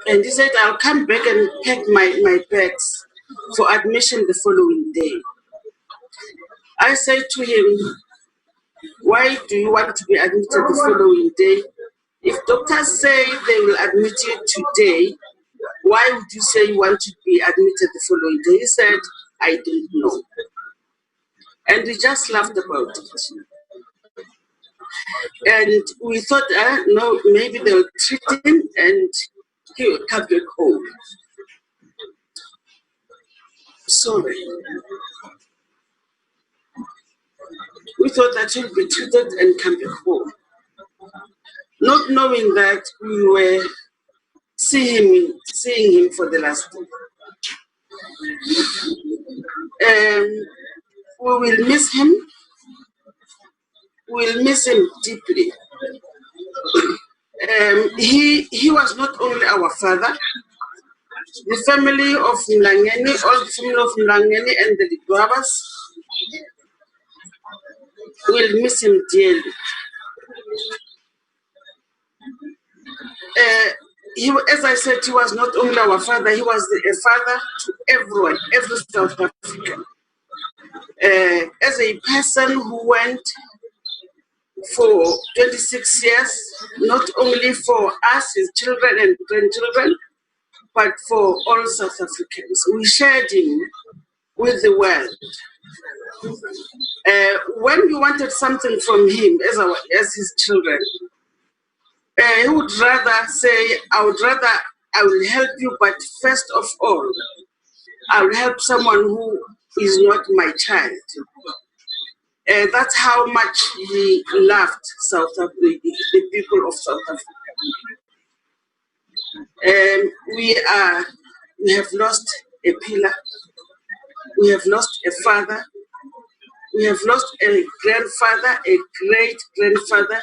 And he said, I'll come back and pack my bags for admission the following day. I said to him, why do you want to be admitted the following day? If doctors say they will admit you today, why would you say you want to be admitted the following day? He said, I don't know. And we just laughed about it. And we thought, no, maybe they'll treat him and he will come back home. Sorry. We thought that he'll be treated and come back home. Not knowing that we were seeing him for the last time. We will miss him. We'll miss him deeply. He was not only our father, the family of Mlangeni, all the family of Mlangeni and the Ligwabas will miss him dearly. As I said, he was not only our father, he was a father to everyone, every South African. As a person who went for 26 years, not only for us, his children and grandchildren, but for all South Africans. We shared him with the world. When we wanted something from him as his children, he would rather say, I will help you, but first of all, I will help someone who is not my child. That's how much he loved South Africa, the people of South Africa. We have lost a pillar. We have lost a father. We have lost a grandfather, a great-grandfather.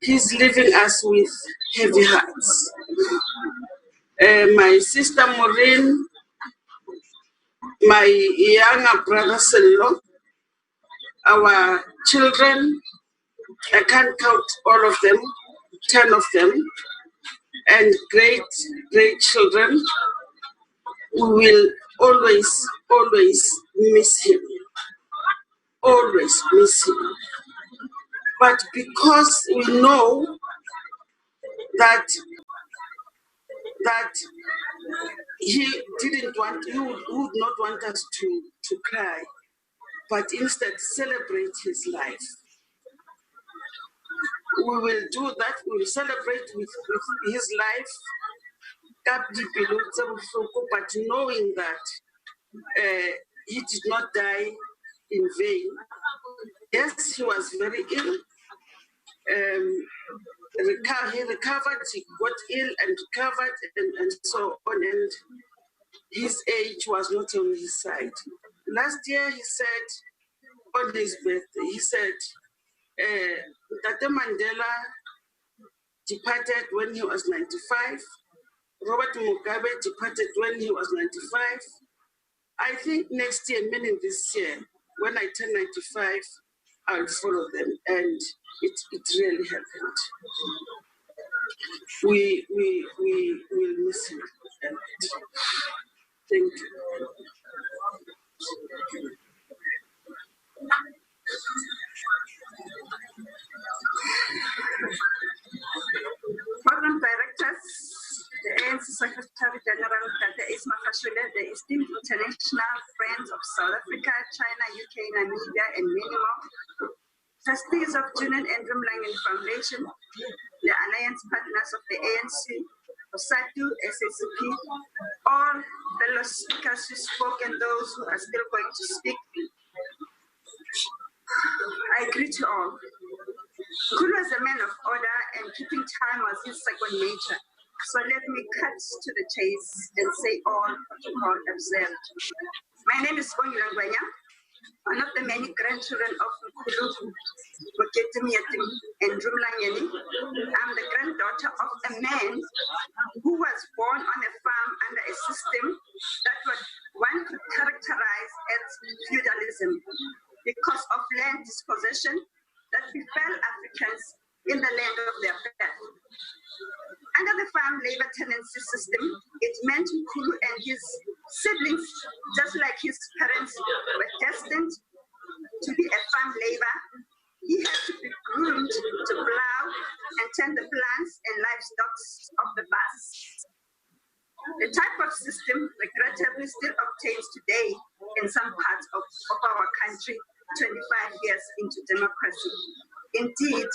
He's leaving us with heavy hearts. My sister Maureen, my younger brother Sello, our children, I can't count all of them, 10 of them, and great children, we will always miss him. Always miss him. But because we know that he would not want us to cry, but instead celebrate his life. We will do that, we will celebrate with his life, but knowing that he did not die in vain. Yes, he was very ill. He recovered, he got ill and recovered and so on, and his age was not on his side. Last year he said, on his birthday, he said, Ntate Mandela departed when he was 95, Robert Mugabe departed when he was 95. I think next year, meaning this year, when I turn 95, I'll follow them, and it really happened. We will miss him. Thank you. Program directors, the ANC Secretary General, Ntate the esteemed international friends of South Africa, China, UK, Namibia, and many more, trustees of Andrew Mlangeni Foundation, the alliance partners of the ANC, Soweto, SABC, all fellow speakers who spoke and those who are still going to speak. I greet you all. Kulu was a man of order and keeping time was his second nature. So let me cut to the chase and say all protocol observed. My name is Rivonia, one of the many grandchildren of Kulu, Andrew Mlangeni. I'm the granddaughter of a man who was born on a farm under a system that one could characterize as feudalism because of land dispossession that befell Africans in the land of their birth. Under the Farm Labor tenancy system, it meant Mkhulu and his siblings, just like his parents, were destined to be a farm labor. He had to be groomed to plow and tend the plants and livestock of the past. The type of system regrettably still obtains today in some parts of our country 25 years into democracy. Indeed,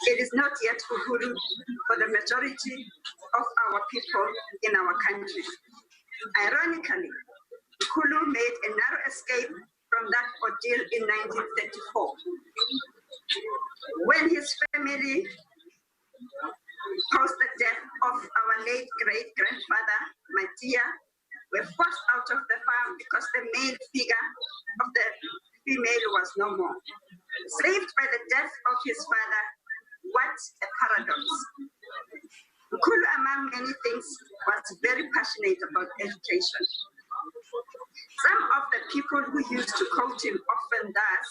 it is not yet uhuru for the majority of our people in our country. Ironically, Mkhulu made a narrow escape from that ordeal in 1934, when his family, post the death of our late great-grandfather, Matia, were forced out of the farm because the male figure of the female was no more. Saved by the death of his father, what a paradox. Mkhulu, among many things, was very passionate about education. Some of the people who used to quote him often thus,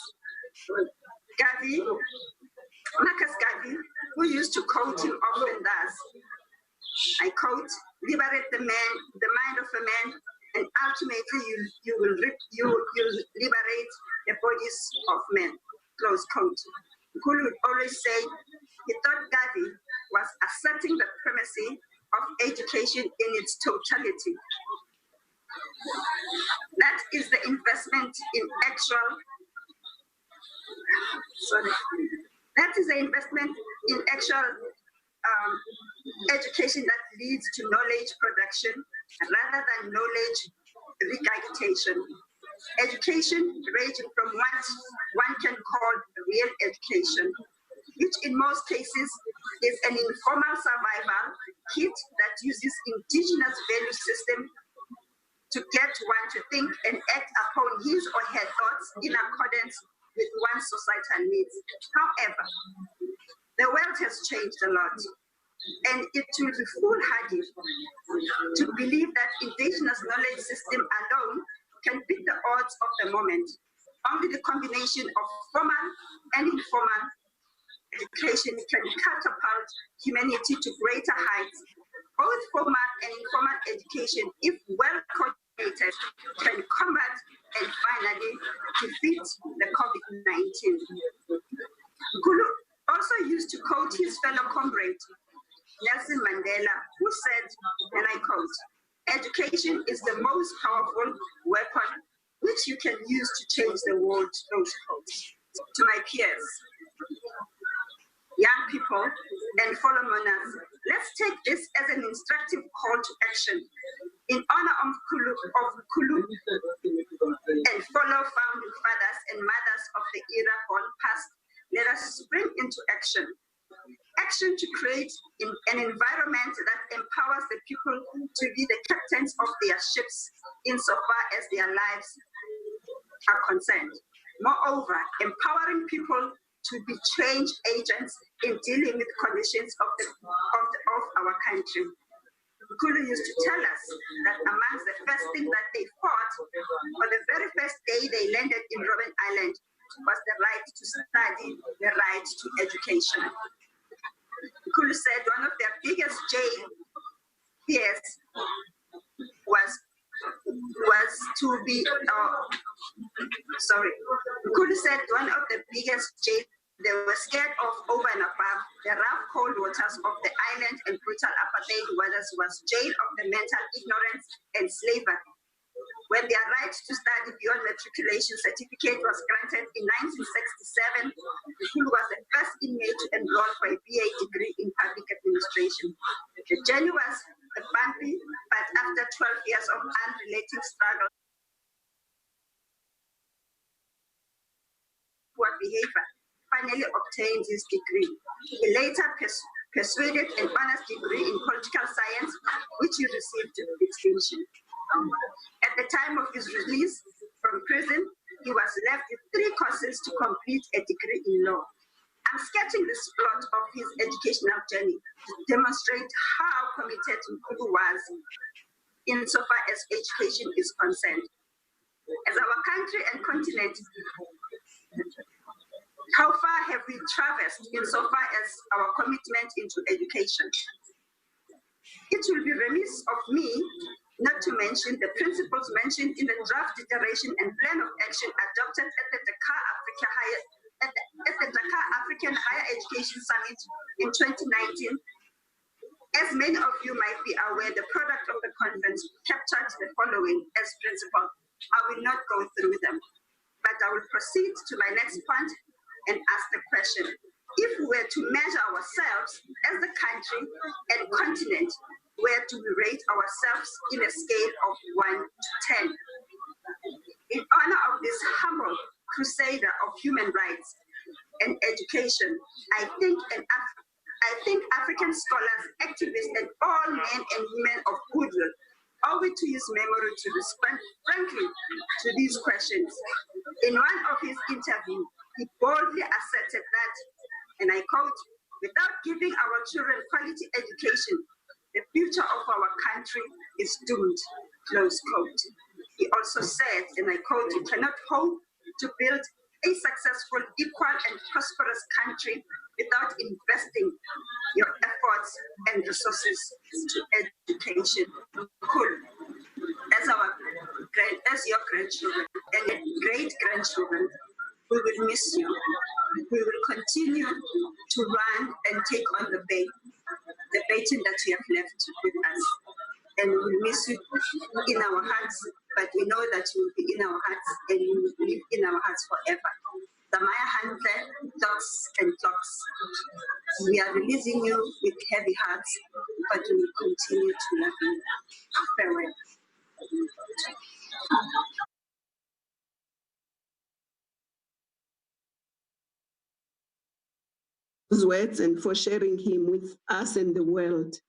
Marcus Garvey, who used to quote him often thus, I quote, "Liberate the mind of a man, and ultimately you will liberate the bodies of men," close quote. Mkhulu would always say he thought Garvey was asserting the primacy of education in its totality. That is the investment in actual education that leads to knowledge production rather than knowledge regurgitation. Education ranging from what one can call real education, which in most cases is an informal survival kit that uses indigenous value system to get one to think and act upon his or her thoughts in accordance with one's societal needs. However, the world has changed a lot, and it will be foolhardy to believe that indigenous knowledge system alone can beat the odds of the moment. Only the combination of formal and informal education can catapult humanity to greater heights. Both formal and informal education, if well coordinated, can combat and finally defeat the COVID-19. Mkhulu also used to quote his fellow comrade, Nelson Mandela, who said, and I quote, "Education is the most powerful weapon which you can use to change the world," close quote. To my peers, young people, and fellow mourners, let's take this as an instructive call to action. In honor of Mkhulu and fellow founding fathers and mothers of the era gone past, let us spring into action. Action to create an environment that empowers the people to be the captains of their ships insofar as their lives are concerned. Moreover, empowering people to be change agents in dealing with conditions of our country. Mkhulu used to tell us that amongst the first thing that they fought on the very first day they landed in Robben Island was the right to study, the right to education. Mkhulu said one of their biggest jail fears was to be, Mkhulu said one of the biggest jail they were scared of over and above the rough cold waters of the island and brutal apartheid weathers was jail of the mental ignorance and slavery. When their right to study beyond matriculation certificate was granted in 1967, Mkhulu was the first inmate to enroll for a BA degree in public administration. The journey was bumpy, but after 12 years of unrelenting struggle, poor behavior, finally obtained his degree. He later persuaded an honors degree in political science, which he received with distinction. At the time of his release from prison, he was left with 3 courses to complete a degree in law. I'm sketching this plot of his educational journey to demonstrate how committed Mkhulu was insofar as education is concerned. As our country and continent, how far have we traversed insofar as our commitment into education? It will be remiss of me not to mention the principles mentioned in the draft declaration and plan of action adopted at the Dakar African Higher Education Summit in 2019. As many of you might be aware, the product of the conference captured the following as principle. I will not go through them, but I will proceed to my next point and ask the question. If we were to measure ourselves as a country and continent, where do we rate ourselves in a scale of 1 to 10? In honor of this humble crusader of human rights and education, I think African scholars, activists, and all men and women of goodwill owe it to his memory to respond frankly to these questions. In one of his interviews, he boldly asserted that, and I quote, "Without giving our children quality education, the future of our country is doomed," close quote. He also said, and I quote, "You cannot hope to build a successful, equal, and prosperous country without investing your efforts and resources to education." Cool. As your grandchildren and great-grandchildren, we will miss you. We will continue to run and take on the baton that you have left with us. And we will miss you in our hearts, but we know that you will be in our hearts and you will live in our hearts forever. The Maya Handler, dogs and clocks. We are releasing you with heavy hearts, but we will continue to love you. Farewell. Those words and for sharing him with us and the world.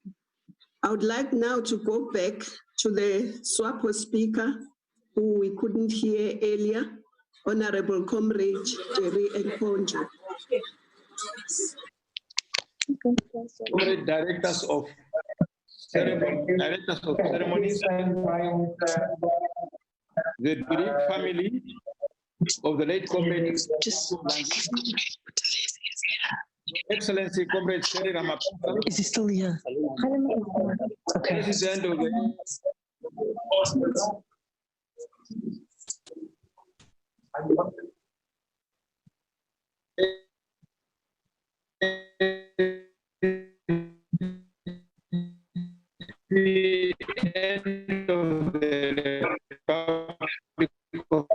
I would like now to go back to the SWAPO speaker, who we couldn't hear earlier, Honorable Comrade Jerry Nkonjo. Directors of ceremonies, the bereaved family of the late comrade, Excellency Comrade Sherry Ramaphosa. Is he still here? Okay. President of the end of the Republic of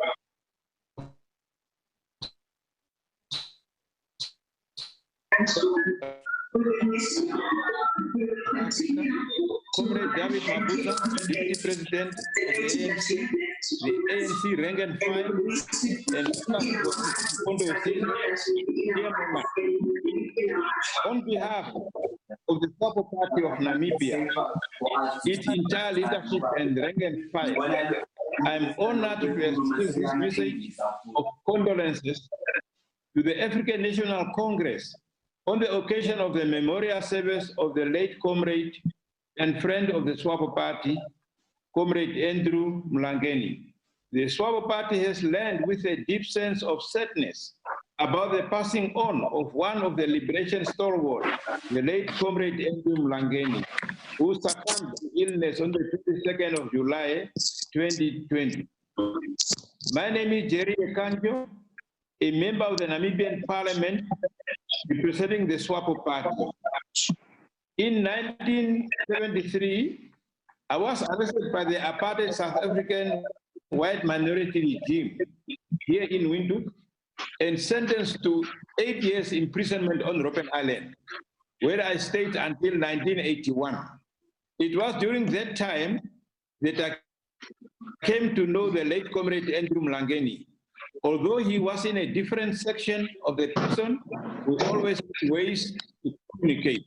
Comrade David Mabuza, Deputy President of the ANC rank and file, and on behalf of the SWAPO Party of Namibia, its entire leadership and rank and file, I am honored to exchange this message of condolences to the African National Congress on the occasion of the memorial service of the late comrade and friend of the SWAPO Party, Comrade Andrew Mlangeni. The SWAPO Party has learned with a deep sense of sadness about the passing on of one of the liberation stalwarts, the late Comrade Andrew Mlangeni, who succumbed to illness on the 22nd of July, 2020. My name is Jerry Nkonjo, a member of the Namibian Parliament, representing the SWAPO Party. In 1973, I was arrested by the apartheid South African white minority regime here in Windhoek and sentenced to 8 years imprisonment on Robben Island, where I stayed until 1981. It was during that time that I came to know the late Comrade Andrew Mlangeni. Although he was in a different section of the prison, we always had ways to communicate.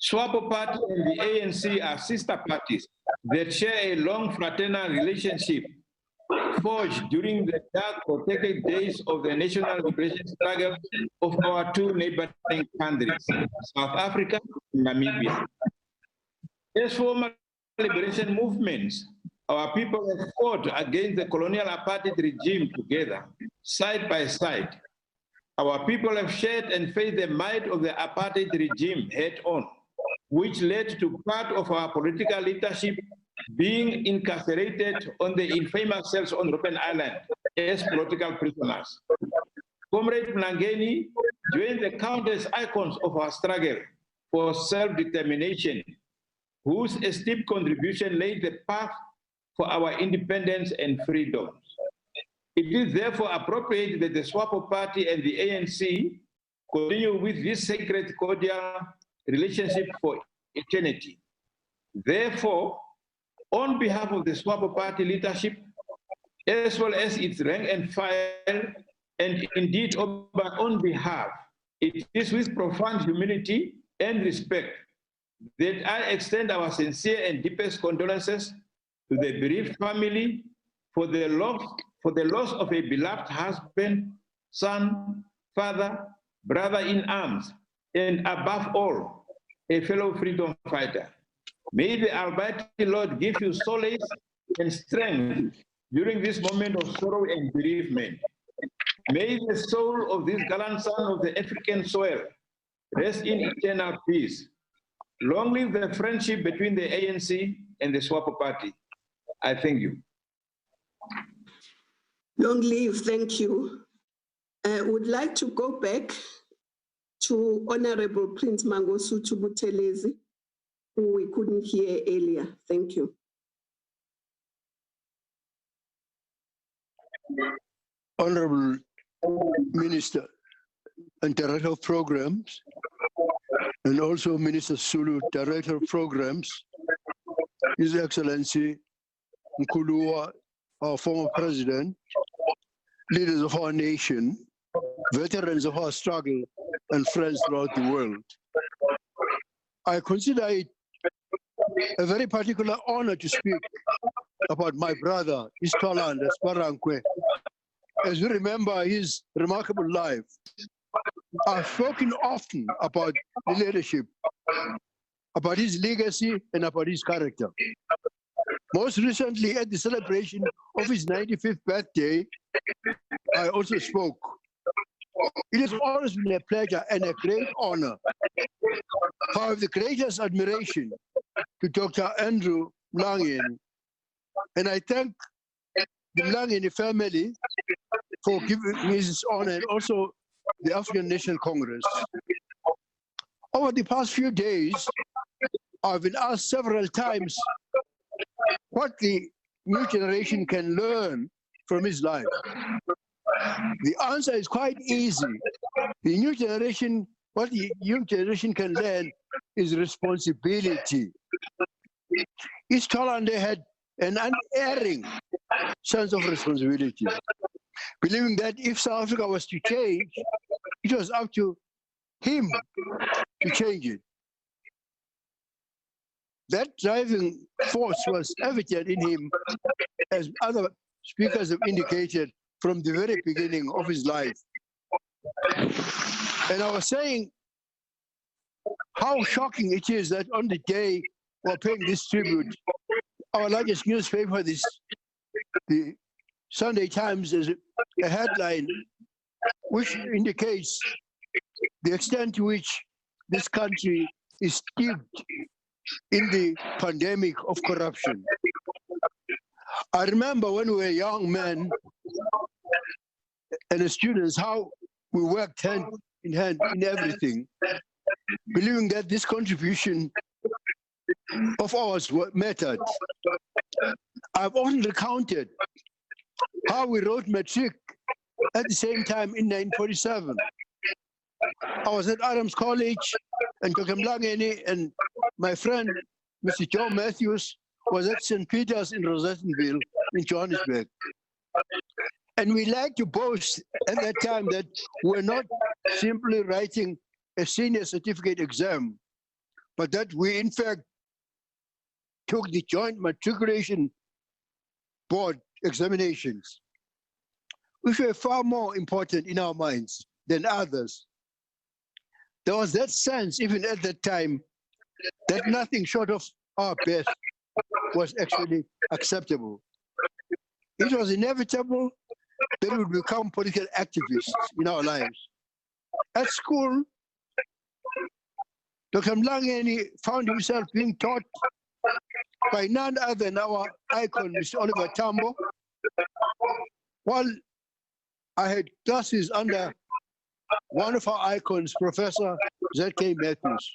SWAPO Party and the ANC are sister parties that share a long fraternal relationship forged during the dark protected days of the national liberation struggle of our two neighboring countries, South Africa and Namibia. As former liberation movements, our people have fought against the colonial apartheid regime together, side by side. Our people have shared and faced the might of the apartheid regime head on. which led to part of our political leadership being incarcerated on the infamous cells on Robben Island as political prisoners. Comrade Mlangeni joined the countless icons of our struggle for self-determination, whose esteemed contribution laid the path for our independence and freedoms. It is therefore appropriate that the SWAPO Party and the ANC continue with this sacred cordial relationship for eternity. Therefore, on behalf of the SWAPO Party leadership, as well as its rank and file, and indeed on behalf, it is with profound humility and respect that I extend our sincere and deepest condolences to the bereaved family for the loss of a beloved husband, son, father, brother in arms, and above all, a fellow freedom fighter. May the Almighty Lord give you solace and strength during this moment of sorrow and bereavement. May the soul of this gallant son of the African soil rest in eternal peace. Long live the friendship between the ANC and the SWAPO Party. I thank you. Long live, thank you. I would like to go back to Honorable Prince Mangosuthu Buthelezi, who we couldn't hear earlier. Thank you. Honorable Minister and Director of Programs, and also Minister Sulu, Director of Programs, His Excellency Nkulua, our former President, leaders of our nation, veterans of our struggle, and friends throughout the world. I consider it a very particular honor to speak about my brother, Istolanda Sparankwe. As we remember his remarkable life, I've spoken often about the leadership, about his legacy, and about his character. Most recently, at the celebration of his 95th birthday, I also spoke. It has always been a pleasure and a great honor. I have the greatest admiration to Dr. Andrew Mlangeni, and I thank the Mlangeni family for giving me this honor, and also the African National Congress. Over the past few days, I've been asked several times what the new generation can learn from his life. The answer is quite easy. The new generation, what the young generation can learn is responsibility. Each Tolande had an unerring sense of responsibility, believing that if South Africa was to change, it was up to him to change it. That driving force was evident in him, as other speakers have indicated, from the very beginning of his life. And I was saying how shocking it is that on the day we're paying this tribute, our largest newspaper, the Sunday Times, has a headline which indicates the extent to which this country is steeped in the pandemic of corruption. I remember when we were young men and students, how we worked hand in hand in everything, believing that this contribution of ours mattered. I've often recounted how we wrote matric at the same time in 1947. I was at Adams College, and Dr. Mlangeni and my friend, Mr. Joe Matthews, was at St. Peter's in Rosettenville in Johannesburg. And we like to boast at that time that we're not simply writing a senior certificate exam, but that we in fact took the joint matriculation board examinations, which were far more important in our minds than others. There was that sense, even at that time, that nothing short of our best was actually acceptable. It was inevitable that we would become political activists in our lives. At school, Dr. Mlangeni found himself being taught by none other than our icon, Mr. Oliver Tambo, while I had classes under one of our icons, Professor Z.K. Matthews.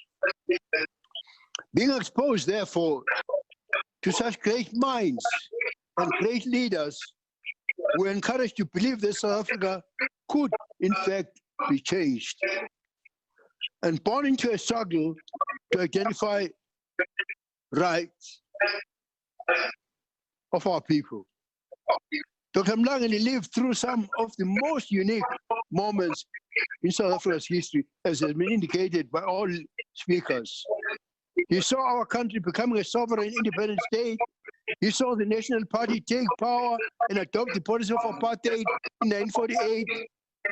Being exposed, therefore, to such great minds and great leaders, we were encouraged to believe that South Africa could, in fact, be changed. And born into a struggle to identify rights of our people. Dr. Mlangeni lived through some of the most unique moments in South Africa's history, as has been indicated by all speakers. He saw our country becoming a sovereign, independent state. He saw the National Party take power and adopt the policy of apartheid in 1948.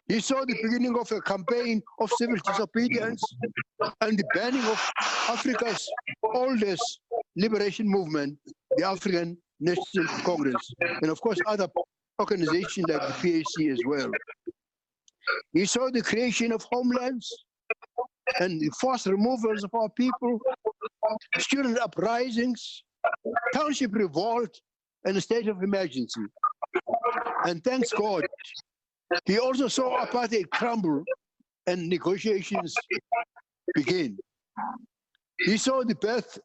He saw the beginning of a campaign of civil disobedience and the banning of Africa's oldest liberation movement, the African National Congress, and of course other organizations like the PAC as well. He saw the creation of homelands and the forced removals of our people, student uprisings, township revolt, and a state of emergency. And thanks God, he also saw apartheid crumble and negotiations begin. He saw the birth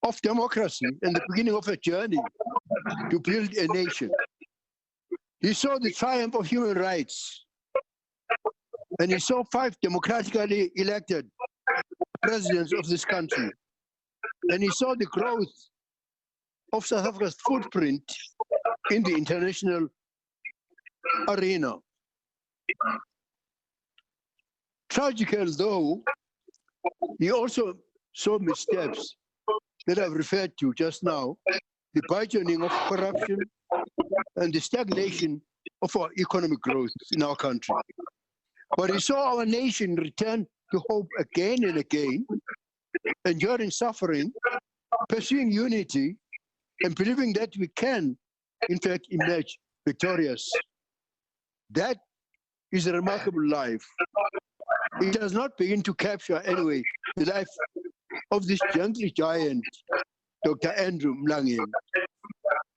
of democracy and the beginning of a journey to build a nation. He saw the triumph of human rights, and he saw 5 democratically elected presidents of this country. And he saw the growth of South Africa's footprint in the international arena. Tragical though, he also saw missteps that I've referred to just now, the burgeoning of corruption and the stagnation of our economic growth in our country. But he saw our nation return to hope again and again, enduring suffering, pursuing unity, and believing that we can, in fact, emerge victorious. That is a remarkable life. It does not begin to capture, anyway, the life of this gentle giant, Dr. Andrew Mlangeni.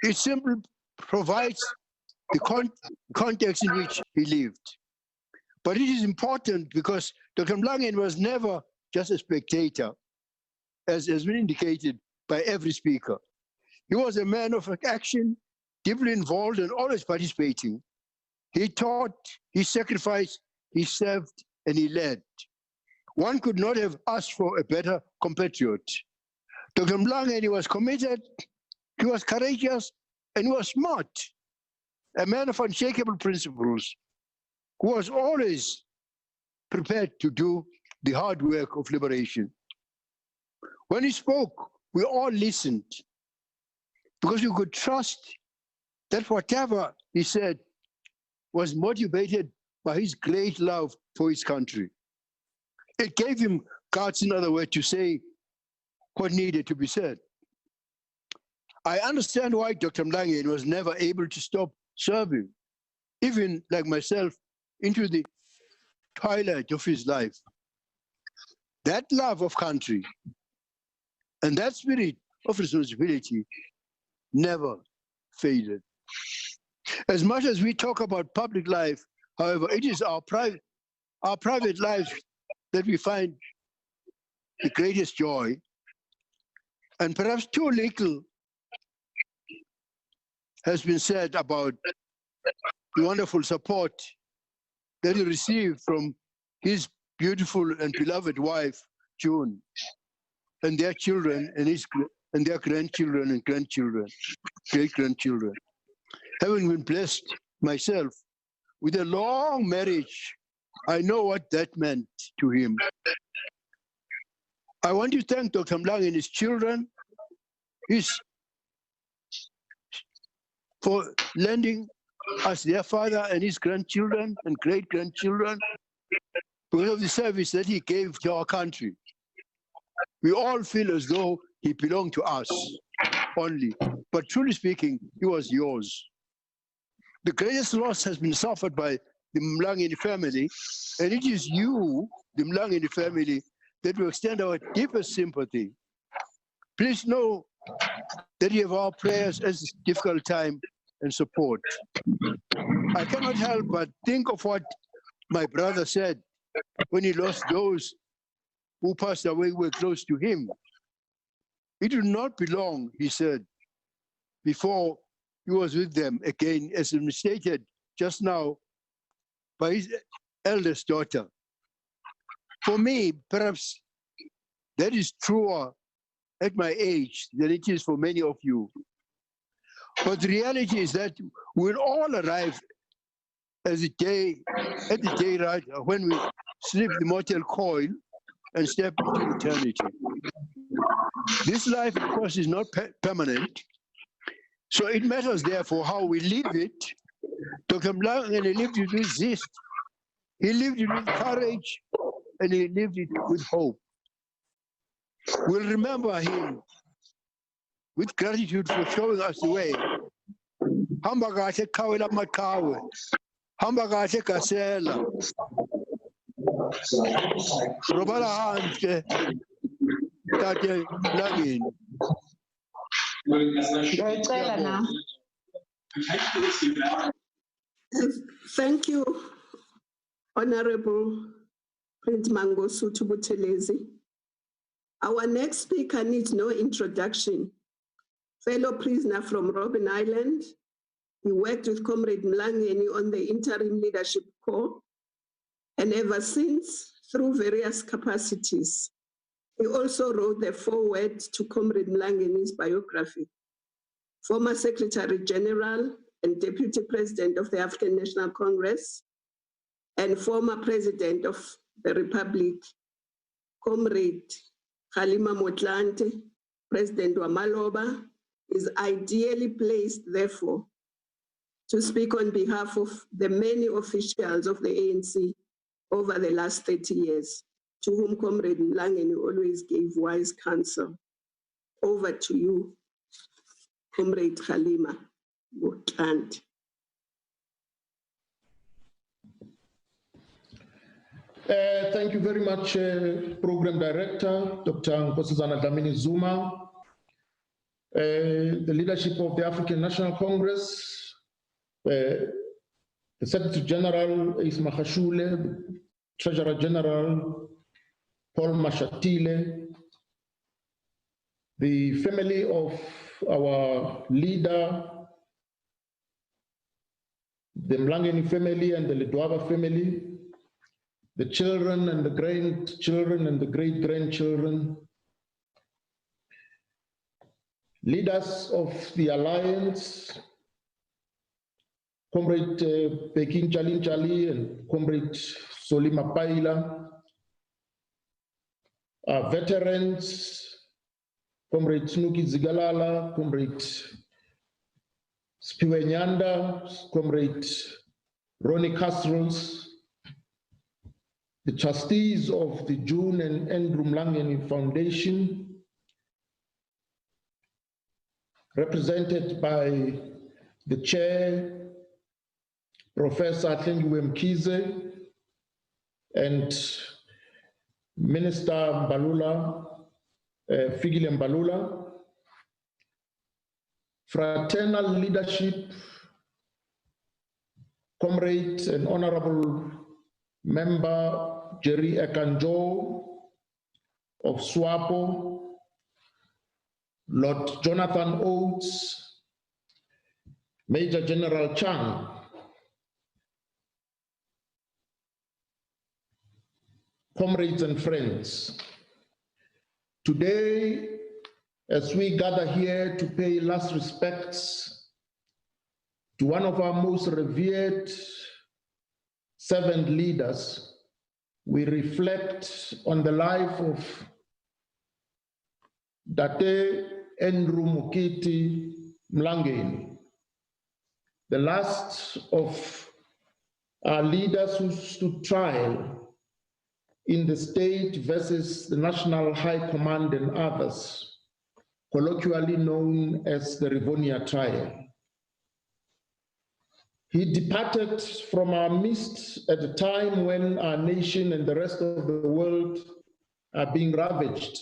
It simply provides the context in which he lived. But it is important because Dr. Mlangeni was never just a spectator, as has been indicated by every speaker. He was a man of action, deeply involved and always participating. He taught, he sacrificed, he served, and he led. One could not have asked for a better compatriot. Dr. Mlangeni was committed, he was courageous, and he was smart, a man of unshakable principles, who was always prepared to do the hard work of liberation. When he spoke, we all listened, because we could trust that whatever he said was motivated by his great love for his country. It gave him guts, in other words, to say what needed to be said. I understand why Dr. Mlangeni was never able to stop serving, even like myself, into the twilight of his life. That love of country and that spirit of responsibility never faded. As much as we talk about public life, however, it is our private lives that we find the greatest joy, and perhaps too little has been said about the wonderful support that he received from his beautiful and beloved wife, June, and their children and their grandchildren and grandchildren, great-grandchildren. Having been blessed myself with a long marriage, I know what that meant to him. I want to thank Dr. Mlangeni and his children for lending us their father and his grandchildren and great-grandchildren because of the service that he gave to our country. We all feel as though he belonged to us only, but truly speaking, he was yours. The greatest loss has been suffered by the Mlangeni family, and it is you, the Mlangeni family, that we extend our deepest sympathy. Please know that you have our prayers at this difficult time and support. I cannot help but think of what my brother said when he lost those who passed away were close to him. It did not be long, he said, before he was with them again, as stated just now by his eldest daughter. For me, perhaps that is truer at my age than it is for many of you. But the reality is that we'll all arrive at the day right when we slip the mortal coil and step into eternity. This life, of course, is not permanent. So it matters, therefore, how we live it. Dr. Mlangeni lived it with zest. He lived it with courage, and he lived it with hope. We'll remember him with gratitude for showing us the way. Hamba kahle khawela maqhawe. Hamba kahle gasela. Robala handle Ntate Mlangeni. Thank you, Honorable Prince Mangosuthu Buthelezi. Our next speaker needs no introduction. Fellow prisoner from Robben Island, he worked with Comrade Mlangeni on the Interim Leadership Corps, and ever since, through various capacities. He also wrote the foreword to Comrade Mlangeni's biography. Former Secretary General and Deputy President of the African National Congress, and former President of the Republic, Comrade Kgalema Motlanthe, President Wamaloba, is ideally placed, therefore, to speak on behalf of the many officials of the ANC over the last 30 years, to whom Comrade Mlangeni always gave wise counsel. Over to you, Comrade Kgalema Motlanthe. Thank you very much, Program Director, Dr. Nkosazana Dlamini Zuma, the leadership of the African National Congress, the Secretary General Isma Khashule, Treasurer General Paul Mashatile, the family of our leader, the Mlangeni family and the Ledwaba family, the children and the grandchildren and the great-grandchildren, leaders of the Alliance, Comrade Peking Chalin Chali and Comrade Solima Paila, veterans, Comrade Snuki Zigalala, Comrade Spiwe Nyanda, Comrade Ronnie Castros, the trustees of the June and Andrew Mlangeni Foundation, represented by the chair, Professor Atlengiwe Mkhize, and Minister Mbalula, Fikile Mbalula, fraternal leadership, comrade and honorable member Jerry Ekanjo of SWAPO, Lord Jonathan Oates, Major General Chang, comrades and friends. Today, as we gather here to pay last respects to one of our most revered servant leaders, we reflect on the life of Ntate Andrew Mlangeni, the last of our leaders who stood trial in the state versus the National High Command and others, colloquially known as the Rivonia trial. He departed from our midst at a time when our nation and the rest of the world are being ravaged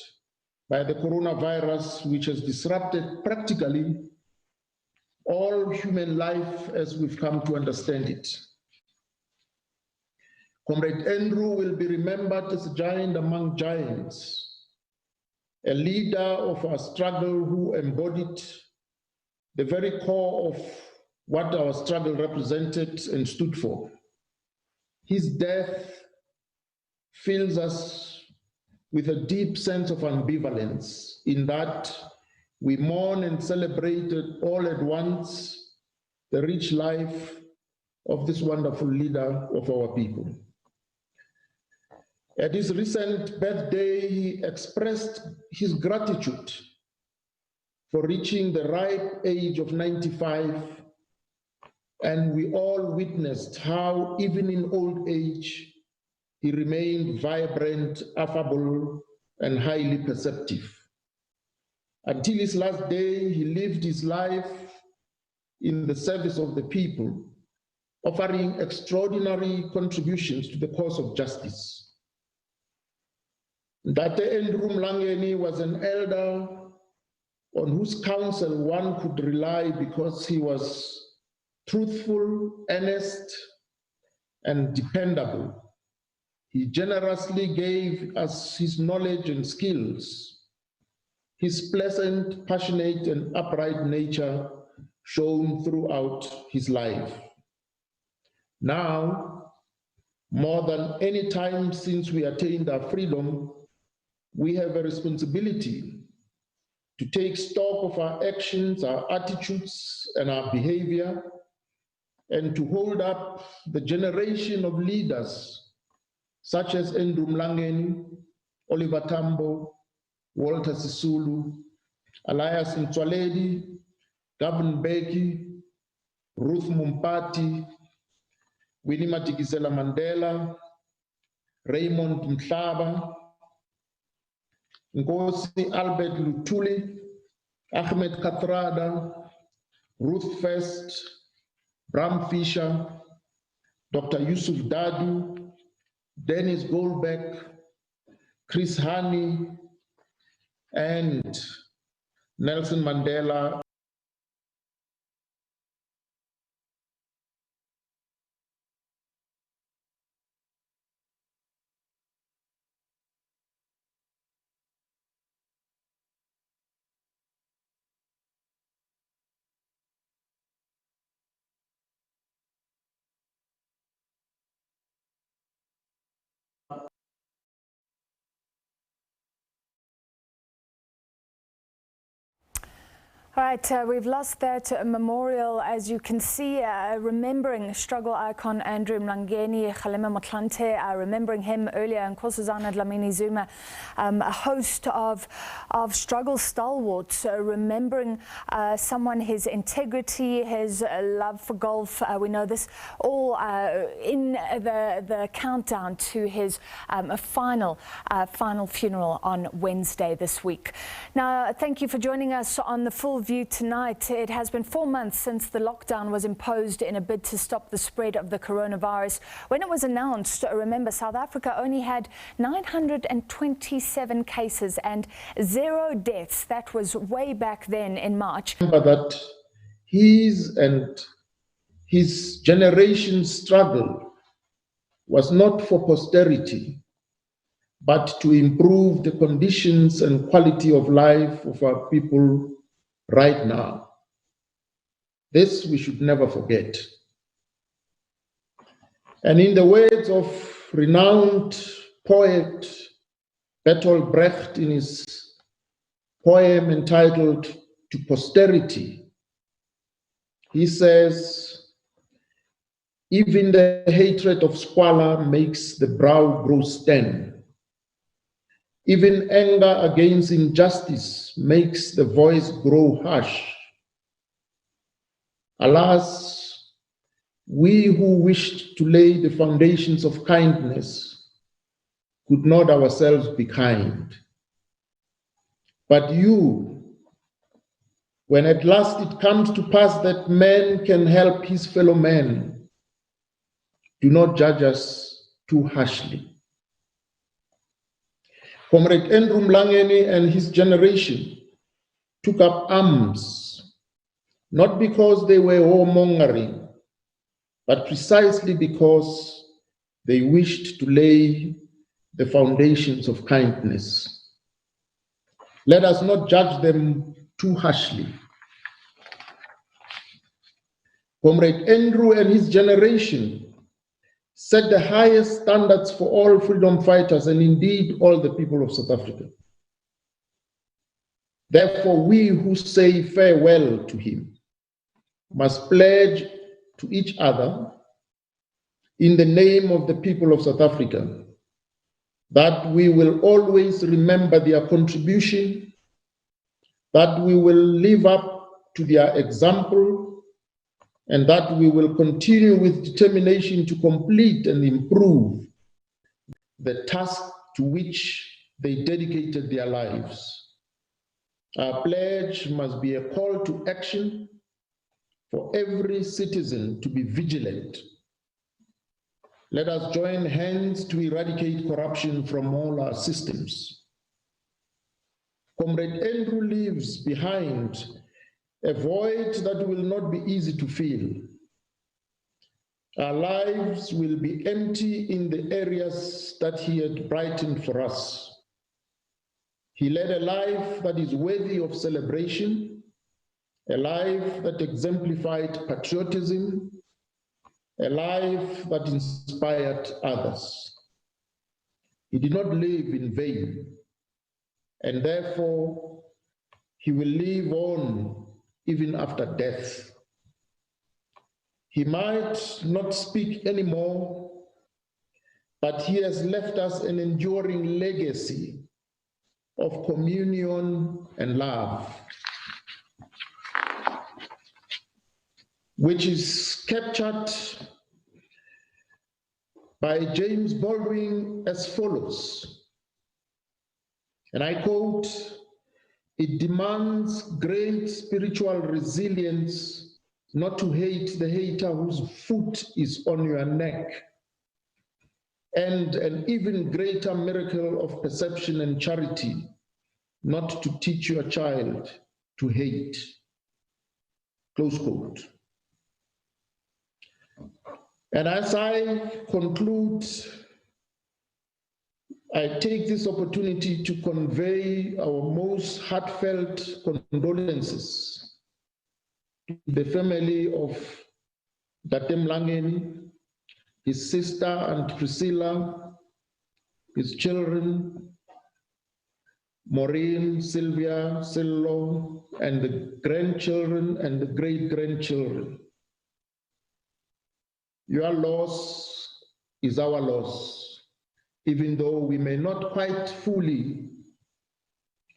by the coronavirus, which has disrupted practically all human life as we've come to understand it. Comrade Andrew will be remembered as a giant among giants, a leader of our struggle who embodied the very core of what our struggle represented and stood for. His death fills us with a deep sense of ambivalence in that we mourn and celebrate all at once the rich life of this wonderful leader of our people. At his recent birthday, he expressed his gratitude for reaching the ripe age of 95, and we all witnessed how, even in old age, he remained vibrant, affable, and highly perceptive. Until his last day, he lived his life in the service of the people, offering extraordinary contributions to the cause of justice. Ntate Andrew Mlangeni was an elder on whose counsel one could rely because he was truthful, earnest, and dependable. He generously gave us his knowledge and skills. His pleasant, passionate, and upright nature shone throughout his life. Now, more than any time since we attained our freedom, we have a responsibility to take stock of our actions, our attitudes, and our behavior, and to hold up the generation of leaders such as Andrew Mlangeni, Oliver Tambo, Walter Sisulu, Elias Mtswaledi, Gavin Mbeki, Ruth Mumpati, Winnie Madikizela Mandela, Raymond Mhlaba, Nkosi Albert Lutuli, Ahmed Kathrada, Ruth First, Bram Fisher, Dr. Yusuf Dadu, Dennis Goldbeck, Chris Hani, and Nelson Mandela. All right, we've lost that memorial, as you can see, remembering struggle icon Andrew Mlangeni, Kgalema Motlanthe, remembering him earlier, and Nkosazana Dlamini Zuma, a host of struggle stalwarts, remembering someone, his integrity, his love for golf. We know this all in the countdown to his final funeral on Wednesday this week. Now, thank you for joining us on the Full View tonight. It has been 4 months since the lockdown was imposed in a bid to stop the spread of the coronavirus. When it was announced, remember, South Africa only had 927 cases and 0 deaths. That was way back then in March. Remember that his and his generation's struggle was not for posterity, but to improve the conditions and quality of life of our people right now. This we should never forget. And in the words of renowned poet Bertolt Brecht in his poem entitled To Posterity, he says, even the hatred of squalor makes the brow grow stern. Even anger against injustice makes the voice grow harsh. Alas, we who wished to lay the foundations of kindness could not ourselves be kind. But you, when at last it comes to pass that man can help his fellow man, do not judge us too harshly. Comrade Andrew Mlangeni and his generation took up arms, not because they were warmongering, but precisely because they wished to lay the foundations of kindness. Let us not judge them too harshly. Comrade Andrew and his generation set the highest standards for all freedom fighters and indeed all the people of South Africa. Therefore, we who say farewell to him must pledge to each other in the name of the people of South Africa that we will always remember their contribution, that we will live up to their example, and that we will continue with determination to complete and improve the task to which they dedicated their lives. Our pledge must be a call to action for every citizen to be vigilant. Let us join hands to eradicate corruption from all our systems. Comrade Andrew leaves behind a void that will not be easy to fill. Our lives will be empty in the areas that he had brightened for us. He led a life that is worthy of celebration, a life that exemplified patriotism, a life that inspired others. He did not live in vain, and therefore he will live on even after death. He might not speak anymore, but he has left us an enduring legacy of communion and love, which is captured by James Baldwin as follows, and I quote, "It demands great spiritual resilience not to hate the hater whose foot is on your neck, and an even greater miracle of perception and charity not to teach your child to hate." Close quote. And as I conclude, I take this opportunity to convey our most heartfelt condolences to the family of Ntate Mlangeni, his sister Aunt Priscilla, his children, Maureen, Sylvia, Sillo, and the grandchildren and the great-grandchildren. Your loss is our loss, even though we may not quite fully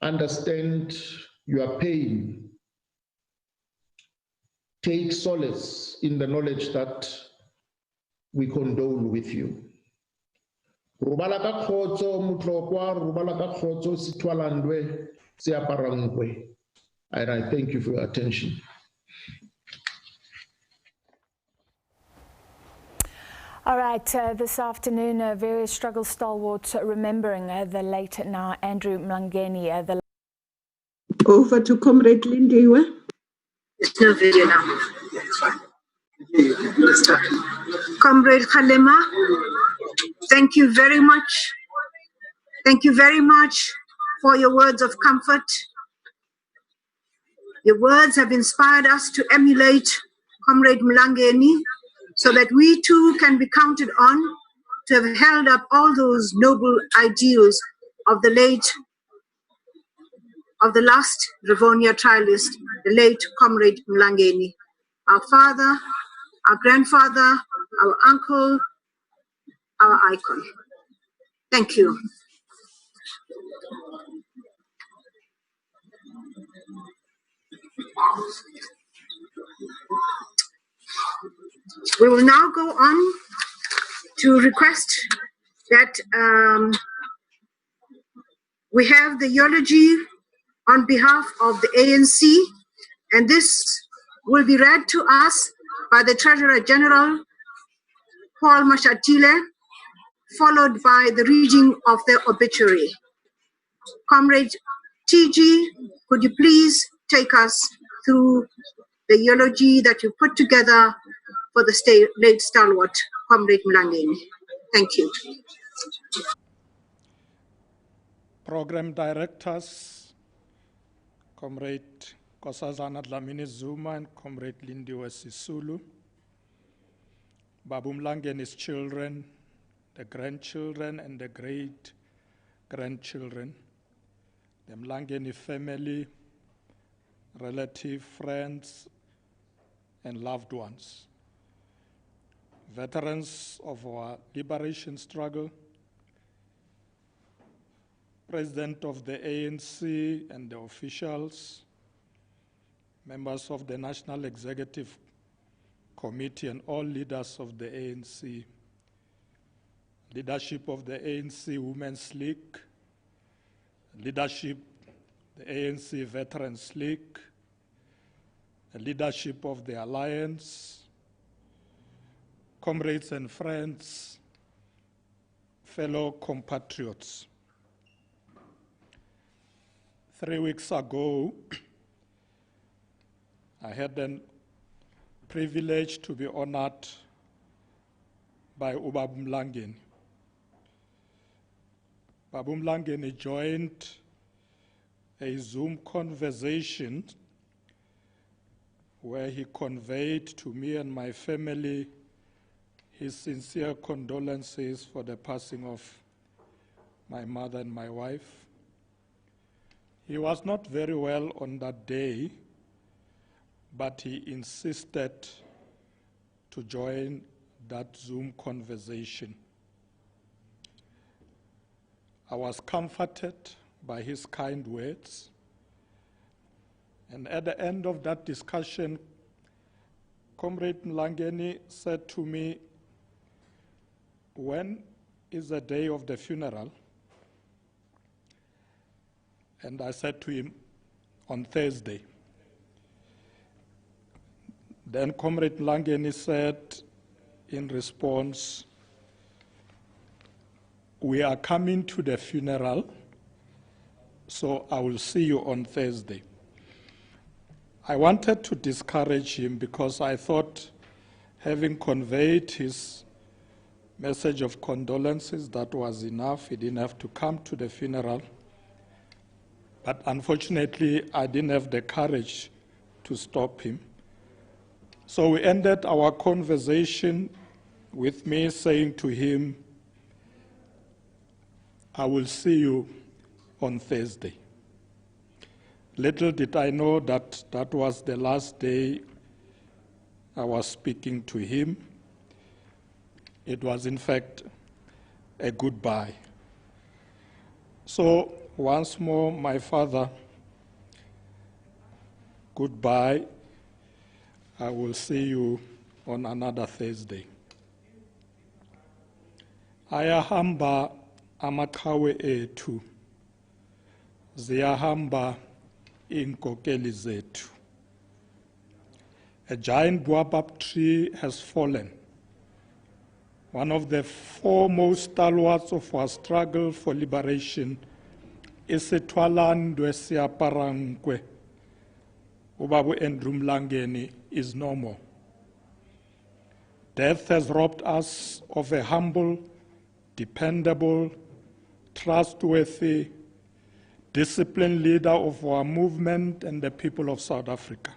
understand your pain. Take solace in the knowledge that we condole with you. Rubala ka khotso mutlokwa, rubala ka khotso sitwalandwe siaparangwe. And I thank you for your attention. All right, this afternoon, various struggle stalwarts remembering the late now Andrew Mlangeni. Over to Comrade Lindiwe. There's no video now. Comrade Khalema, thank you very much. Thank you very much for your words of comfort. Your words have inspired us to emulate Comrade Mlangeni, so that we too can be counted on to have held up all those noble ideals of the last Rivonia trialist, the late Comrade Mlangeni, our father, our grandfather, our uncle, our icon. Thank you. We will now go on to request that we have the eulogy on behalf of the ANC, and this will be read to us by the Treasurer General, Paul Mashatile, followed by the reading of the obituary. Comrade TG, could you please take us through the eulogy that you put together for the late stalwart, Comrade Mlangeni? Thank you. Program directors, Comrade Nkosazana Dlamini Zuma and Comrade Lindiwe Sisulu, Babu Mlangeni's children, the grandchildren and the great-grandchildren, the Mlangeni family, relatives, friends, and loved ones, veterans of our liberation struggle, President of the ANC and the officials, members of the National Executive Committee and all leaders of the ANC, leadership of the ANC Women's League, leadership the ANC Veterans League, the leadership of the Alliance, comrades and friends, fellow compatriots. 3 weeks ago, I had the privilege to be honored by Babu Mlangeni. Babu Mlangeni joined a Zoom conversation where he conveyed to me and my family his sincere condolences for the passing of my mother and my wife. He was not very well on that day, but he insisted to join that Zoom conversation. I was comforted by his kind words, and at the end of that discussion, Comrade Mlangeni said to me, "When is the day of the funeral?" And I said to him, "On Thursday." Then Comrade Mlangeni said in response, "We are coming to the funeral, so I will see you on Thursday." I wanted to discourage him because I thought, having conveyed his message of condolences, that was enough. He didn't have to come to the funeral. But unfortunately, I didn't have the courage to stop him. So we ended our conversation with me saying to him, "I will see you on Thursday." Little did I know that that was the last day I was speaking to him. It was, in fact, a goodbye. So once more, my father, goodbye. I will see you on another Thursday. Ayahamba amaqhawe ethu, ziyahamba iinkokeli zethu. A giant baobab tree has fallen, one of the foremost stalwarts of our struggle for liberation. Isithwalandwe siaparankwe. Ubabu Andrew Mlangeni is no more. Death has robbed us of a humble, dependable, trustworthy, disciplined leader of our movement and the people of South Africa.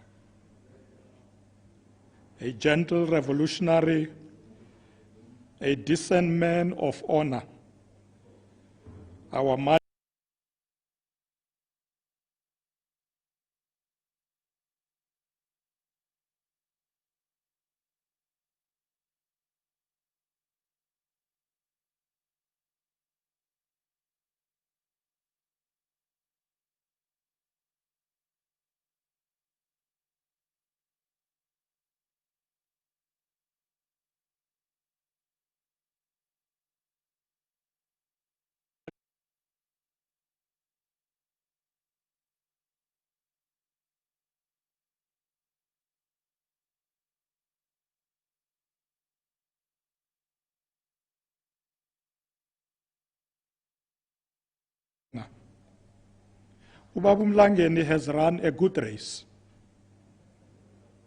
A gentle revolutionary, a decent man of honor. Our Ubaba Mlangeni has run a good race.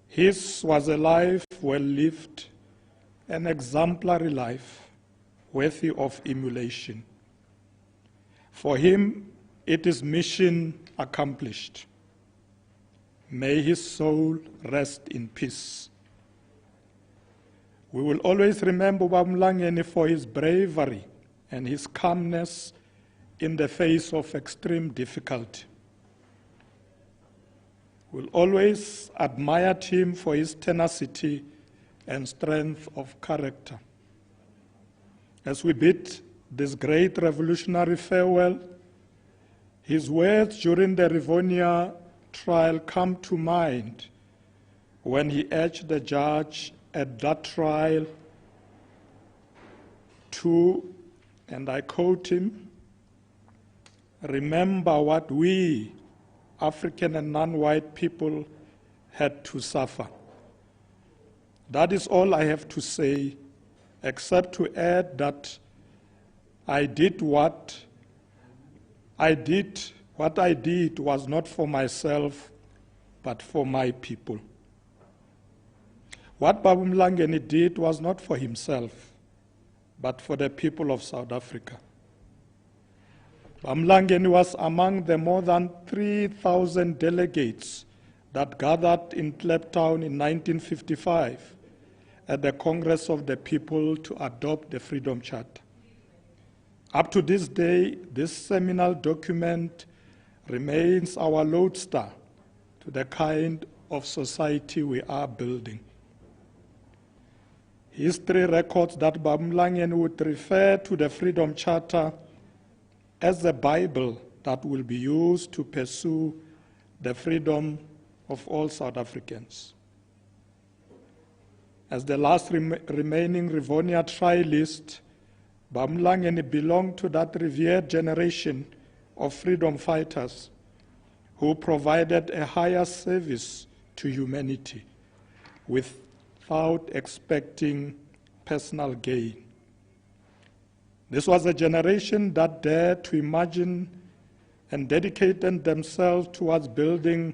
His was a life well lived, an exemplary life worthy of emulation. For him, it is mission accomplished. May his soul rest in peace. We will always remember Ubaba Mlangeni for his bravery and his calmness in the face of extreme difficulty. We'll always admire him for his tenacity and strength of character. As we bid this great revolutionary farewell, his words during the Rivonia trial come to mind when he urged the judge at that trial to, and I quote him, "Remember what we, African and non-white people, had to suffer." That is all I have to say, except to add that what I did was not for myself, but for my people. What Baba Mlangeni did was not for himself, but for the people of South Africa. Baba Mlangeni was among the more than 3,000 delegates that gathered in Kliptown in 1955 at the Congress of the People to adopt the Freedom Charter. Up to this day, this seminal document remains our lodestar to the kind of society we are building. History records that Baba Mlangeni would refer to the Freedom Charter as the Bible that will be used to pursue the freedom of all South Africans. As the last remaining Rivonia trialist, Baba Mlangeni belonged to that revered generation of freedom fighters who provided a higher service to humanity without expecting personal gain. This was a generation that dared to imagine and dedicated themselves towards building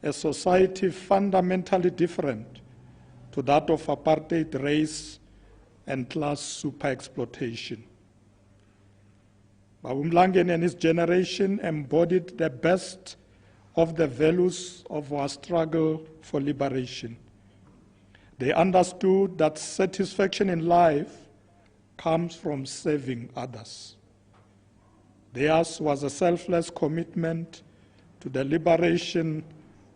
a society fundamentally different to that of apartheid, race, and class super-exploitation. Baba Mlangeni and his generation embodied the best of the values of our struggle for liberation. They understood that satisfaction in life comes from serving others. Theirs was a selfless commitment to the liberation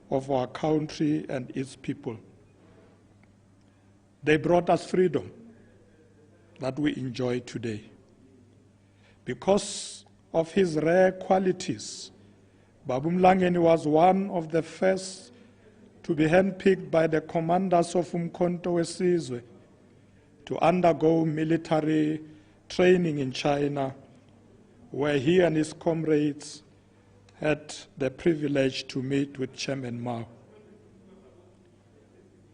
of our country and its people. They brought us freedom that we enjoy today. Because of his rare qualities, Baba Mlangeni was one of the first to be handpicked by the commanders of Umkhonto weSizwe to undergo military training in China, where he and his comrades had the privilege to meet with Chairman Mao.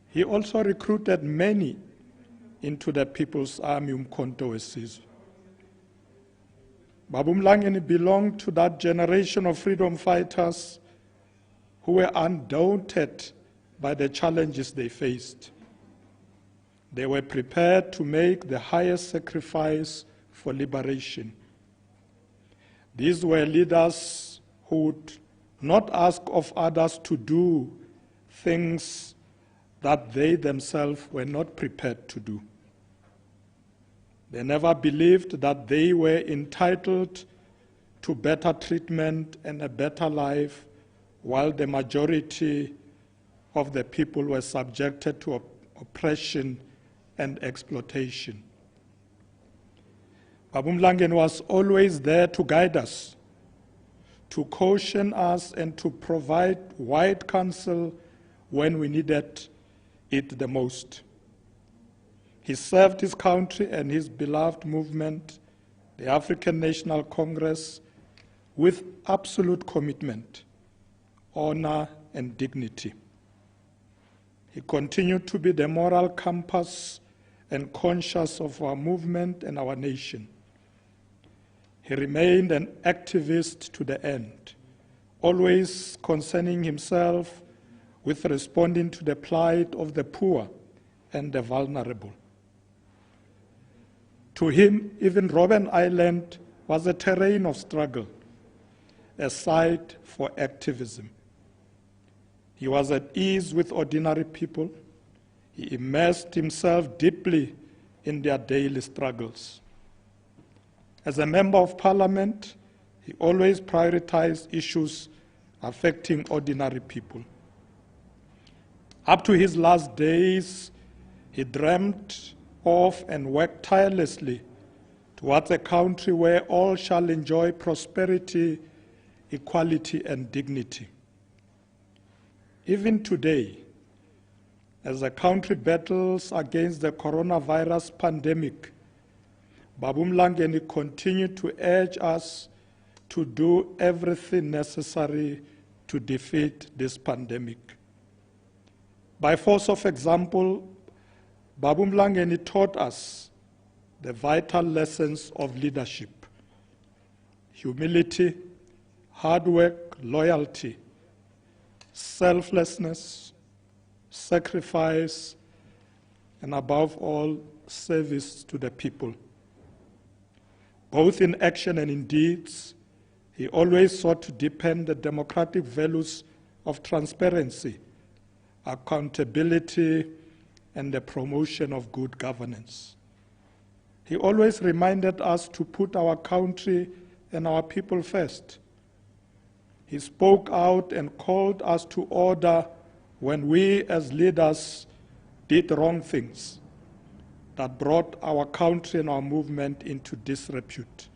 He also recruited many into the People's Army Umkhonto weSizwe. Baba Mlangeni belonged to that generation of freedom fighters who were undaunted by the challenges they faced. They were prepared to make the highest sacrifice for liberation. These were leaders who would not ask of others to do things that they themselves were not prepared to do. They never believed that they were entitled to better treatment and a better life, while the majority of the people were subjected to oppression and exploitation. Baba Mlangeni was always there to guide us, to caution us, and to provide wise counsel when we needed it the most. He served his country and his beloved movement, the African National Congress, with absolute commitment, honor, and dignity. He continued to be the moral compass and conscience of our movement and our nation. He remained an activist to the end, always concerning himself with responding to the plight of the poor and the vulnerable. To him, even Robben Island was a terrain of struggle, a site for activism. He was at ease with ordinary people. He immersed himself deeply in their daily struggles. As a member of parliament, he always prioritized issues affecting ordinary people. Up to his last days, he dreamt of and worked tirelessly towards a country where all shall enjoy prosperity, equality, and dignity. Even today, as the country battles against the coronavirus pandemic, Babu Mlangeni continued to urge us to do everything necessary to defeat this pandemic. By force of example, Babu Mlangeni taught us the vital lessons of leadership: humility, hard work, loyalty, selflessness, sacrifice, and above all, service to the people. Both in action and in deeds, he always sought to deepen the democratic values of transparency, accountability, and the promotion of good governance. He always reminded us to put our country and our people first. He spoke out and called us to order when we as leaders did wrong things that brought our country and our movement into disrepute.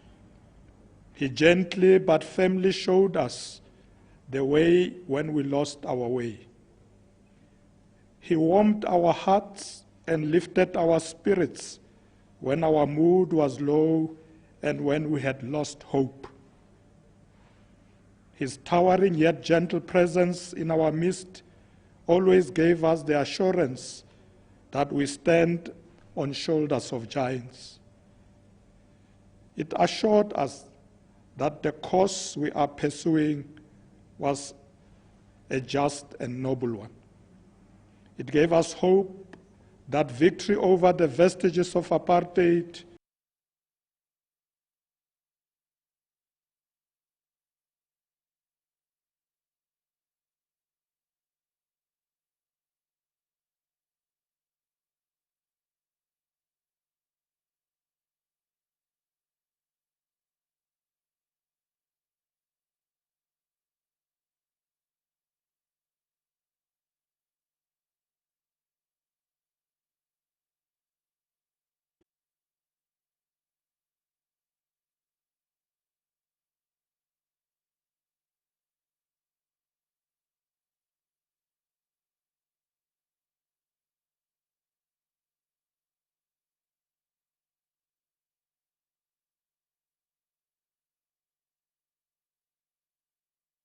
He gently but firmly showed us the way when we lost our way. He warmed our hearts and lifted our spirits when our mood was low and when we had lost hope. His towering yet gentle presence in our midst always gave us the assurance that we stand on shoulders of giants. It assured us that the course we are pursuing was a just and noble one. It gave us hope that victory over the vestiges of apartheid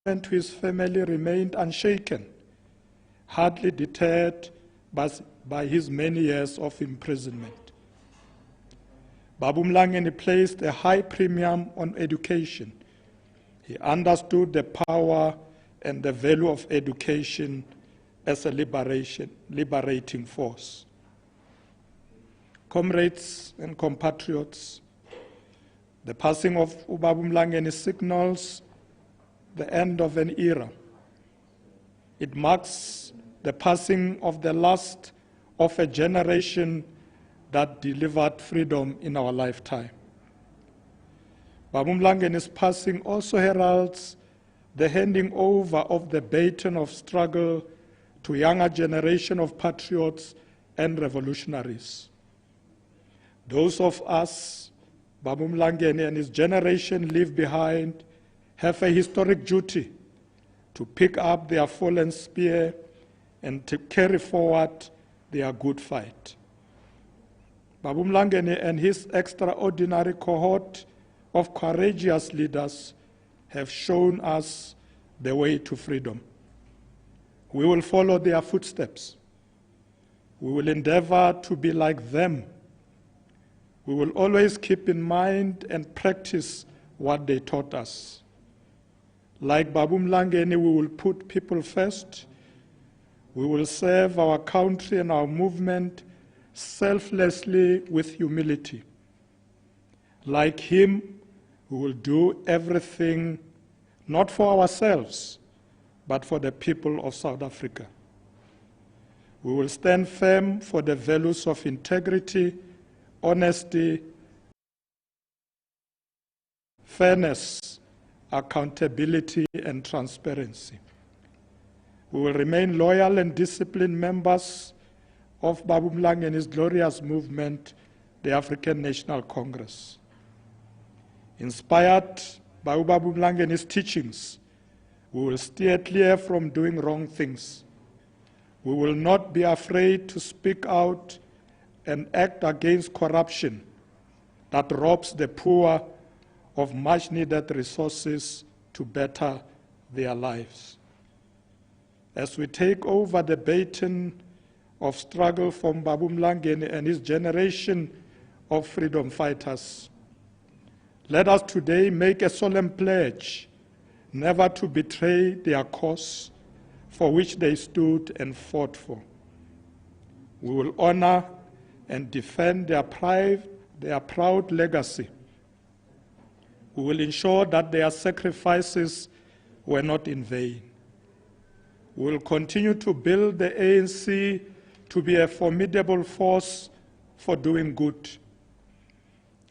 to his family remained unshaken, hardly deterred by his many years of imprisonment. Babu Mlangeni placed a high premium on education. He understood the power and the value of education as a liberating force. Comrades and compatriots, the passing of Babu Mlangeni signals the end of an era. It marks the passing of the last of a generation that delivered freedom in our lifetime. Babu Mlangeni's passing also heralds the handing over of the baton of struggle to a younger generation of patriots and revolutionaries. Those of us Babu Mlangeni and his generation leave behind have a historic duty to pick up their fallen spear and to carry forward their good fight. Babu Mlangeni and his extraordinary cohort of courageous leaders have shown us the way to freedom. We will follow their footsteps. We will endeavor to be like them. We will always keep in mind and practice what they taught us. Like Babu Mlangeni, we will put people first. We will serve our country and our movement selflessly with humility. Like him, we will do everything not for ourselves, but for the people of South Africa. We will stand firm for the values of integrity, honesty, fairness, accountability, and transparency. We will remain loyal and disciplined members of Babu Mlangeni's glorious movement, the African National Congress. Inspired by Babu Mlangeni's teachings, we will steer clear from doing wrong things. We will not be afraid to speak out and act against corruption that robs the poor of much-needed resources to better their lives. As we take over the baton of struggle from Babu Mlangeni and his generation of freedom fighters, let us today make a solemn pledge never to betray their cause for which they stood and fought for. We will honor and defend their proud legacy. We will ensure that their sacrifices were not in vain. We will continue to build the ANC to be a formidable force for doing good,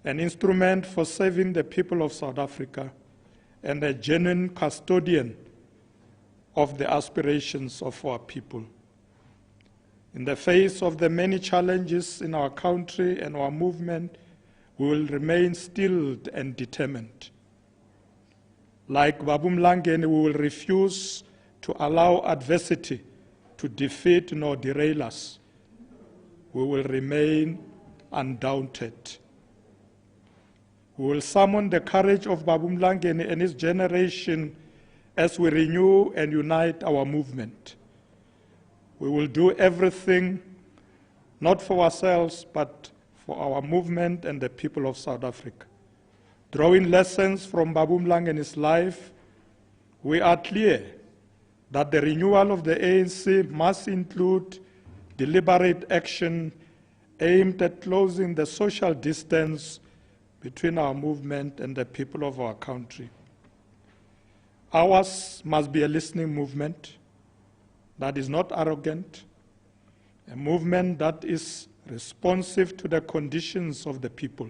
an instrument for serving the people of South Africa, and a genuine custodian of the aspirations of our people. In the face of the many challenges in our country and our movement, we will remain stilled and determined. Like Babu Mlangeni, we will refuse to allow adversity to defeat nor derail us. We will remain undaunted. We will summon the courage of Babu Mlangeni and his generation as we renew and unite our movement. We will do everything not for ourselves, but for our movement and the people of South Africa. Drawing lessons from Babu Mlangeni's life, we are clear that the renewal of the ANC must include deliberate action aimed at closing the social distance between our movement and the people of our country. Ours must be a listening movement that is not arrogant, a movement that is responsive to the conditions of the people,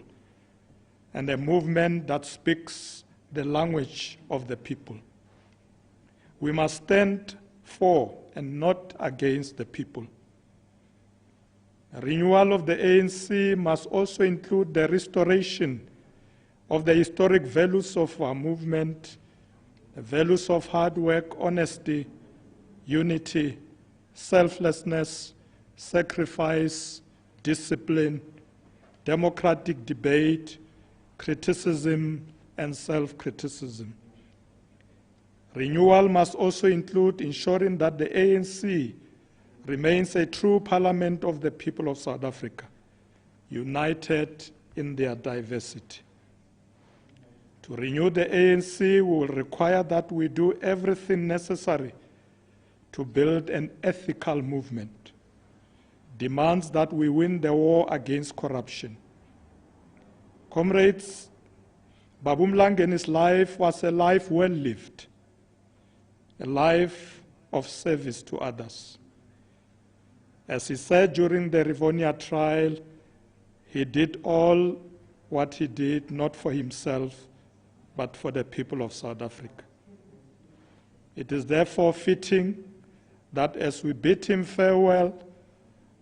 and a movement that speaks the language of the people. We must stand for and not against the people. A renewal of the ANC must also include the restoration of the historic values of our movement, the values of hard work, honesty, unity, selflessness, sacrifice, discipline, democratic debate, criticism, and self-criticism. Renewal must also include ensuring that the ANC remains a true parliament of the people of South Africa, united in their diversity. To renew the ANC, we will require that we do everything necessary to build an ethical movement, demands that we win the war against corruption. Comrades, Babu Mlangeni's life was a life well lived, a life of service to others. As he said during the Rivonia trial, he did all what he did not for himself, but for the people of South Africa. It is therefore fitting that as we bid him farewell,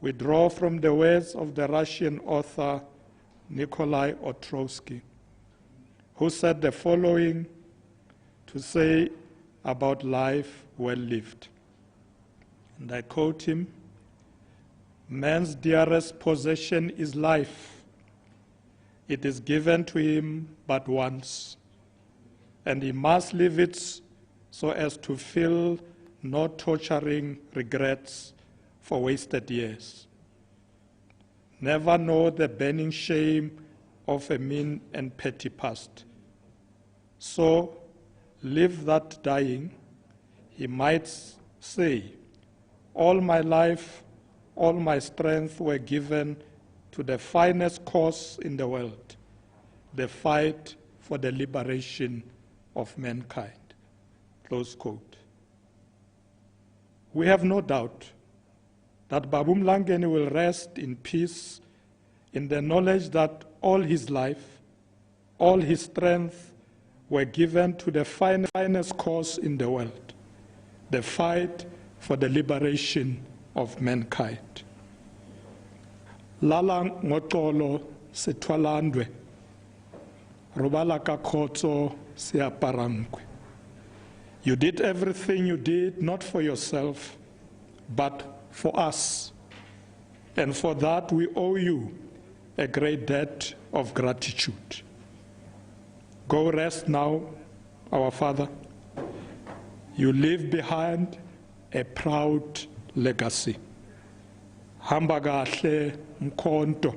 we draw from the words of the Russian author Nikolai Ostrovsky, who said the following to say about life well lived. And I quote him, "Man's dearest possession is life. It is given to him but once, and he must live it so as to feel no torturing regrets for wasted years. Never know the burning shame of a mean and petty past. So live that dying, he might say, all my life, all my strength were given to the finest cause in the world, the fight for the liberation of mankind. Close quote. We have no doubt that Babu Mlangeni will rest in peace in the knowledge that all his life, all his strength were given to the finest cause in the world, the fight for the liberation of mankind. Lala ngotolo setwalandwe, robala ka khotso seaparangwe. You did everything you did, not for yourself, but for us. And for that, we owe you a great debt of gratitude. Go rest now, our Father. You leave behind a proud legacy. Hamba kahle mkhonto.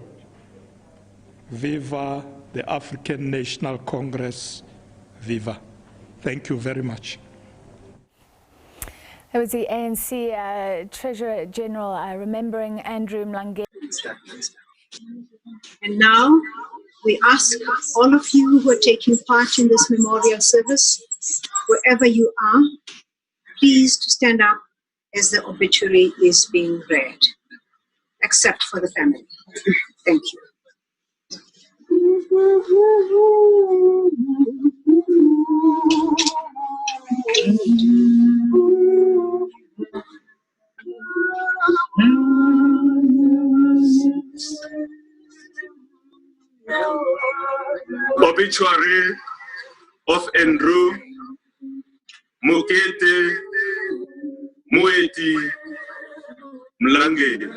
Viva the African National Congress. Viva. Thank you very much. That was the ANC Treasurer General remembering Andrew Mlangeni. And now we ask all of you who are taking part in this memorial service, wherever you are, please to stand up as the obituary is being read, except for the family. Thank you. Obituary of Andrew Mlangeni.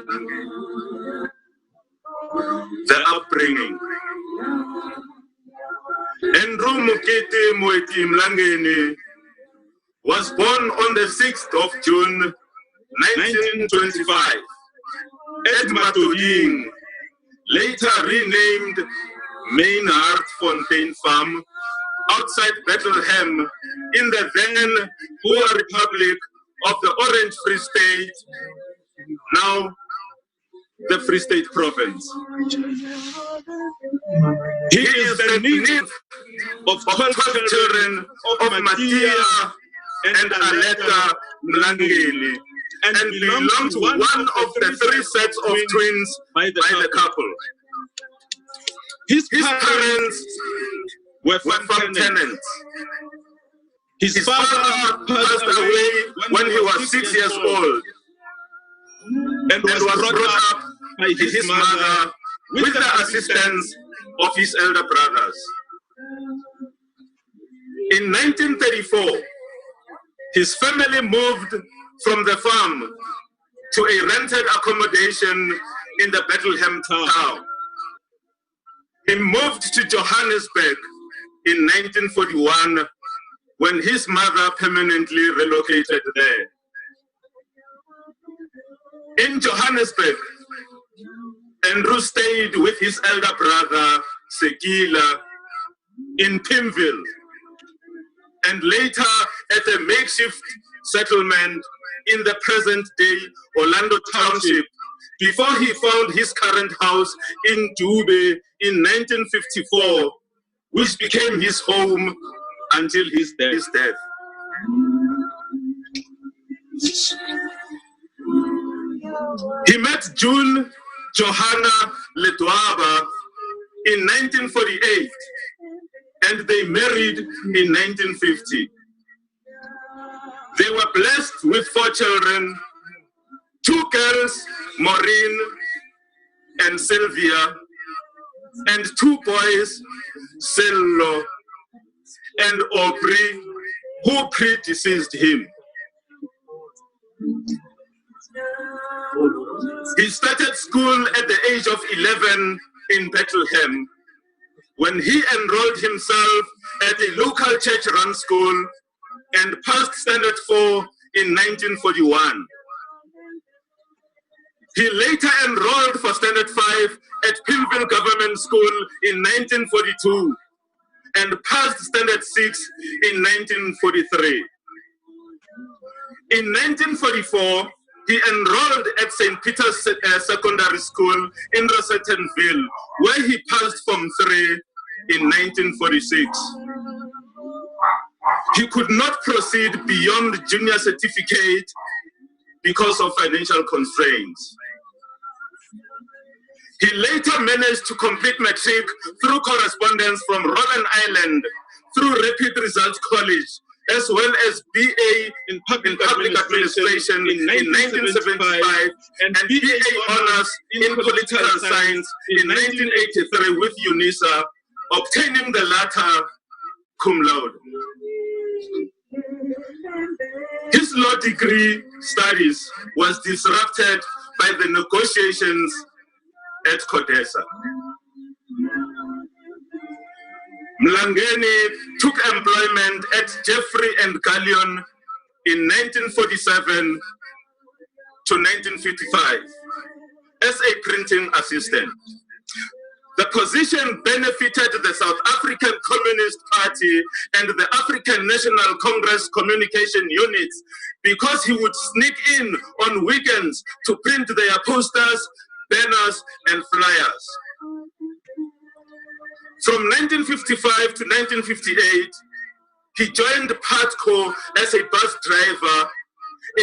The upbringing. Andrew Mlangeni was born on the 6th of June 1925 at Matoding, later renamed Maynard Fontaine Farm, outside Bethlehem, in the then poor Republic of the Orange Free State, now the Free State Province. He is the ninth of 12 children of Matia and Aleta Mlangeni, and belongs to one of the 3 sets of twins by the couple. His parents were farm tenants. His father passed away when he was 6 years old and was brought up by his mother with the assistance of his elder brothers. In 1934, his family moved from the farm to a rented accommodation in the Bethlehem town. He moved to Johannesburg in 1941 when his mother permanently relocated there. In Johannesburg, Andrew stayed with his elder brother, Sekila, in Pimville, and later at a makeshift settlement in the present-day Orlando Township, before he found his current house in Dube in 1954, which became his home until his death. He met June Johanna Letwaba in 1948, and they married in 1950. They were blessed with 4 children, 2 girls, Maureen and Sylvia, and 2 boys, Sello and Aubrey, who predeceased him. He started school at the age of 11 in Bethlehem, when he enrolled himself at a local church-run school and passed Standard 4 in 1941. He later enrolled for Standard 5 at Pimville Government School in 1942 and passed Standard 6 in 1943. In 1944, he enrolled at St. Peter's Secondary School in Rosettenville, where he passed Form 3 in 1946. He could not proceed beyond junior certificate because of financial constraints. He later managed to complete matric through correspondence from Robben Island through Rapid Results College, as well as BA in Public Administration in 1975 and BA Honours in Political Science in 1983 with UNISA, obtaining the latter cum laude. His law degree studies was disrupted by the negotiations at CODESA. Mlangeni took employment at Jeffrey and Galleon in 1947 to 1955 as a printing assistant. The position benefited the South African Communist Party and the African National Congress communication units because he would sneak in on weekends to print their posters, banners, and flyers. From 1955 to 1958, he joined PATCO as a bus driver,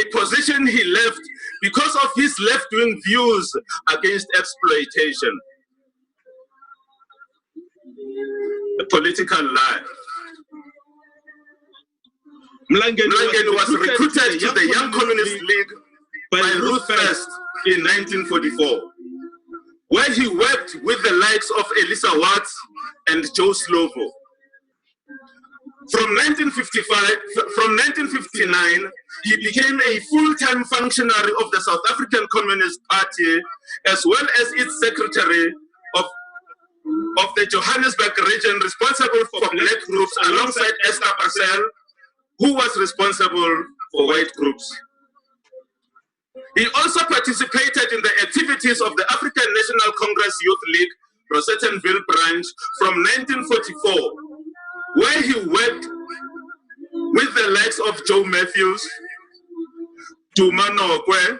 a position he left because of his left-wing views against exploitation. The political life. Mlangeni was recruited to the Young Communist League by Ruth First in 1944, where he worked with the likes of Elisa Watts and Joe Slovo. From 1959, he became a full-time functionary of the South African Communist Party, as well as its secretary of the Johannesburg region, responsible for black groups, alongside Esther Purcell, who was responsible for white groups. He also participated in the activities of the African National Congress Youth League, Rosettenville branch, from 1944, where he worked with the likes of Joe Matthews, Duma Nokwe,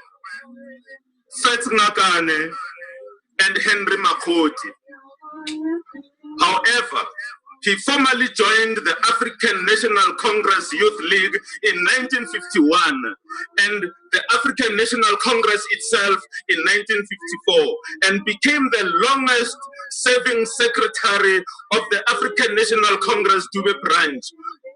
Fats Nakane, and Henry Makoti. However, he formally joined the African National Congress Youth League in 1951 and the African National Congress itself in 1954 and became the longest serving secretary of the African National Congress Dube branch,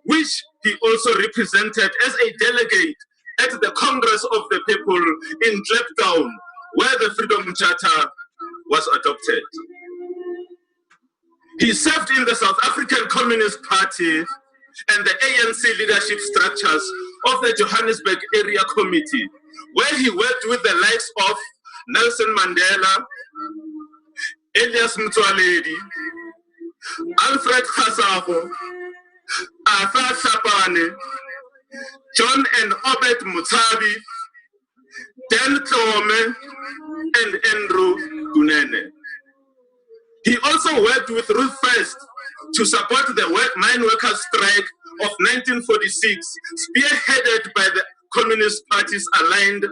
which he also represented as a delegate at the Congress of the People in Kliptown, where the Freedom Charter was adopted. He served in the South African Communist Party and the ANC leadership structures of the Johannesburg Area Committee, where he worked with the likes of Nelson Mandela, Elias Mtwaledi, Alfred Khasago, Arthur Sapane, John and Obed Mutabi, Dan Tlome, and Andrew Mlangeni. He also worked with Ruth First to support the mine workers' strike of 1946, spearheaded by the Communist Party's aligned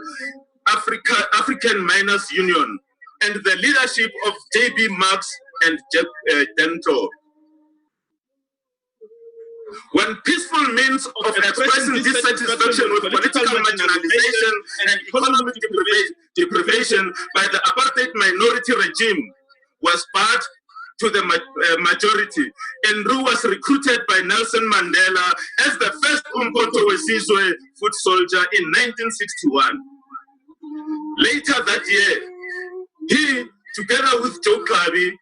African Miners' Union and the leadership of J.B. Marx and Dento. When peaceful means of expressing dissatisfaction with political marginalization and economic deprivation by the apartheid minority regime was barred to the majority, Andrew was recruited by Nelson Mandela as the first Umkhonto weSizwe foot soldier in 1961. Later that year, he, together with Joe Klabi,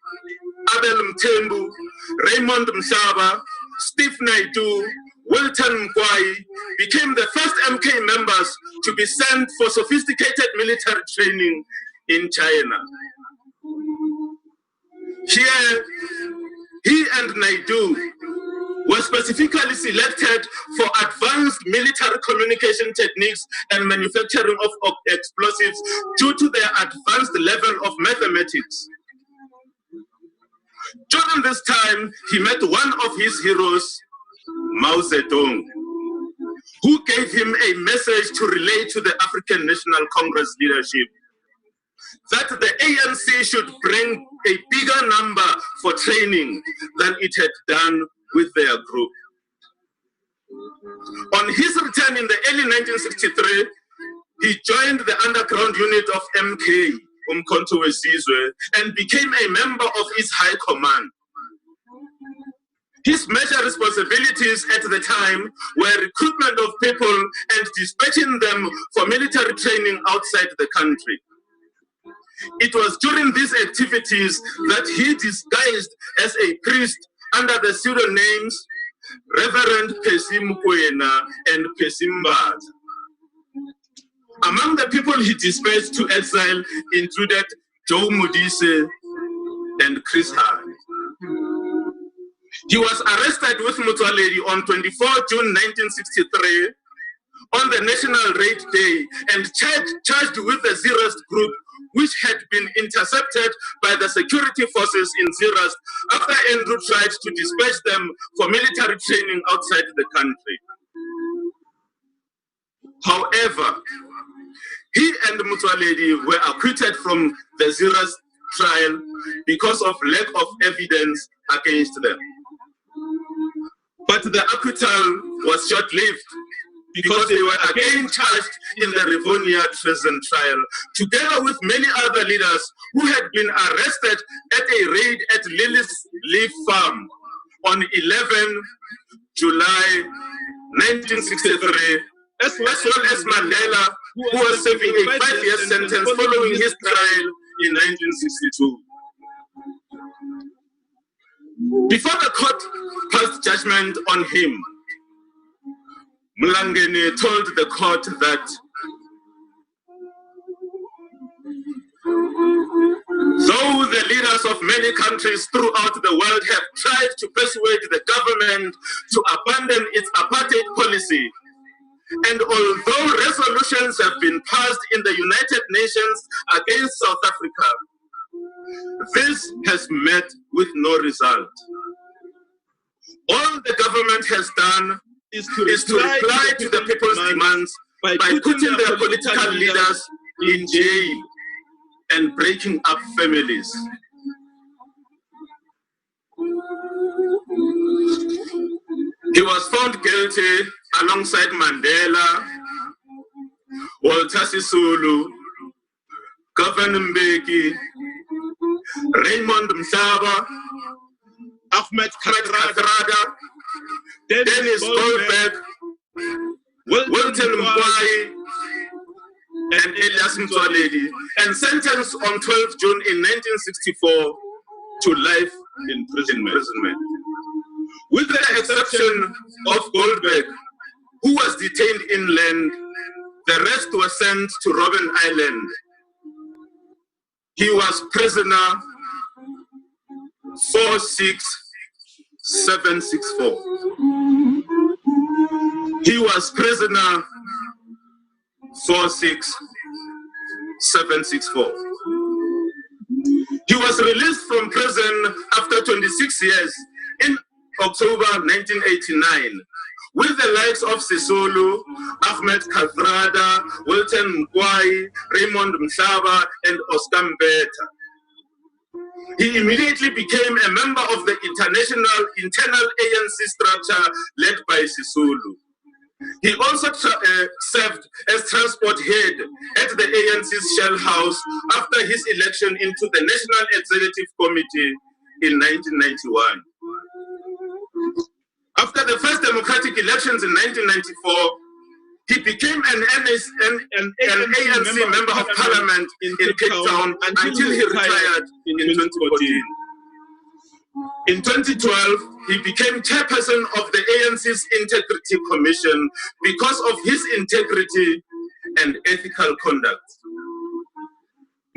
Abel Mthembu, Raymond Mhlaba, Steve Naidu, Wilton Mkwai, became the first MK members to be sent for sophisticated military training in China. Here, he and Naidu were specifically selected for advanced military communication techniques and manufacturing of explosives due to their advanced level of mathematics. During this time, he met one of his heroes, Mao Zedong, who gave him a message to relay to the African National Congress leadership that the ANC should bring a bigger number for training than it had done with their group. On his return in the early 1963, he joined the underground unit of MK, Umkhonto weSizwe, and became a member of its high command. His major responsibilities at the time were recruitment of people and dispatching them for military training outside the country. It was during these activities that he disguised as a priest under the pseudonyms Reverend Percy Mukwena and Percy Mbaza. Among the people he dispatched to exile included Joe Modise and Chris Hart. He was arrested with Motsoaledi on 24 June 1963 on the National Raid Day and charged with the Zeerust group, which had been intercepted by the security forces in Zeerust after Andrew tried to dispatch them for military training outside the country. However, he and Motsoaledi were acquitted from the Zeerust trial because of lack of evidence against them. But the acquittal was short-lived because they were again charged in the Rivonia treason trial, together with many other leaders who had been arrested at a raid at Lily's Leaf Farm on 11 July 1963, as well as Mandela, who was serving a 5-year sentence following his trial in 1962. Before the court passed judgment on him, Mlangeni told the court that though the leaders of many countries throughout the world have tried to persuade the government to abandon its apartheid policy, and although resolutions have been passed in the United Nations against South Africa, this has met with no result. All the government has done is to reply to the people's demands by putting their political leaders in jail and breaking up families. He was found guilty alongside Mandela, Walter Sisulu, Governor Mbeki, Raymond Mhlaba, Ahmed Kathrada, Dennis Goldberg, Wilton Mkwai, and Elias Motsoaledi, and sentenced on 12 June in 1964 to life imprisonment. With the exception of Goldberg, who was detained inland, the rest were sent to Robben Island. He was prisoner 46764. He was prisoner 46764. He was released from prison after 26 years in October 1989, with the likes of Sisulu, Ahmed Kathrada, Wilton Mkwai, Raymond Mhlaba, and Oscar Mbeta. He immediately became a member of the internal ANC structure led by Sisulu. He also served as transport head at the ANC's Shell House after his election into the National Executive Committee in 1991. After the first democratic elections in 1994, he became an ANC member of parliament in Cape Town until he retired in 2014. In 2012, he became chairperson of the ANC's Integrity Commission because of his integrity and ethical conduct.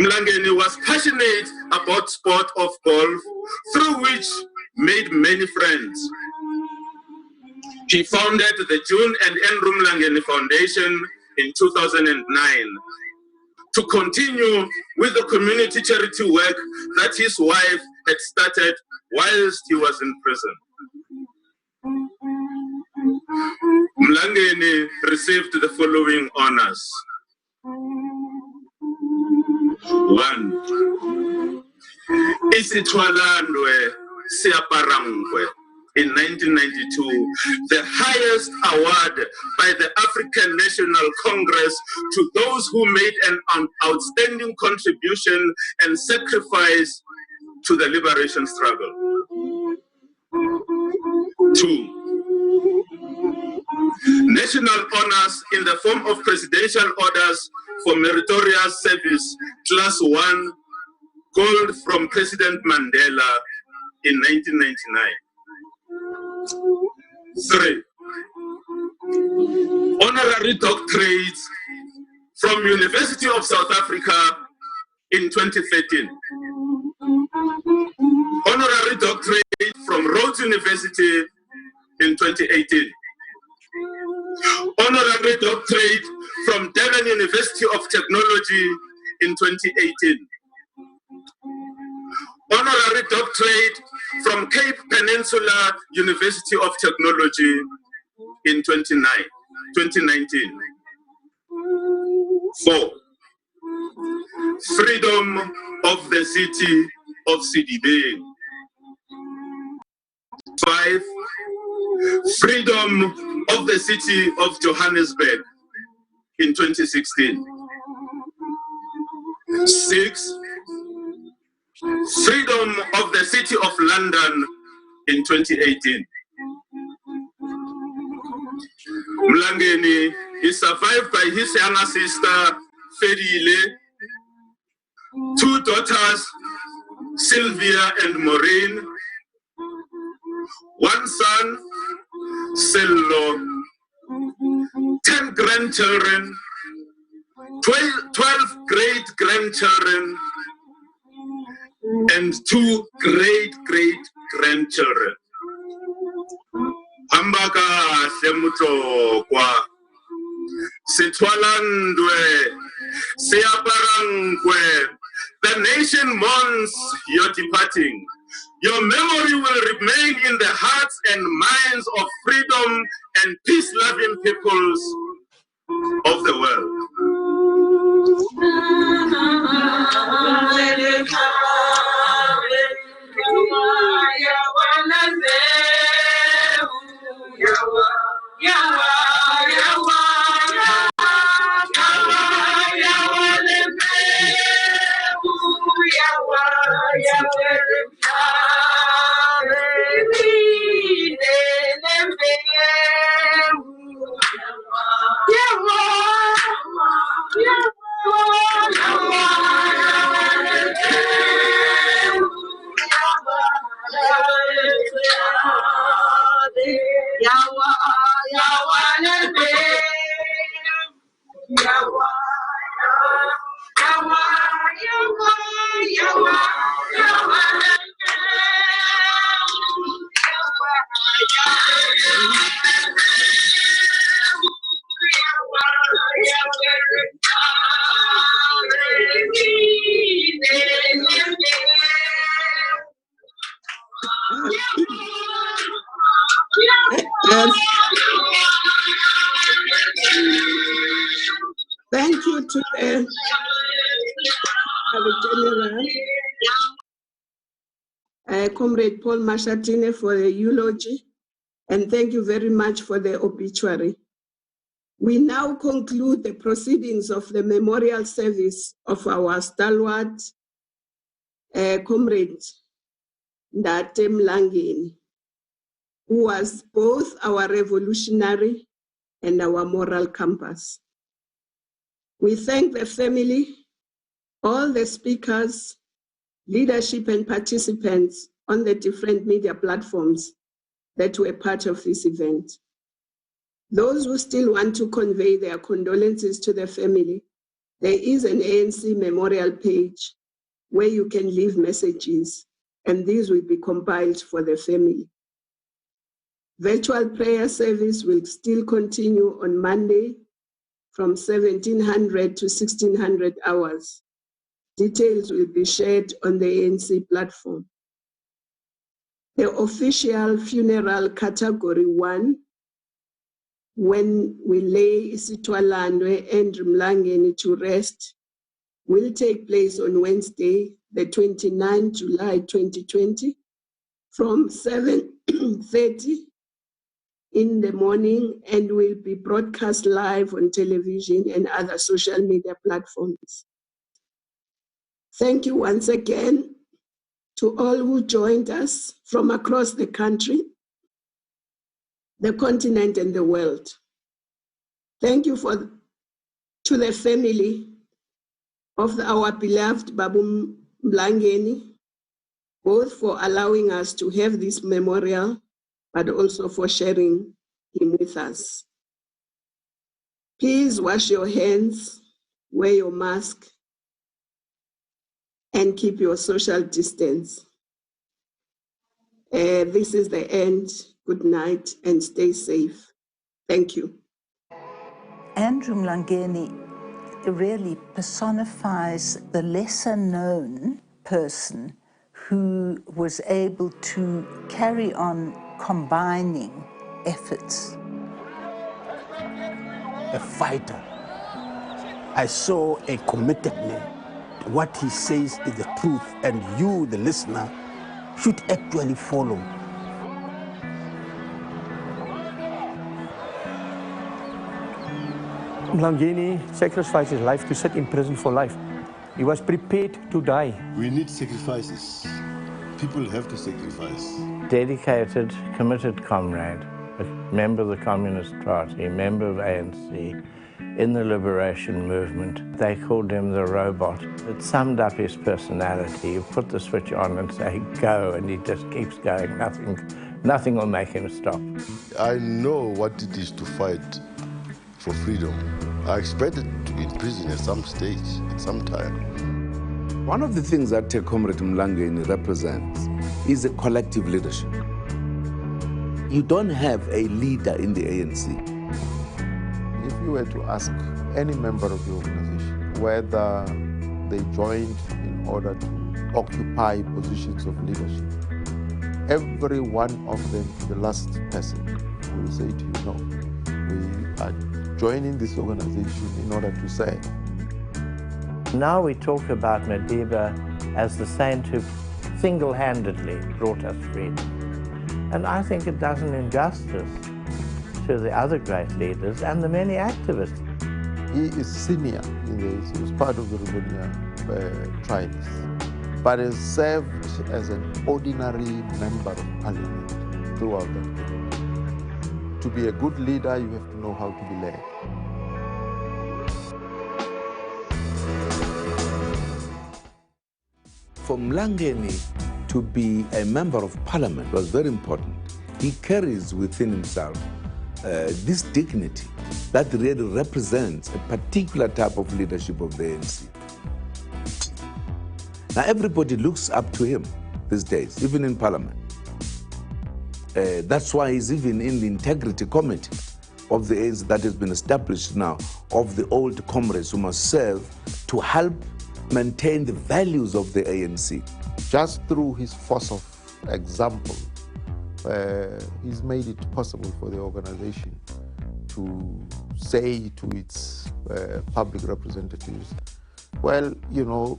Mlangeni was passionate about sport of golf, through which made many friends. He founded the June and Andrew Mlangeni Foundation in 2009 to continue with the community charity work that his wife had started whilst he was in prison. Mlangeni received the following honors. 1. Isithwalandwe Siaparangwe in 1992, the highest award by the African National Congress to those who made an outstanding contribution and sacrifice to the liberation struggle. 2. National honors in the form of presidential orders for meritorious service, class 1, gold from President Mandela in 1999. 3. Honorary doctorates from University of South Africa in 2013. Honorary doctorate from Rhodes University in 2018. Honorary doctorate from Durban University of Technology in 2018. Honorary doctorate from Cape Peninsula University of Technology in 2019. 4. Freedom of the city of Sidibeng. 5. Freedom of the city of Johannesburg in 2016. 6. Freedom of the city of London in 2018. Mlangeni is survived by his younger sister, Fedile, 2 daughters, Sylvia and Maureen, 1 son, Sello, 10 grandchildren, 12 great-grandchildren, and 2 great-great-grandchildren. Hambaka semutokwa, sitwalandwe, siaparangwe. The nation mourns your departing. Your memory will remain in the hearts and minds of freedom and peace-loving peoples of the world. Thank you to the General, Comrade Paul Mashatile, for the eulogy, and thank you very much for the obituary. We now conclude the proceedings of the memorial service of our stalwart, Comrade Ntate Mlangeni, who was both our revolutionary and our moral compass. We thank the family, all the speakers, leadership and participants on the different media platforms that were part of this event. Those who still want to convey their condolences to the family, there is an ANC memorial page where you can leave messages, and these will be compiled for the family. Virtual prayer service will still continue on Monday from 1700 to 1600 hours. Details will be shared on the ANC platform. The official funeral category 1, when we lay Isitwalandwe Andrew Mlangeni to rest, will take place on Wednesday, the 29th July 2020, from 7:30 in the morning, and will be broadcast live on television and other social media platforms. Thank you once again to all who joined us from across the country, the continent, and the world. Thank you to the family of our beloved Babu Mlangeni, both for allowing us to have this memorial, but also for sharing him with us. Please wash your hands, wear your mask, and keep your social distance. This is the end. Good night and stay safe. Thank you. Andrew Mlangeni really personifies the lesser known person who was able to carry on combining efforts. A fighter. I saw a committed man. What he says is the truth, and you, the listener, should actually follow. Mlangeni sacrificed his life to sit in prison for life. He was prepared to die. We need sacrifices. People have to sacrifice. Dedicated, committed comrade, a member of the Communist Party, a member of ANC, in the liberation movement. They called him the robot. It summed up his personality. You put the switch on and say, go, and he just keeps going. Nothing will make him stop. I know what it is to fight for freedom. I expected to be in prison at some stage, at some time. One of the things that Comrade Mlangeni represents is a collective leadership. You don't have a leader in the ANC. If you were to ask any member of the organization whether they joined in order to occupy positions of leadership, every one of them, the last person, will say to you, no, we are joining this organization in order to serve. Now we talk about Madiba as the saint who single-handedly brought us freedom. And I think it does an injustice to the other great leaders and the many activists. He is senior in this. He was part of the Rivonia trialist, but has served as an ordinary member of parliament throughout that period. To be a good leader, you have to know how to be led. For Mlangeni to be a member of parliament was very important. He carries within himself this dignity that really represents a particular type of leadership of the ANC. Now everybody looks up to him these days, even in parliament. That's why he's even in the integrity committee of the ANC that has been established now, of the old comrades who must serve to help maintain the values of the ANC. Just through his force of example, he's made it possible for the organization to say to its public representatives, well, you know,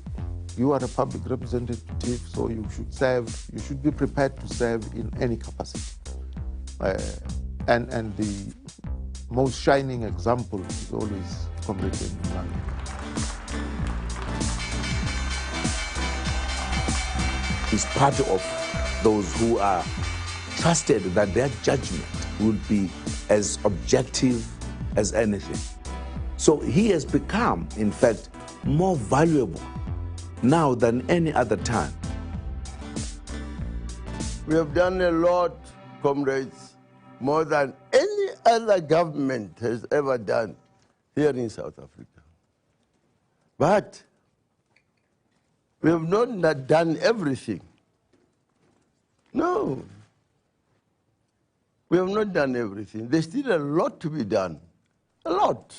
you are a public representative, so you should serve, you should be prepared to serve in any capacity. And the most shining example is always Comrade Mlangeni. He's part of those who are trusted that their judgment would be as objective as anything. So he has become, in fact, more valuable now than any other time. We have done a lot, comrades, more than any other government has ever done here in South Africa. But we have not done everything. No. We have not done everything. There's still a lot to be done. A lot.